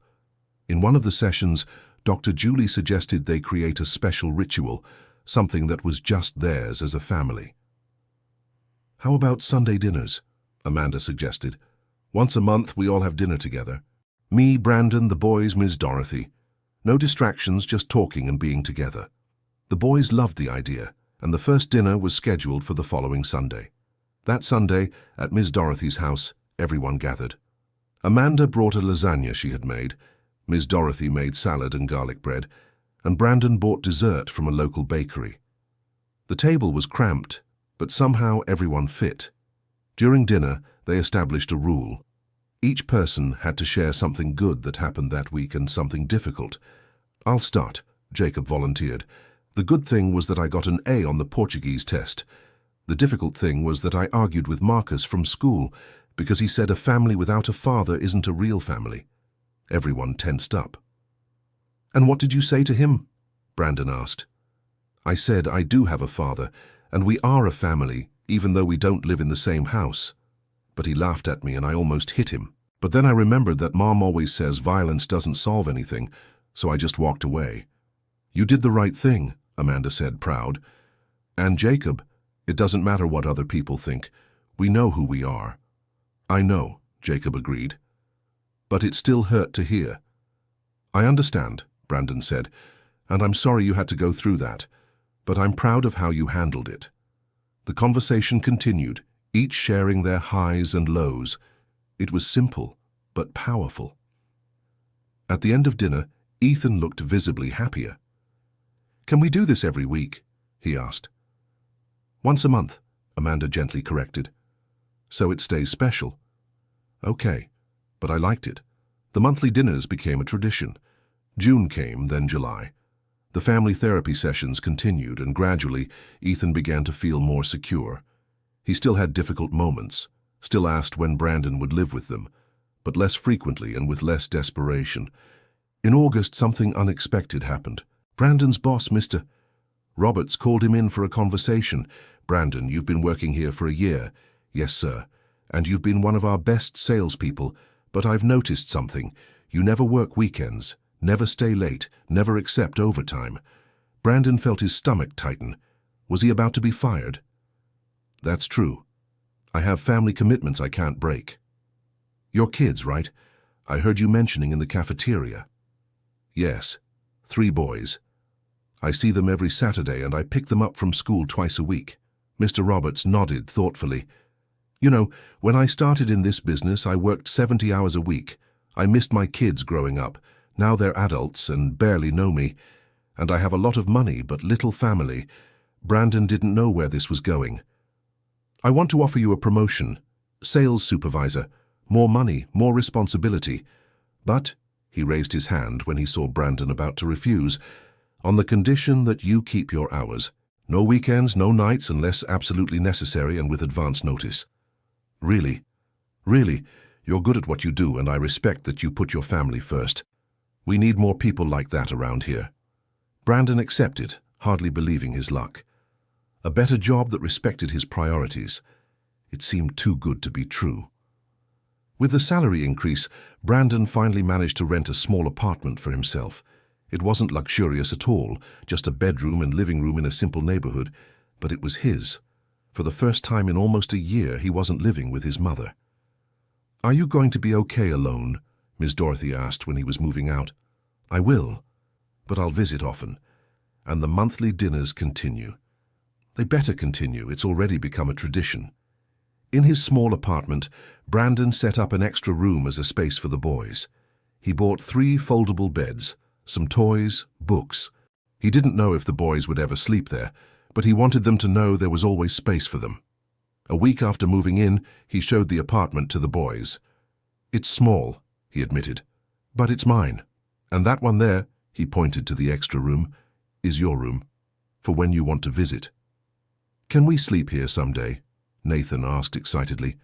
In one of the sessions, Dr. Julie suggested they create a special ritual, something that was just theirs as a family. How about Sunday dinners? Amanda suggested. Once a month we all have dinner together. Me, Brandon, the boys, Ms. Dorothy. No distractions, just talking and being together. The boys loved the idea, and the first dinner was scheduled for the following Sunday. That Sunday, at Miss Dorothy's house, everyone gathered. Amanda brought a lasagna she had made, Miss Dorothy made salad and garlic bread, and Brandon bought dessert from a local bakery. The table was cramped, but somehow everyone fit. During dinner, they established a rule. Each person had to share something good that happened that week and something difficult. "I'll start," Jacob volunteered. "The good thing was that I got an A on the Portuguese test. The difficult thing was that I argued with Marcus from school because he said a family without a father isn't a real family." Everyone tensed up. "And what did you say to him?" Brandon asked. "I said I do have a father, and we are a family, even though we don't live in the same house." But he laughed at me and I almost hit him. But then I remembered that Mom always says violence doesn't solve anything, so I just walked away. "You did the right thing," Amanda said, proud. "And Jacob, it doesn't matter what other people think. We know who we are." "I know," Jacob agreed. "But it still hurt to hear." "I understand," Brandon said, "and I'm sorry you had to go through that, but I'm proud of how you handled it." The conversation continued, each sharing their highs and lows. It was simple, but powerful. At the end of dinner, Ethan looked visibly happier. "Can we do this every week?" he asked. "Once a month," Amanda gently corrected. "So it stays special." "Okay, but I liked it." The monthly dinners became a tradition. June came, then July. The family therapy sessions continued, and gradually Ethan began to feel more secure. He still had difficult moments, still asked when Brandon would live with them, but less frequently and with less desperation. In August, something unexpected happened. Brandon's boss, Mr. Roberts, called him in for a conversation. "Brandon, you've been working here for a year." "Yes, sir. And you've been one of our best salespeople, but I've noticed something. You never work weekends, never stay late, never accept overtime." Brandon felt his stomach tighten. Was he about to be fired? "That's true. I have family commitments I can't break." "Your kids, right? I heard you mentioning in the cafeteria." "Yes, 3 boys. I see them every Saturday and I pick them up from school twice a week." Mr. Roberts nodded thoughtfully. "You know, when I started in this business, I worked 70 hours a week. I missed my kids growing up. Now they're adults and barely know me. And I have a lot of money, but little family." Brandon didn't know where this was going. "I want to offer you a promotion. Sales supervisor. More money, more responsibility. But," he raised his hand when he saw Brandon about to refuse, "on the condition that you keep your hours. No weekends, no nights unless absolutely necessary and with advance notice." "Really? Really? You're good at what you do and I respect that you put your family first. We need more people like that around here." Brandon accepted, hardly believing his luck. A better job that respected his priorities. It seemed too good to be true. With the salary increase, Brandon finally managed to rent a small apartment for himself. It wasn't luxurious at all, just a bedroom and living room in a simple neighborhood, but it was his. For the first time in almost a year, he wasn't living with his mother. "Are you going to be okay alone?" Miss Dorothy asked when he was moving out. "I will, but I'll visit often." And the monthly dinners continue. They better continue, it's already become a tradition. In his small apartment, Brandon set up an extra room as a space for the boys. He bought 3 foldable beds, some toys, books. He didn't know if the boys would ever sleep there, but he wanted them to know there was always space for them. A week after moving in, he showed the apartment to the boys. "It's small," he admitted, "but it's mine. And that one there," he pointed to the extra room, "is your room, for when you want to visit." "Can we sleep here someday?" Nathan asked excitedly.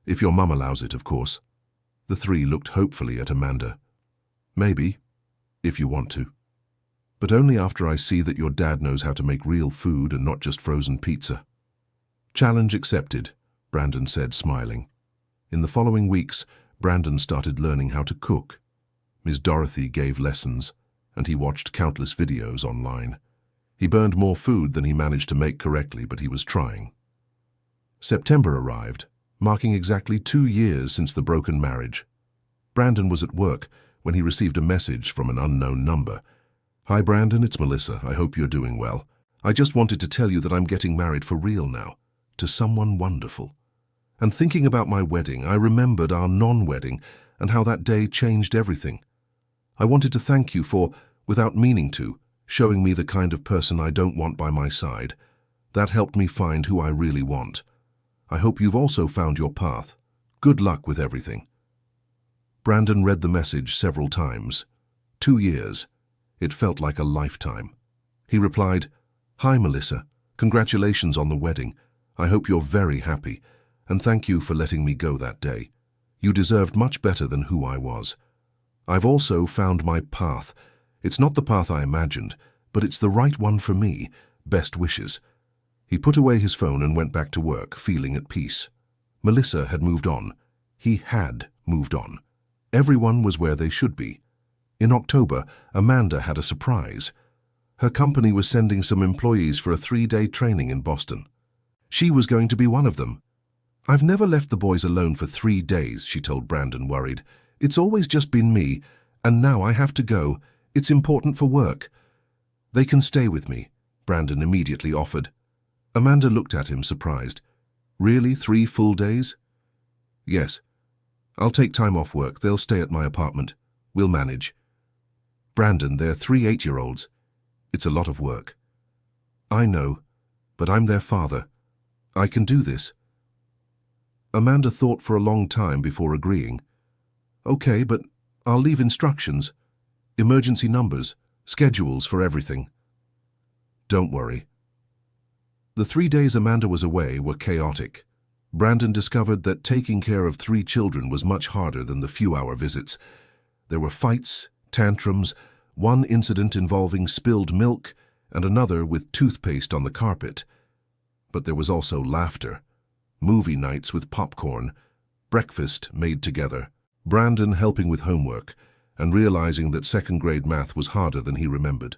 "If your mum allows it, of course." The 3 looked hopefully at Amanda. "Maybe, if you want to. But only after I see that your dad knows how to make real food and not just frozen pizza." "Challenge accepted," Brandon said, smiling. In the following weeks, Brandon started learning how to cook. Miss Dorothy gave lessons, and he watched countless videos online. He burned more food than he managed to make correctly, but he was trying. September arrived, marking exactly 2 years since the broken marriage. Brandon was at work when he received a message from an unknown number. "Hi Brandon, it's Melissa. I hope you're doing well. I just wanted to tell you that I'm getting married for real now, to someone wonderful. And thinking about my wedding, I remembered our non-wedding and how that day changed everything. I wanted to thank you for, without meaning to, showing me the kind of person I don't want by my side. That helped me find who I really want. I hope you've also found your path. Good luck with everything. Brandon read the message several times. 2 years. It felt like a lifetime. He replied, "Hi, Melissa. Congratulations on the wedding. I hope you're very happy, and thank you for letting me go that day. You deserved much better than who I was. I've also found my path. It's not the path I imagined, but it's the right one for me. Best wishes." He put away his phone and went back to work, feeling at peace. Melissa had moved on. He had moved on. Everyone was where they should be. In October, Amanda had a surprise. Her company was sending some employees for a 3-day training in Boston. She was going to be one of them. "I've never left the boys alone for 3 days," she told Brandon, worried. "It's always just been me, and now I have to go. It's important for work." "They can stay with me," Brandon immediately offered. Amanda looked at him, surprised. "Really, 3 full days?" "Yes. I'll take time off work. They'll stay at my apartment. We'll manage." "Brandon, they're 3 8-year-olds. It's a lot of work." "I know, but I'm their father. I can do this." Amanda thought for a long time before agreeing. "Okay, but I'll leave instructions, emergency numbers, schedules for everything." "Don't worry." The 3 days Amanda was away were chaotic. Brandon discovered that taking care of 3 children was much harder than the few-hour visits. There were fights, tantrums, one incident involving spilled milk, and another with toothpaste on the carpet. But there was also laughter, movie nights with popcorn, breakfast made together, Brandon helping with homework, and realizing that second-grade math was harder than he remembered.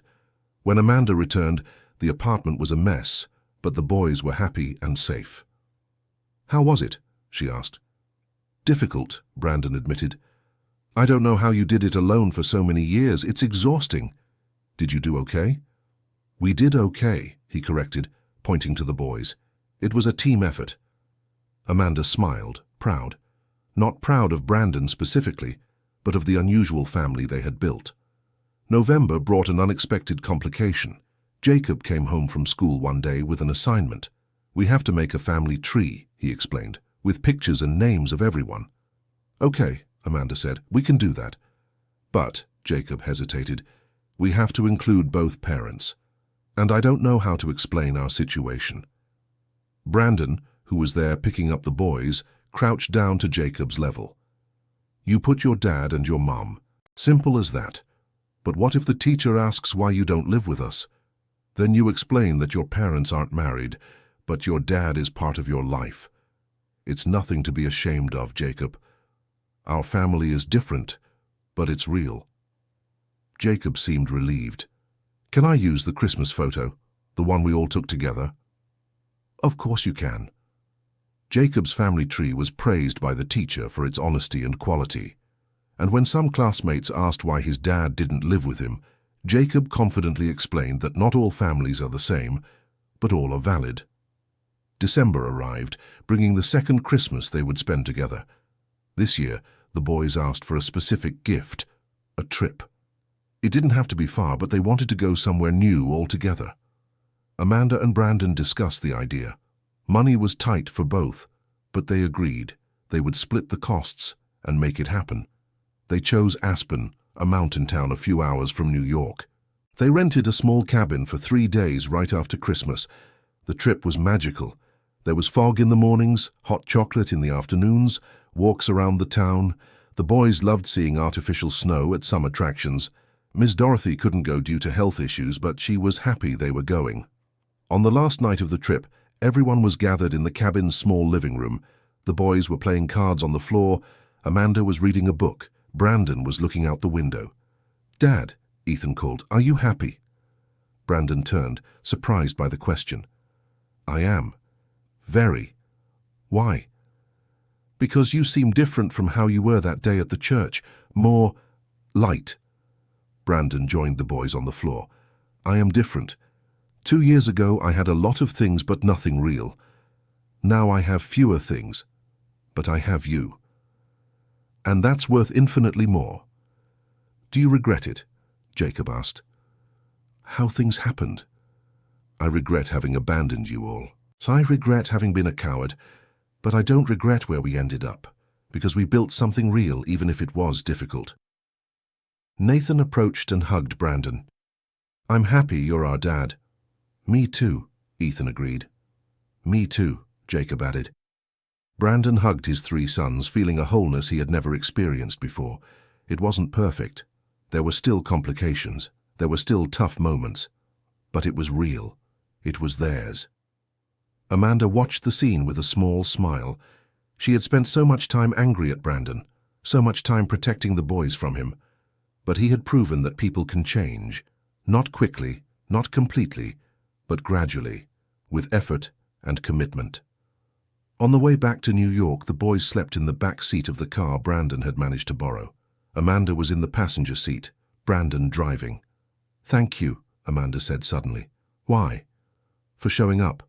When Amanda returned, the apartment was a mess, but the boys were happy and safe. "How was it?" she asked. "Difficult," Brandon admitted. "I don't know how you did it alone for so many years. It's exhausting." "Did you do okay?" "We did okay," he corrected, pointing to the boys. "It was a team effort." Amanda smiled, proud. Not proud of Brandon specifically, but of the unusual family they had built. November brought an unexpected complication. Jacob came home from school one day with an assignment. "We have to make a family tree," he explained, "with pictures and names of everyone." "Okay," Amanda said, "we can do that." "But," Jacob hesitated, "we have to include both parents. And I don't know how to explain our situation." Brandon, who was there picking up the boys, crouched down to Jacob's level. "You put your dad and your mom. Simple as that. But what if the teacher asks why you don't live with us? Then you explain that your parents aren't married, but your dad is part of your life. It's nothing to be ashamed of, Jacob. Our family is different, but it's real." Jacob seemed relieved. "Can I use the Christmas photo, the one we all took together?" "Of course you can." Jacob's family tree was praised by the teacher for its honesty and quality. And when some classmates asked why his dad didn't live with him, Jacob confidently explained that not all families are the same, but all are valid. December arrived, bringing the second Christmas they would spend together. This year, the boys asked for a specific gift, a trip. It didn't have to be far, but they wanted to go somewhere new altogether. Amanda and Brandon discussed the idea. Money was tight for both, but they agreed they would split the costs and make it happen. They chose Aspen, a mountain town a few hours from New York. They rented a small cabin for 3 days right after Christmas. The trip was magical. There was fog in the mornings, hot chocolate in the afternoons, walks around the town. The boys loved seeing artificial snow at some attractions. Miss Dorothy couldn't go due to health issues, but she was happy they were going. On the last night of the trip, everyone was gathered in the cabin's small living room. The boys were playing cards on the floor. Amanda was reading a book. Brandon was looking out the window. "Dad," Ethan called, "are you happy?" Brandon turned, surprised by the question. "I am. Very. Why?" "Because you seem different from how you were that day at the church. More light." Brandon joined the boys on the floor. "I am different. 2 years ago, I had a lot of things but nothing real. Now I have fewer things, but I have you. And that's worth infinitely more. Do you regret it? Jacob asked. How things happened. I regret having abandoned you all. I regret having been a coward, but I don't regret where we ended up, because we built something real even if it was difficult. Nathan approached and hugged Brandon. I'm happy you're our dad. Me too, Ethan agreed. Me too, Jacob added. Brandon hugged his 3 sons, feeling a wholeness he had never experienced before. It wasn't perfect. There were still complications. There were still tough moments. But it was real. It was theirs. Amanda watched the scene with a small smile. She had spent so much time angry at Brandon, so much time protecting the boys from him. But he had proven that people can change. Not quickly, not completely, but gradually, with effort and commitment. On the way back to New York, the boys slept in the back seat of the car Brandon had managed to borrow. Amanda was in the passenger seat, Brandon driving. Thank you, Amanda said suddenly. Why? For showing up.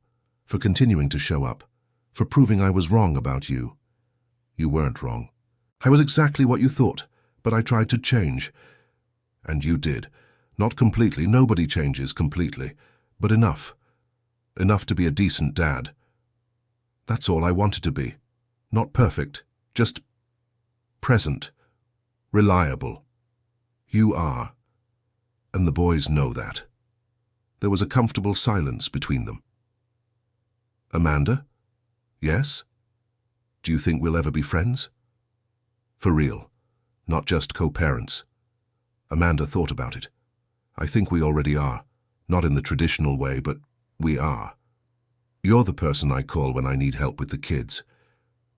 For continuing to show up. For proving I was wrong about you. You weren't wrong. I was exactly what you thought, but I tried to change. And you did. Not completely, nobody changes completely, but enough. Enough to be a decent dad. That's all I wanted to be. Not perfect, just present, reliable. You are. And the boys know that. There was a comfortable silence between them. Amanda? Yes? Do you think we'll ever be friends? For real, not just co-parents. Amanda thought about it. I think we already are. Not in the traditional way, but we are. You're the person I call when I need help with the kids.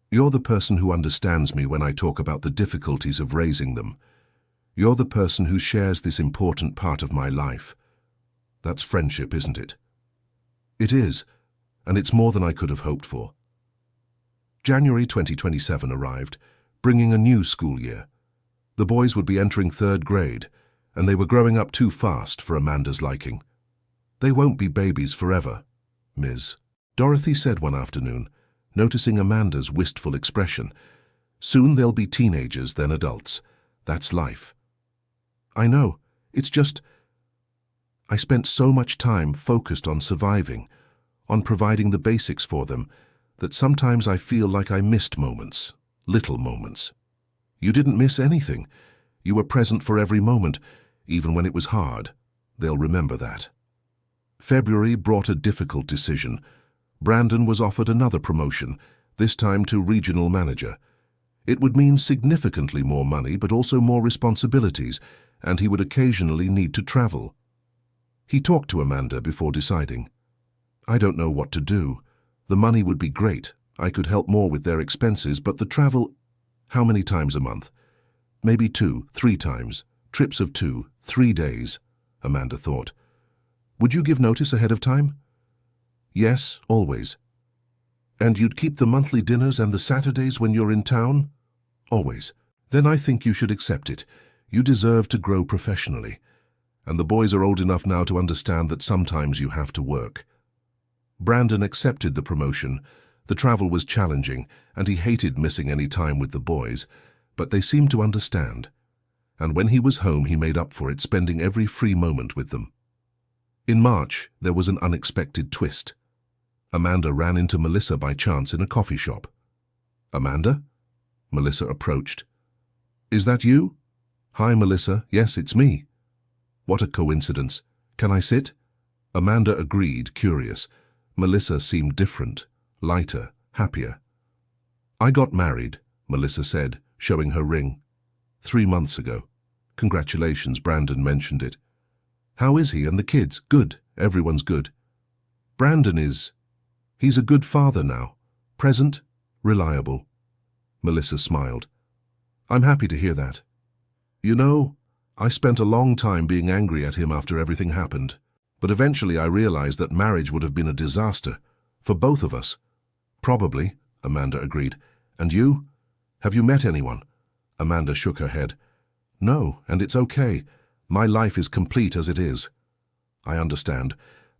You're the person who understands me when I talk about the difficulties of raising them. You're the person who shares this important part of my life. That's friendship, isn't it? It is, and it's more than I could have hoped for. January 2027 arrived, bringing a new school year. The boys would be entering 3rd grade, and they were growing up too fast for Amanda's liking. They won't be babies forever, Ms. Dorothy said one afternoon, noticing Amanda's wistful expression. Soon they'll be teenagers, then adults. That's life. I know, it's just... I spent so much time focused on surviving, on providing the basics for them, that sometimes I feel like I missed moments, little moments. You didn't miss anything. You were present for every moment, even when it was hard. They'll remember that. February brought a difficult decision. Brandon was offered another promotion, this time to regional manager. It would mean significantly more money, but also more responsibilities, and he would occasionally need to travel. He talked to Amanda before deciding. I don't know what to do. The money would be great. I could help more with their expenses, but the travel... How many times a month? Maybe 2, 3 times. Trips of 2, 3 days, Amanda thought. Would you give notice ahead of time? Yes, always. And you'd keep the monthly dinners and the Saturdays when you're in town? Always. Then I think you should accept it. You deserve to grow professionally. And the boys are old enough now to understand that sometimes you have to work. Brandon accepted the promotion. The travel was challenging, and he hated missing any time with the boys, but they seemed to understand. And when he was home, he made up for it, spending every free moment with them. In March, there was an unexpected twist. Amanda ran into Melissa by chance in a coffee shop. Amanda? Melissa approached. Is that you? Hi, Melissa. Yes, it's me. What a coincidence. Can I sit? Amanda agreed, curious. Melissa seemed different, lighter, happier. I got married, Melissa said, showing her ring. 3 months ago. Congratulations, Brandon mentioned it. How is he and the kids? Good. Everyone's good. Brandon is... He's a good father now. Present, reliable. Melissa smiled. I'm happy to hear that. You know, I spent a long time being angry at him after everything happened, but eventually I realized that marriage would have been a disaster, for both of us. Probably, Amanda agreed. And you? Have you met anyone? Amanda shook her head. No, and it's okay. My life is complete as it is. I understand,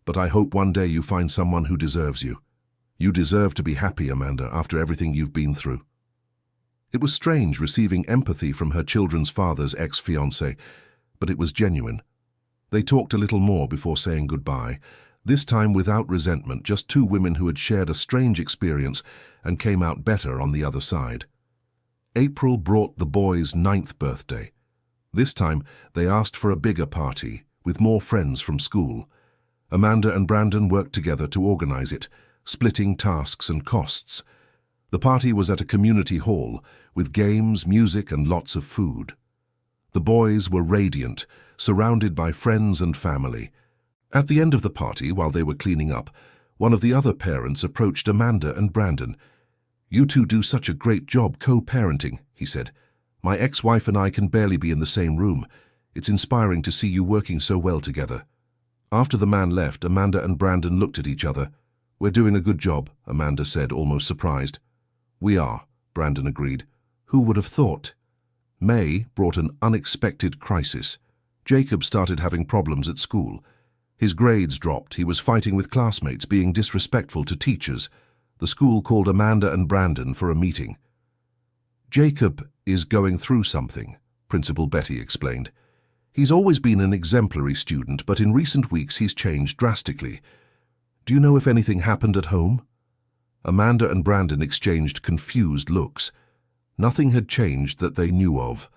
But I hope one day you find someone who deserves you. You deserve to be happy, Amanda, after everything you've been through." It was strange receiving empathy from her children's father's ex-fiancé, but it was genuine. They talked a little more before saying goodbye, this time without resentment, just two women who had shared a strange experience and came out better on the other side. April brought the boys' 9th birthday. This time, they asked for a bigger party, with more friends from school. Amanda and Brandon worked together to organize it, splitting tasks and costs. The party was at a community hall, with games, music, and lots of food. The boys were radiant, surrounded by friends and family. At the end of the party, while they were cleaning up, one of the other parents approached Amanda and Brandon. "You two do such a great job co-parenting," he said. "My ex-wife and I can barely be in the same room. It's inspiring to see you working so well together." After the man left, Amanda and Brandon looked at each other. "We're doing a good job," Amanda said, almost surprised. "We are," Brandon agreed. "Who would have thought?" May brought an unexpected crisis. Jacob started having problems at school. His grades dropped, he was fighting with classmates, being disrespectful to teachers. The school called Amanda and Brandon for a meeting. "Jacob is going through something," Principal Betty explained. "He's always been an exemplary student, but in recent weeks he's changed drastically. Do you know if anything happened at home?" Amanda and Brandon exchanged confused looks. Nothing had changed that they knew of.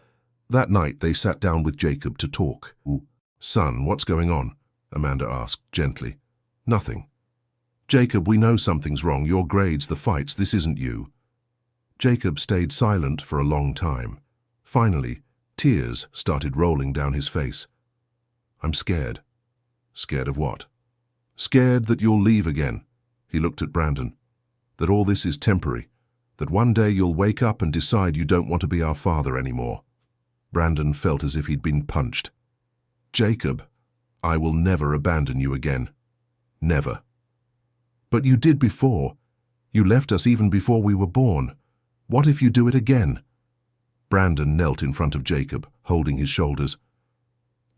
That night they sat down with Jacob to talk. "Son, what's going on?" Amanda asked gently. "Nothing." "Jacob, we know something's wrong. Your grades, the fights, this isn't you." Jacob stayed silent for a long time. Finally, tears started rolling down his face. "I'm scared." "Scared of what?" "Scared that you'll leave again." He looked at Brandon. "That all this is temporary. That one day you'll wake up and decide you don't want to be our father anymore." Brandon felt as if he'd been punched. "Jacob, I will never abandon you again. Never." "But you did before. You left us even before we were born. What if you do it again?" Brandon knelt in front of Jacob, holding his shoulders.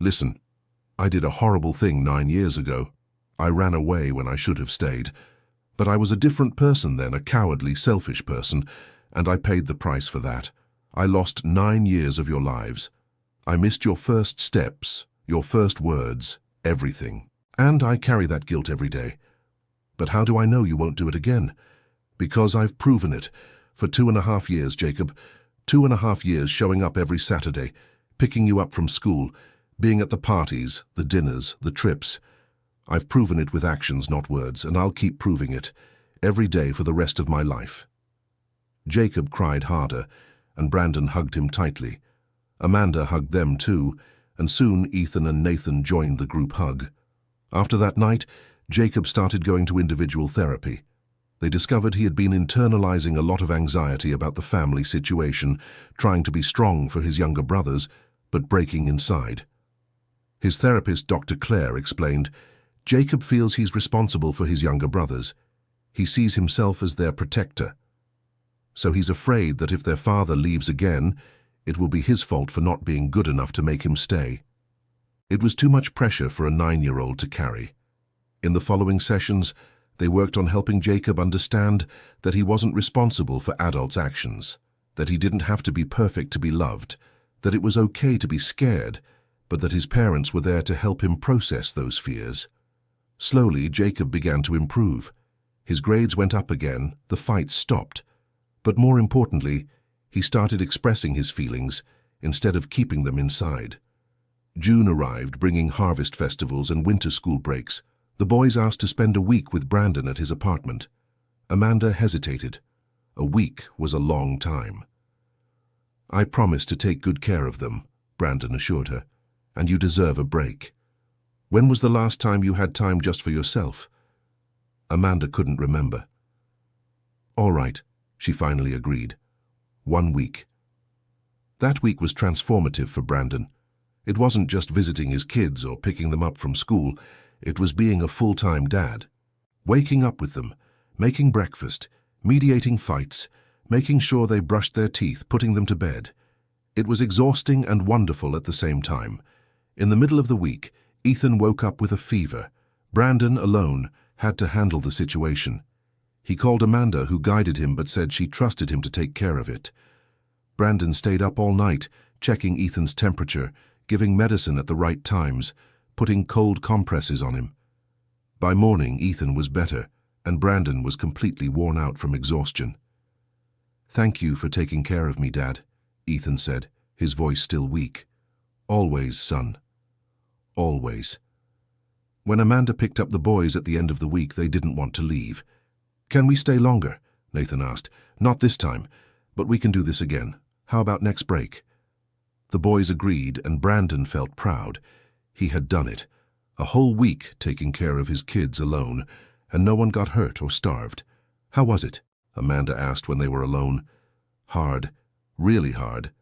"Listen, I did a horrible thing 9 years ago. I ran away when I should have stayed. But I was a different person then, a cowardly, selfish person, and I paid the price for that. I lost 9 years of your lives. I missed your first steps, your first words, everything. And I carry that guilt every day. But how do I know you won't do it again? Because I've proven it. For 2.5 years, Jacob. 2.5 years showing up every Saturday, picking you up from school, being at the parties, the dinners, the trips. I've proven it with actions, not words, and I'll keep proving it, every day for the rest of my life." Jacob cried harder, and Brandon hugged him tightly. Amanda hugged them too, and soon Ethan and Nathan joined the group hug. After that night, Jacob started going to individual therapy. They discovered he had been internalizing a lot of anxiety about the family situation, trying to be strong for his younger brothers, but breaking inside. His therapist, Dr. Claire, explained, "Jacob feels he's responsible for his younger brothers. He sees himself as their protector. So he's afraid that if their father leaves again, it will be his fault for not being good enough to make him stay." It was too much pressure for a 9-year-old to carry. In the following sessions, they worked on helping Jacob understand that he wasn't responsible for adults' actions, that he didn't have to be perfect to be loved, that it was okay to be scared, but that his parents were there to help him process those fears. Slowly, Jacob began to improve. His grades went up again, the fights stopped. But more importantly, he started expressing his feelings instead of keeping them inside. June arrived, bringing harvest festivals and winter school breaks. The boys asked to spend a week with Brandon at his apartment. Amanda hesitated. A week was a long time. "I promise to take good care of them," Brandon assured her, "and you deserve a break. When was the last time you had time just for yourself?" Amanda couldn't remember. "All right," she finally agreed. 1 week. That week was transformative for Brandon. It wasn't just visiting his kids or picking them up from school. It was being a full-time dad. Waking up with them, making breakfast, mediating fights, making sure they brushed their teeth, putting them to bed. It was exhausting and wonderful at the same time. In the middle of the week, Ethan woke up with a fever. Brandon, alone, had to handle the situation. He called Amanda, who guided him but said she trusted him to take care of it. Brandon stayed up all night, checking Ethan's temperature, giving medicine at the right times, putting cold compresses on him. By morning, Ethan was better, and Brandon was completely worn out from exhaustion. "Thank you for taking care of me, Dad," Ethan said, his voice still weak. "Always, son. Always." When Amanda picked up the boys at the end of the week, they didn't want to leave. "Can we stay longer?" Nathan asked. "Not this time, but we can do this again. How about next break?" The boys agreed, and Brandon felt proud. He had done it. A whole week taking care of his kids alone, and no one got hurt or starved. "How was it?" Amanda asked when they were alone. "Hard. Really hard."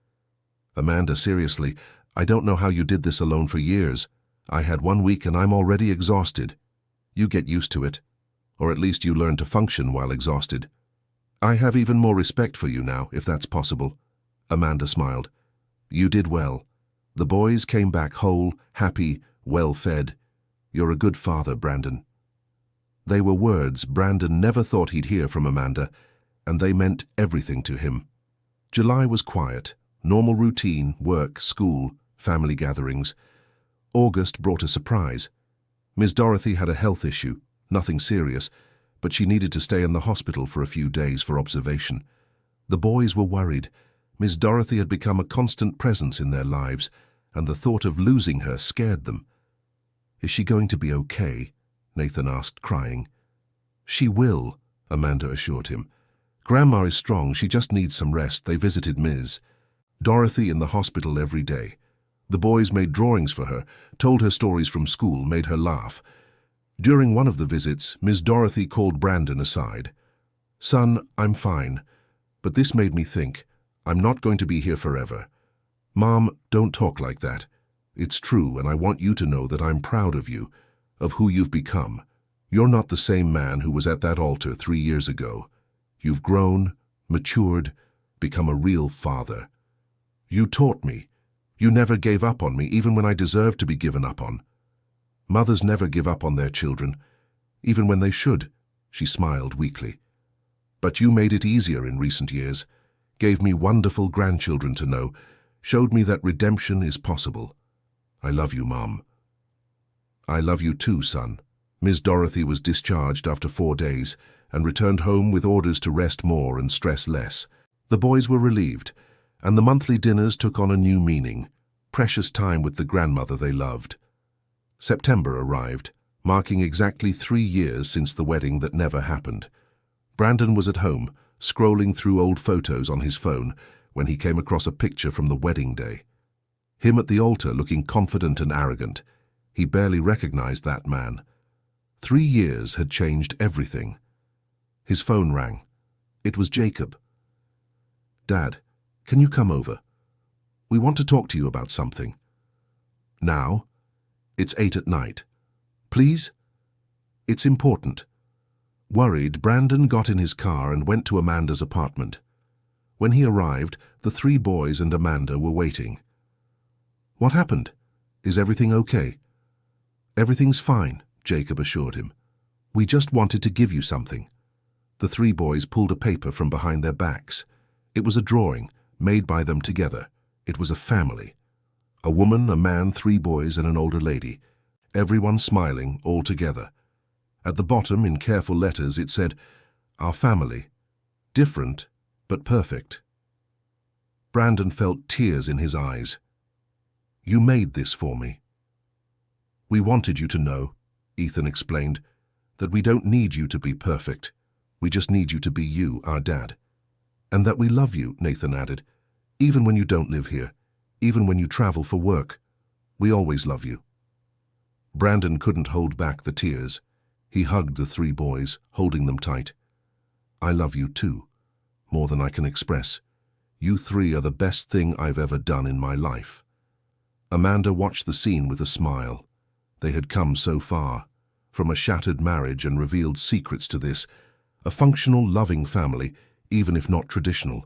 "Amanda, seriously, I don't know how you did this alone for years. I had 1 week and I'm already exhausted. You get used to it. Or at least you learn to function while exhausted. I have even more respect for you now, if that's possible." Amanda smiled. "You did well. The boys came back whole, happy, well-fed. You're a good father, Brandon." They were words Brandon never thought he'd hear from Amanda, and they meant everything to him. July was quiet, normal routine, work, school, family gatherings. August brought a surprise. Miss Dorothy had a health issue, nothing serious, but she needed to stay in the hospital for a few days for observation. The boys were worried. Miss Dorothy had become a constant presence in their lives, and the thought of losing her scared them. "Is she going to be okay?" Nathan asked, crying. "She will," Amanda assured him. "Grandma is strong, she just needs some rest." They visited Ms. Dorothy in the hospital every day. The boys made drawings for her, told her stories from school, made her laugh. During one of the visits, Ms. Dorothy called Brandon aside. "Son, I'm fine, but this made me think. I'm not going to be here forever. Mom, don't talk like that. It's true, and I want you to know that I'm proud of you, of who you've become. You're not the same man who was at that altar 3 years ago. You've grown, matured, become a real father. You taught me. You never gave up on me, even when I deserved to be given up on. Mothers never give up on their children, even when they should." She smiled weakly. "But you made it easier in recent years, gave me wonderful grandchildren to know, showed me that redemption is possible. I love you, Mom." "I love you too, son." Ms. Dorothy was discharged after 4 days and returned home with orders to rest more and stress less. The boys were relieved, and the monthly dinners took on a new meaning, precious time with the grandmother they loved. September arrived, marking exactly 3 years since the wedding that never happened. Brandon was at home, scrolling through old photos on his phone, when he came across a picture from the wedding day. Him at the altar looking confident and arrogant. He barely recognized that man. 3 years had changed everything. His phone rang. It was Jacob. "Dad, can you come over? We want to talk to you about something." "Now? It's 8 at night. Please? It's important." Worried, Brandon got in his car and went to Amanda's apartment. When he arrived, the 3 boys and Amanda were waiting. "What happened? Is everything okay?" "Everything's fine," Jacob assured him. "We just wanted to give you something." The 3 boys pulled a paper from behind their backs. It was a drawing, made by them together. It was a family. A woman, a man, 3 boys, and an older lady. Everyone smiling, all together. At the bottom, in careful letters, it said, "Our family. Different, but perfect." Brandon felt tears in his eyes. "You made this for me." "We wanted you to know," Ethan explained, "that we don't need you to be perfect. We just need you to be you, our dad. And that we love you," Nathan added, "even when you don't live here, even when you travel for work. We always love you." Brandon couldn't hold back the tears. He hugged the 3 boys, holding them tight. "I love you too, more than I can express. You 3 are the best thing I've ever done in my life." Amanda watched the scene with a smile. They had come so far, from a shattered marriage and revealed secrets to this, a functional, loving family, even if not traditional.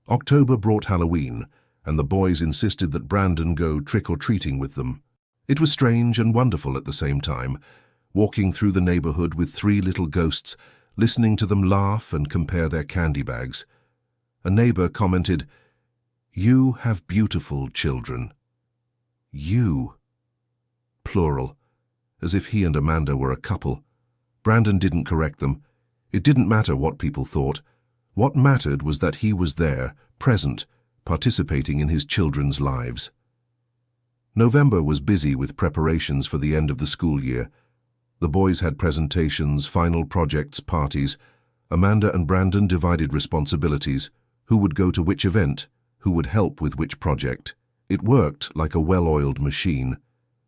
October brought Halloween, and the boys insisted that Brandon go trick-or-treating with them. It was strange and wonderful at the same time. walking through the neighborhood with three little ghosts, listening to them laugh and compare their candy bags. A neighbor commented, "You have beautiful children." You. Plural, as if he and Amanda were a couple. Brandon didn't correct them. It didn't matter what people thought. What mattered was that he was there, present, participating in his children's lives. November was busy with preparations for the end of the school year. The boys had presentations, final projects, parties. Amanda and Brandon divided responsibilities. Who would go to which event? Who would help with which project? It worked like a well-oiled machine.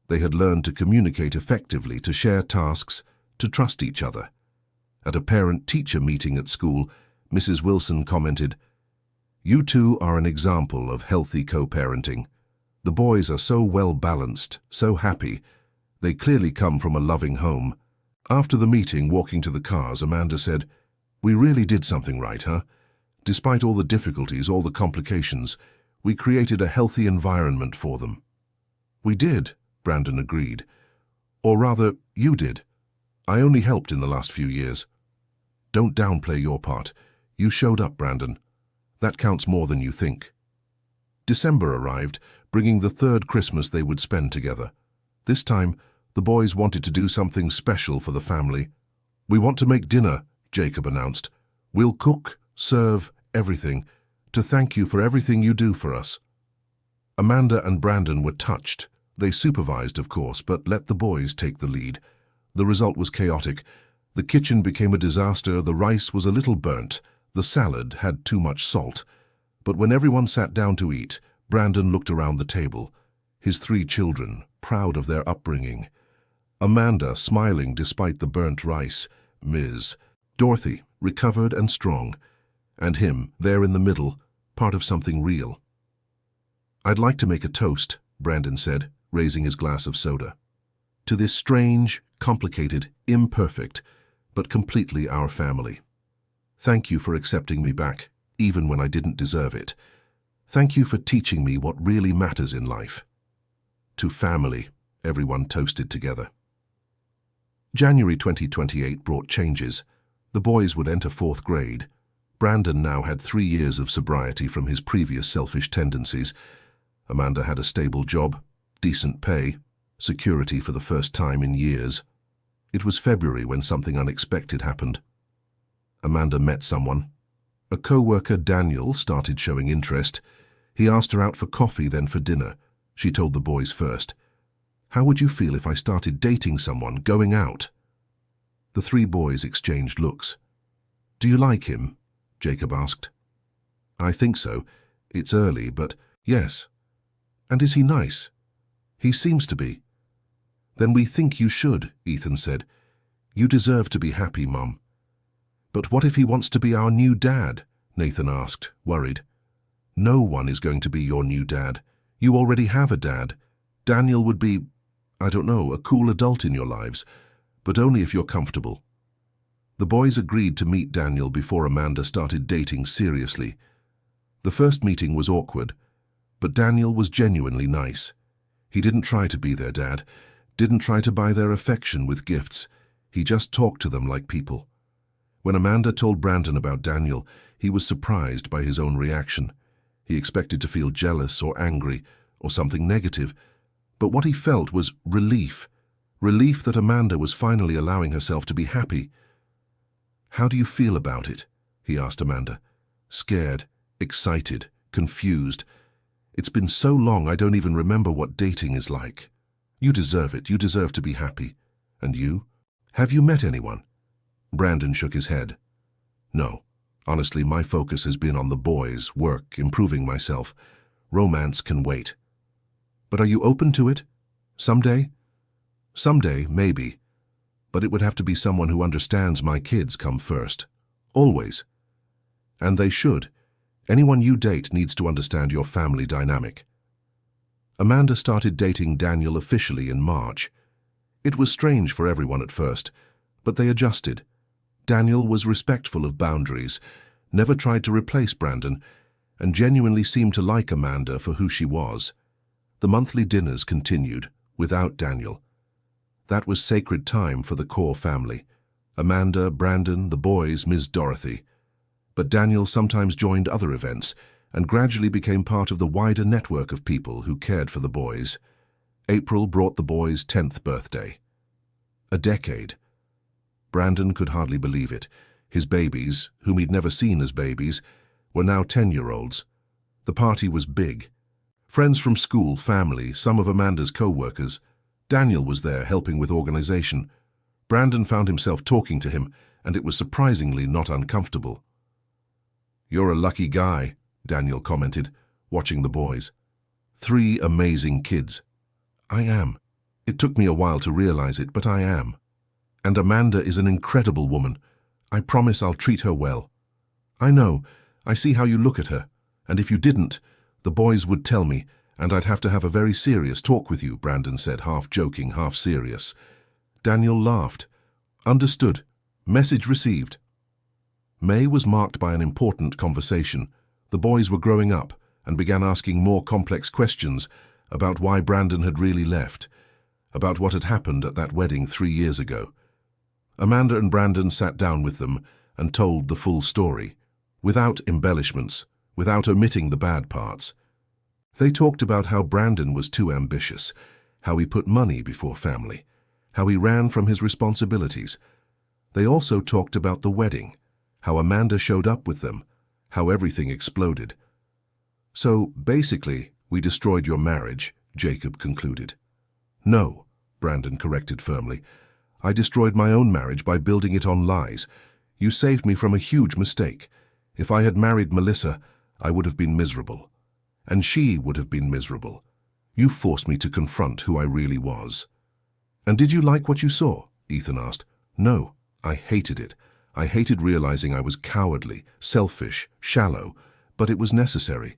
They had learned to communicate effectively, to share tasks, to trust each other. At a parent-teacher meeting at school, Mrs. Wilson commented, "You two are an example of healthy co-parenting. The boys are so well-balanced, so happy. They clearly come from a loving home." After the meeting, walking to the cars, Amanda said, "We really did something right, huh? Despite all the difficulties, all the complications, we created a healthy environment for them." "We did," Brandon agreed. "Or rather, you did. I only helped in the last few years." "Don't downplay your part. You showed up, Brandon. That counts more than you think." December arrived, bringing the third Christmas they would spend together. This time, the boys wanted to do something special for the family. "We want to make dinner," Jacob announced. "We'll cook, serve, everything, to thank you for everything you do for us." Amanda and Brandon were touched. They supervised, of course, but let the boys take the lead. The result was chaotic. The kitchen became a disaster, the rice was a little burnt, the salad had too much salt. But when everyone sat down to eat, Brandon looked around the table. His three children, proud of their upbringing. Amanda, smiling despite the burnt rice. Ms. Dorothy, recovered and strong. And him, there in the middle, part of something real. "I'd like to make a toast," Brandon said, raising his glass of soda. "To this strange, complicated, imperfect, but completely our family. Thank you for accepting me back, even when I didn't deserve it. Thank you for teaching me what really matters in life." To family, everyone toasted together. January 2028 brought changes. The boys would enter 4th grade. Brandon now had 3 years of sobriety from his previous selfish tendencies. Amanda had a stable job, decent pay, security for the first time in years. It was February when something unexpected happened. Amanda met someone. A co-worker, Daniel, started showing interest. He asked her out for coffee, then for dinner. She told the boys first. "How would you feel if I started dating someone, going out?" The 3 boys exchanged looks. "Do you like him?" Jacob asked. "I think so. It's early, but yes." "And is he nice?" "He seems to be." "Then we think you should," Ethan said. "You deserve to be happy, Mum." "But what if he wants to be our new dad?" Nathan asked, worried. "No one is going to be your new dad. You already have a dad. Daniel would be, I don't know, a cool adult in your lives, but only if you're comfortable." The boys agreed to meet Daniel before Amanda started dating seriously. The first meeting was awkward, but Daniel was genuinely nice. He didn't try to be their dad, didn't try to buy their affection with gifts. He just talked to them like people. When Amanda told Brandon about Daniel, he was surprised by his own reaction. He expected to feel jealous or angry or something negative, but what he felt was relief. Relief that Amanda was finally allowing herself to be happy. "How do you feel about it?" he asked Amanda. "Scared, excited, confused. It's been so long I don't even remember what dating is like." "You deserve it. You deserve to be happy. And you? Have you met anyone?" Brandon shook his head. "No. Honestly, my focus has been on the boys, work, improving myself. Romance can wait." "But are you open to it? Someday?" "Someday, maybe. But it would have to be someone who understands my kids come first. Always. And they should. Anyone you date needs to understand your family dynamic." Amanda started dating Daniel officially in March. It was strange for everyone at first, but they adjusted. Daniel was respectful of boundaries, never tried to replace Brandon, and genuinely seemed to like Amanda for who she was. The monthly dinners continued, without Daniel. That was sacred time for the core family. Amanda, Brandon, the boys, Ms. Dorothy. But Daniel sometimes joined other events and gradually became part of the wider network of people who cared for the boys. April brought the boys' 10th birthday. A decade. Brandon could hardly believe it. His babies, whom he'd never seen as babies, were now 10-year-olds. The party was big. Friends from school, family, some of Amanda's co-workers. Daniel was there helping with organization. Brandon found himself talking to him, and it was surprisingly not uncomfortable. "You're a lucky guy," Daniel commented, watching the boys. 3 amazing kids. "I am. It took me a while to realize it, but I am. And Amanda is an incredible woman. I promise I'll treat her well." "I know. I see how you look at her. And if you didn't, the boys would tell me, and I'd have to have a very serious talk with you," Brandon said, half joking, half serious. Daniel laughed. "Understood. Message received." May was marked by an important conversation. The boys were growing up and began asking more complex questions about why Brandon had really left, about what had happened at that wedding 3 years ago. Amanda and Brandon sat down with them and told the full story, without embellishments, without omitting the bad parts. They talked about how Brandon was too ambitious, how he put money before family, how he ran from his responsibilities. They also talked about the wedding, how Amanda showed up with them, how everything exploded. "So, basically, we destroyed your marriage," Jacob concluded. "No," Brandon corrected firmly. "I destroyed my own marriage by building it on lies. You saved me from a huge mistake. If I had married Melissa, I would have been miserable. And she would have been miserable. You forced me to confront who I really was." "And did you like what you saw?" Ethan asked. "No, I hated it. I hated realizing I was cowardly, selfish, shallow, but it was necessary,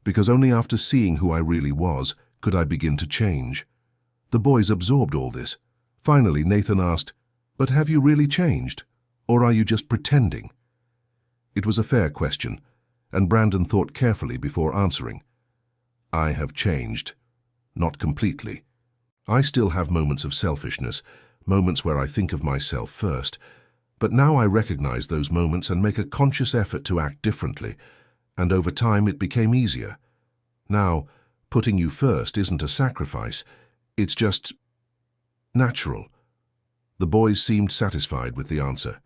because only after seeing who I really was could I begin to change." The boys absorbed all this. Finally, Nathan asked, "But have you really changed? Or are you just pretending?" It was a fair question, and Brandon thought carefully before answering. "I have changed. Not completely. I still have moments of selfishness, moments where I think of myself first, but now I recognize those moments and make a conscious effort to act differently, and over time it became easier. Now, putting you first isn't a sacrifice, it's just natural." The boys seemed satisfied with the answer.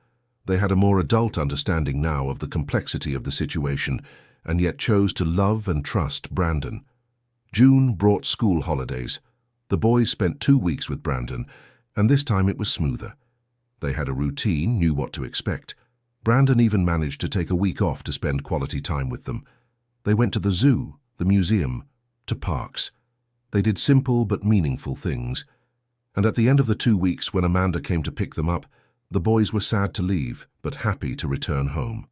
They had a more adult understanding now of the complexity of the situation, and yet chose to love and trust Brandon. June brought school holidays. The boys spent 2 weeks with Brandon, and this time it was smoother. They had a routine, knew what to expect. Brandon even managed to take a week off to spend quality time with them. They went to the zoo, the museum, to parks. They did simple but meaningful things. And at the end of the 2 weeks, when Amanda came to pick them up, the boys were sad to leave, but happy to return home.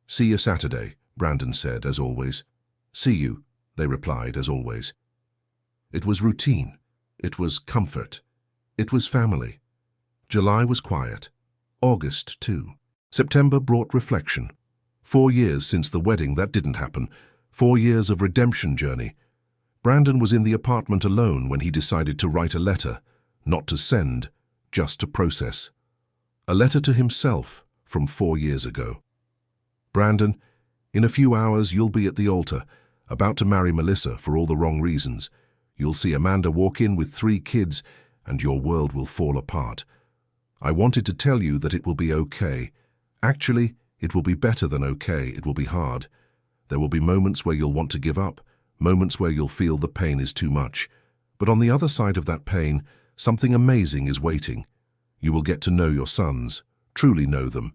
"See you Saturday," Brandon said, as always. "See you," they replied, as always. It was routine. It was comfort. It was family. July was quiet. August, too. September brought reflection. 4 years since the wedding that didn't happen. 4 years of redemption journey. Brandon was in the apartment alone when he decided to write a letter, not to send, just to process. A letter to himself from 4 years ago. "Brandon, in a few hours you'll be at the altar, about to marry Melissa for all the wrong reasons. You'll see Amanda walk in with 3 kids, and your world will fall apart. I wanted to tell you that it will be okay. Actually, it will be better than okay. It will be hard. There will be moments where you'll want to give up, moments where you'll feel the pain is too much. But on the other side of that pain, something amazing is waiting. You will get to know your sons, truly know them.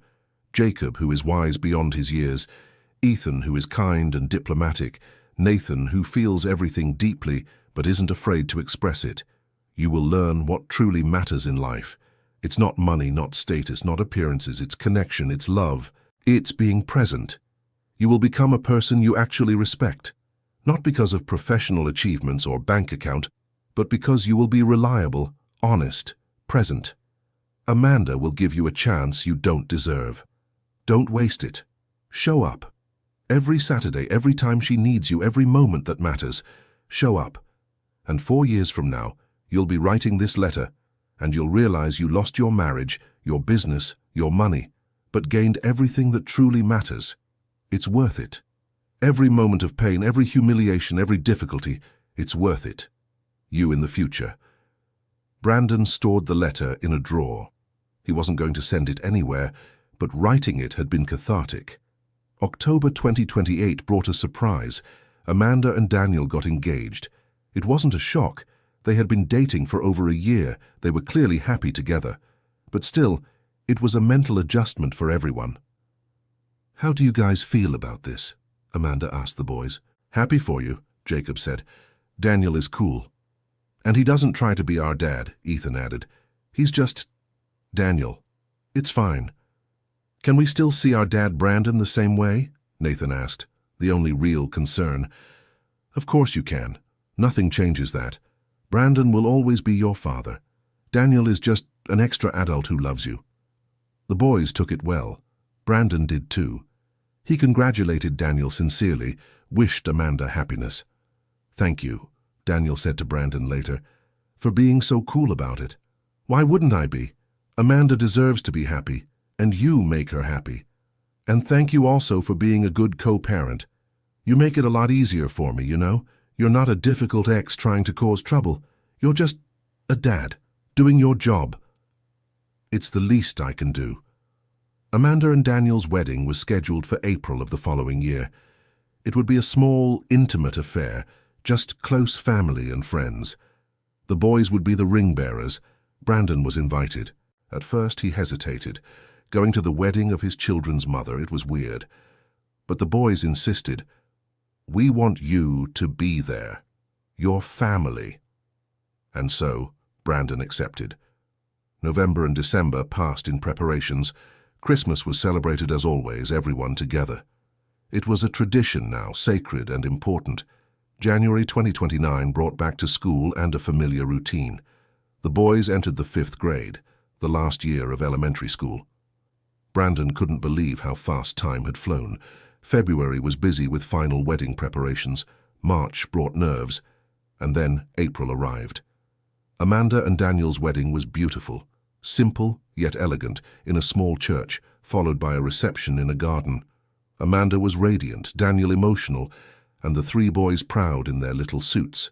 Jacob, who is wise beyond his years. Ethan, who is kind and diplomatic. Nathan, who feels everything deeply but isn't afraid to express it. You will learn what truly matters in life. It's not money, not status, not appearances, it's connection, it's love. It's being present. You will become a person you actually respect, not because of professional achievements or bank account, but because you will be reliable, honest, present. Amanda will give you a chance you don't deserve. Don't waste it. Show up. Every Saturday, every time she needs you, every moment that matters, show up. And 4 years from now, you'll be writing this letter, and you'll realize you lost your marriage, your business, your money, but gained everything that truly matters. It's worth it. Every moment of pain, every humiliation, every difficulty, it's worth it. You in the future. Brandon stored the letter in a drawer. He wasn't going to send it anywhere, but writing it had been cathartic. October 2028 brought a surprise. Amanda and Daniel got engaged. It wasn't a shock. They had been dating for over a year. They were clearly happy together. But still, it was a mental adjustment for everyone. "How do you guys feel about this?" Amanda asked the boys. "Happy for you," Jacob said. "Daniel is cool. And he doesn't try to be our dad," Ethan added. "He's just Daniel. It's fine." "Can we still see our dad Brandon the same way?" Nathan asked, the only real concern. "Of course you can. Nothing changes that. Brandon will always be your father. Daniel is just an extra adult who loves you." The boys took it well. Brandon did too. He congratulated Daniel sincerely, wished Amanda happiness. "Thank you," Daniel said to Brandon later, "for being so cool about it. Why wouldn't I be? Amanda deserves to be happy, and you make her happy. And thank you also for being a good co-parent. You make it a lot easier for me, you know? You're not a difficult ex trying to cause trouble. You're just a dad, doing your job. It's the least I can do." Amanda and Daniel's wedding was scheduled for April of the following year. It would be a small, intimate affair, just close family and friends. The boys would be the ring bearers. Brandon was invited. At first he hesitated. Going to the wedding of his children's mother, it was weird. But the boys insisted, "We want you to be there. Your family." And so, Brandon accepted. November and December passed in preparations. Christmas was celebrated as always, everyone together. It was a tradition now, sacred and important. January 2029 brought back to school and a familiar routine. The boys entered the 5th grade, the last year of elementary school. Brandon couldn't believe how fast time had flown. February was busy with final wedding preparations. March brought nerves. And then April arrived. Amanda and Daniel's wedding was beautiful, simple yet elegant, in a small church, followed by a reception in a garden. Amanda was radiant, Daniel emotional, and the 3 boys proud in their little suits.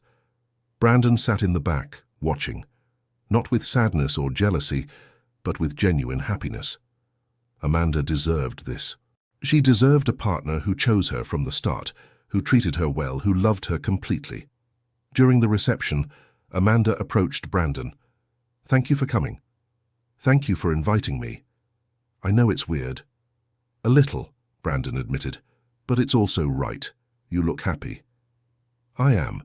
Brandon sat in the back, watching, not with sadness or jealousy, but with genuine happiness. Amanda deserved this. She deserved a partner who chose her from the start, who treated her well, who loved her completely. During the reception, Amanda approached Brandon. "Thank you for coming. Thank you for inviting me. I know it's weird." "A little," Brandon admitted, "but it's also right. You look happy." "I am,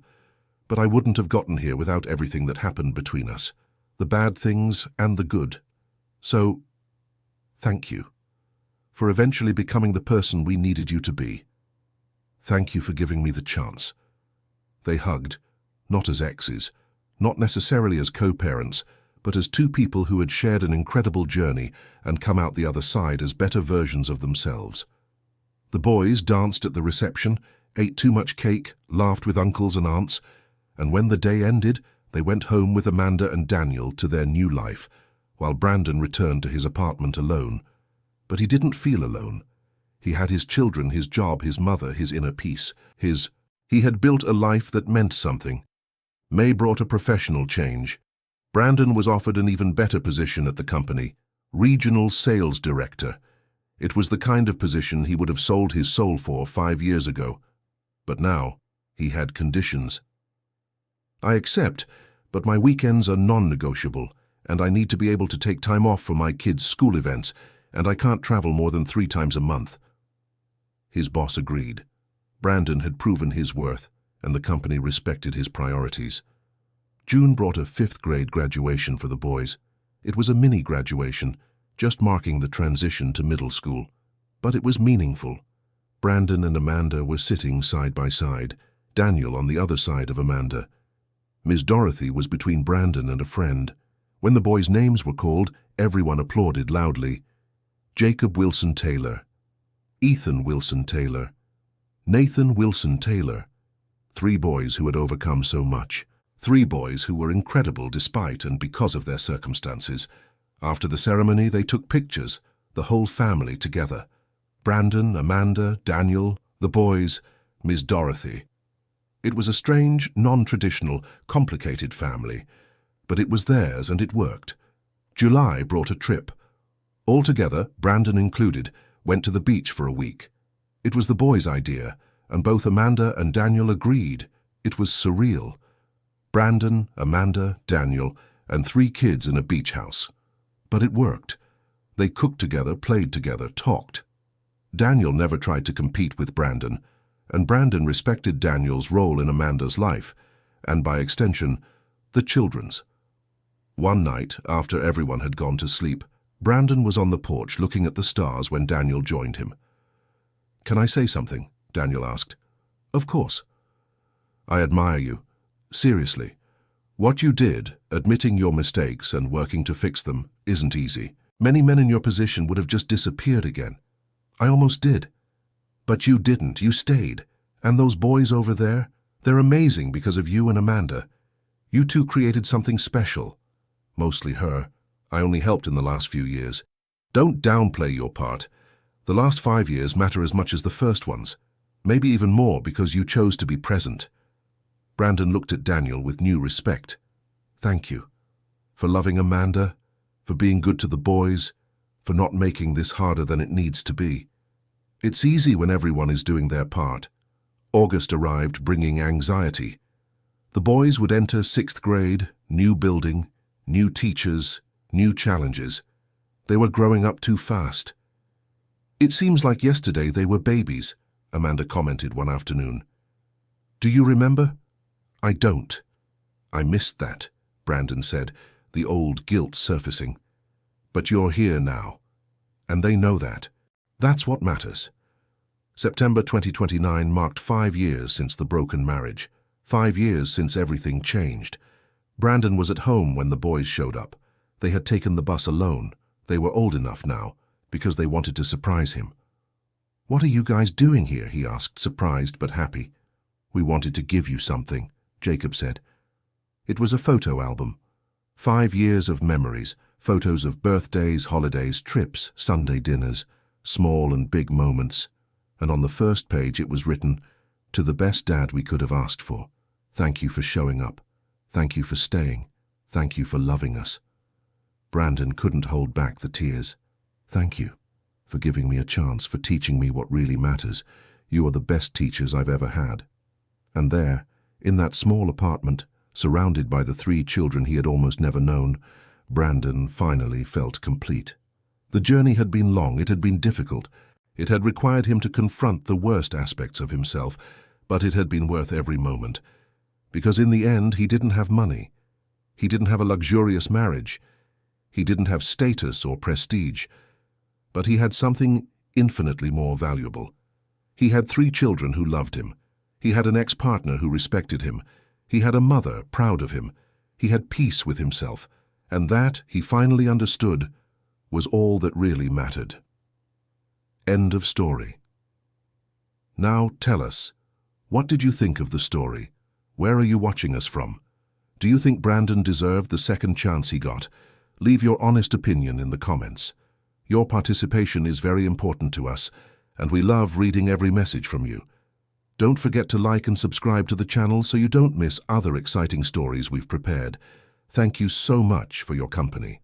but I wouldn't have gotten here without everything that happened between us, the bad things and the good. So, thank you for eventually becoming the person we needed you to be. Thank you for giving me the chance." They hugged, not as exes, not necessarily as co-parents, but as 2 people who had shared an incredible journey and come out the other side as better versions of themselves. The boys danced at the reception, ate too much cake, laughed with uncles and aunts, and when the day ended, they went home with Amanda and Daniel to their new life, while Brandon returned to his apartment alone. But he didn't feel alone. He had his children, his job, his mother, his inner peace. He had built a life that meant something. May brought a professional change. Brandon was offered an even better position at the company, regional sales director. It was the kind of position he would have sold his soul for 5 years ago. But now, he had conditions. "I accept, but my weekends are non-negotiable, and I need to be able to take time off for my kids' school events, and I can't travel more than 3 times a month." His boss agreed. Brandon had proven his worth, and the company respected his priorities. June brought a 5th grade graduation for the boys. It was a mini graduation, just marking the transition to middle school. But it was meaningful. Brandon and Amanda were sitting side by side, Daniel on the other side of Amanda. Ms. Dorothy was between Brandon and a friend. When the boys' names were called, everyone applauded loudly. Jacob Wilson Taylor, Ethan Wilson Taylor, Nathan Wilson Taylor. 3 boys who had overcome so much. Three boys who were incredible despite and because of their circumstances. After the ceremony, they took pictures, the whole family together. Brandon, Amanda, Daniel, the boys, Miss Dorothy. It was a strange, non-traditional, complicated family, but it was theirs and it worked. July brought a trip. All together, Brandon included, went to the beach for a week. It was the boys' idea, and both Amanda and Daniel agreed. It was surreal. Brandon, Amanda, Daniel, and three kids in a beach house. But it worked. They cooked together, played together, talked. Daniel never tried to compete with Brandon, and Brandon respected Daniel's role in Amanda's life, and by extension, the children's. One night, after everyone had gone to sleep, Brandon was on the porch looking at the stars when Daniel joined him. "Can I say something?" Daniel asked. "Of course." "I admire you. Seriously. What you did, admitting your mistakes and working to fix them, isn't easy. Many men in your position would have just disappeared again. I almost did. But you didn't. You stayed. And those boys over there, they're amazing because of you and Amanda. You two created something special. Mostly her. I only helped in the last few years. Don't downplay your part. The last 5 years matter as much as the first ones. Maybe even more because you chose to be present." Brandon looked at Daniel with new respect. "Thank you. For loving Amanda, for being good to the boys, for not making this harder than it needs to be. It's easy when everyone is doing their part." August arrived bringing anxiety. The boys would enter 6th grade, new building, new teachers, new challenges. They were growing up too fast. "It seems like yesterday they were babies," Amanda commented one afternoon. "Do you remember?" "I don't." "I missed that," Brandon said, the old guilt surfacing. "But you're here now, and they know that. That's what matters." September 2029 marked 5 years since the broken marriage, 5 years since everything changed. Brandon was at home when the boys showed up. They had taken the bus alone. They were old enough now, because they wanted to surprise him. "What are you guys doing here?" he asked, surprised but happy. "We wanted to give you something," Jacob said. It was a photo album. 5 years of memories, photos of birthdays, holidays, trips, Sunday dinners, small and big moments. And on the first page it was written, "To the best dad we could have asked for. Thank you for showing up. Thank you for staying. Thank you for loving us." Brandon couldn't hold back the tears. "Thank you for giving me a chance, for teaching me what really matters. You are the best teachers I've ever had." And there, in that small apartment, surrounded by the 3 children he had almost never known, Brandon finally felt complete. The journey had been long, it had been difficult. It had required him to confront the worst aspects of himself, but it had been worth every moment. Because in the end, he didn't have money. He didn't have a luxurious marriage. He didn't have status or prestige. But he had something infinitely more valuable. He had 3 children who loved him. He had an ex-partner who respected him. He had a mother proud of him. He had peace with himself. And that, he finally understood, was all that really mattered. End of story. Now tell us, what did you think of the story? Where are you watching us from? Do you think Brandon deserved the second chance he got? Leave your honest opinion in the comments. Your participation is very important to us, and we love reading every message from you. Don't forget to like and subscribe to the channel so you don't miss other exciting stories we've prepared. Thank you so much for your company.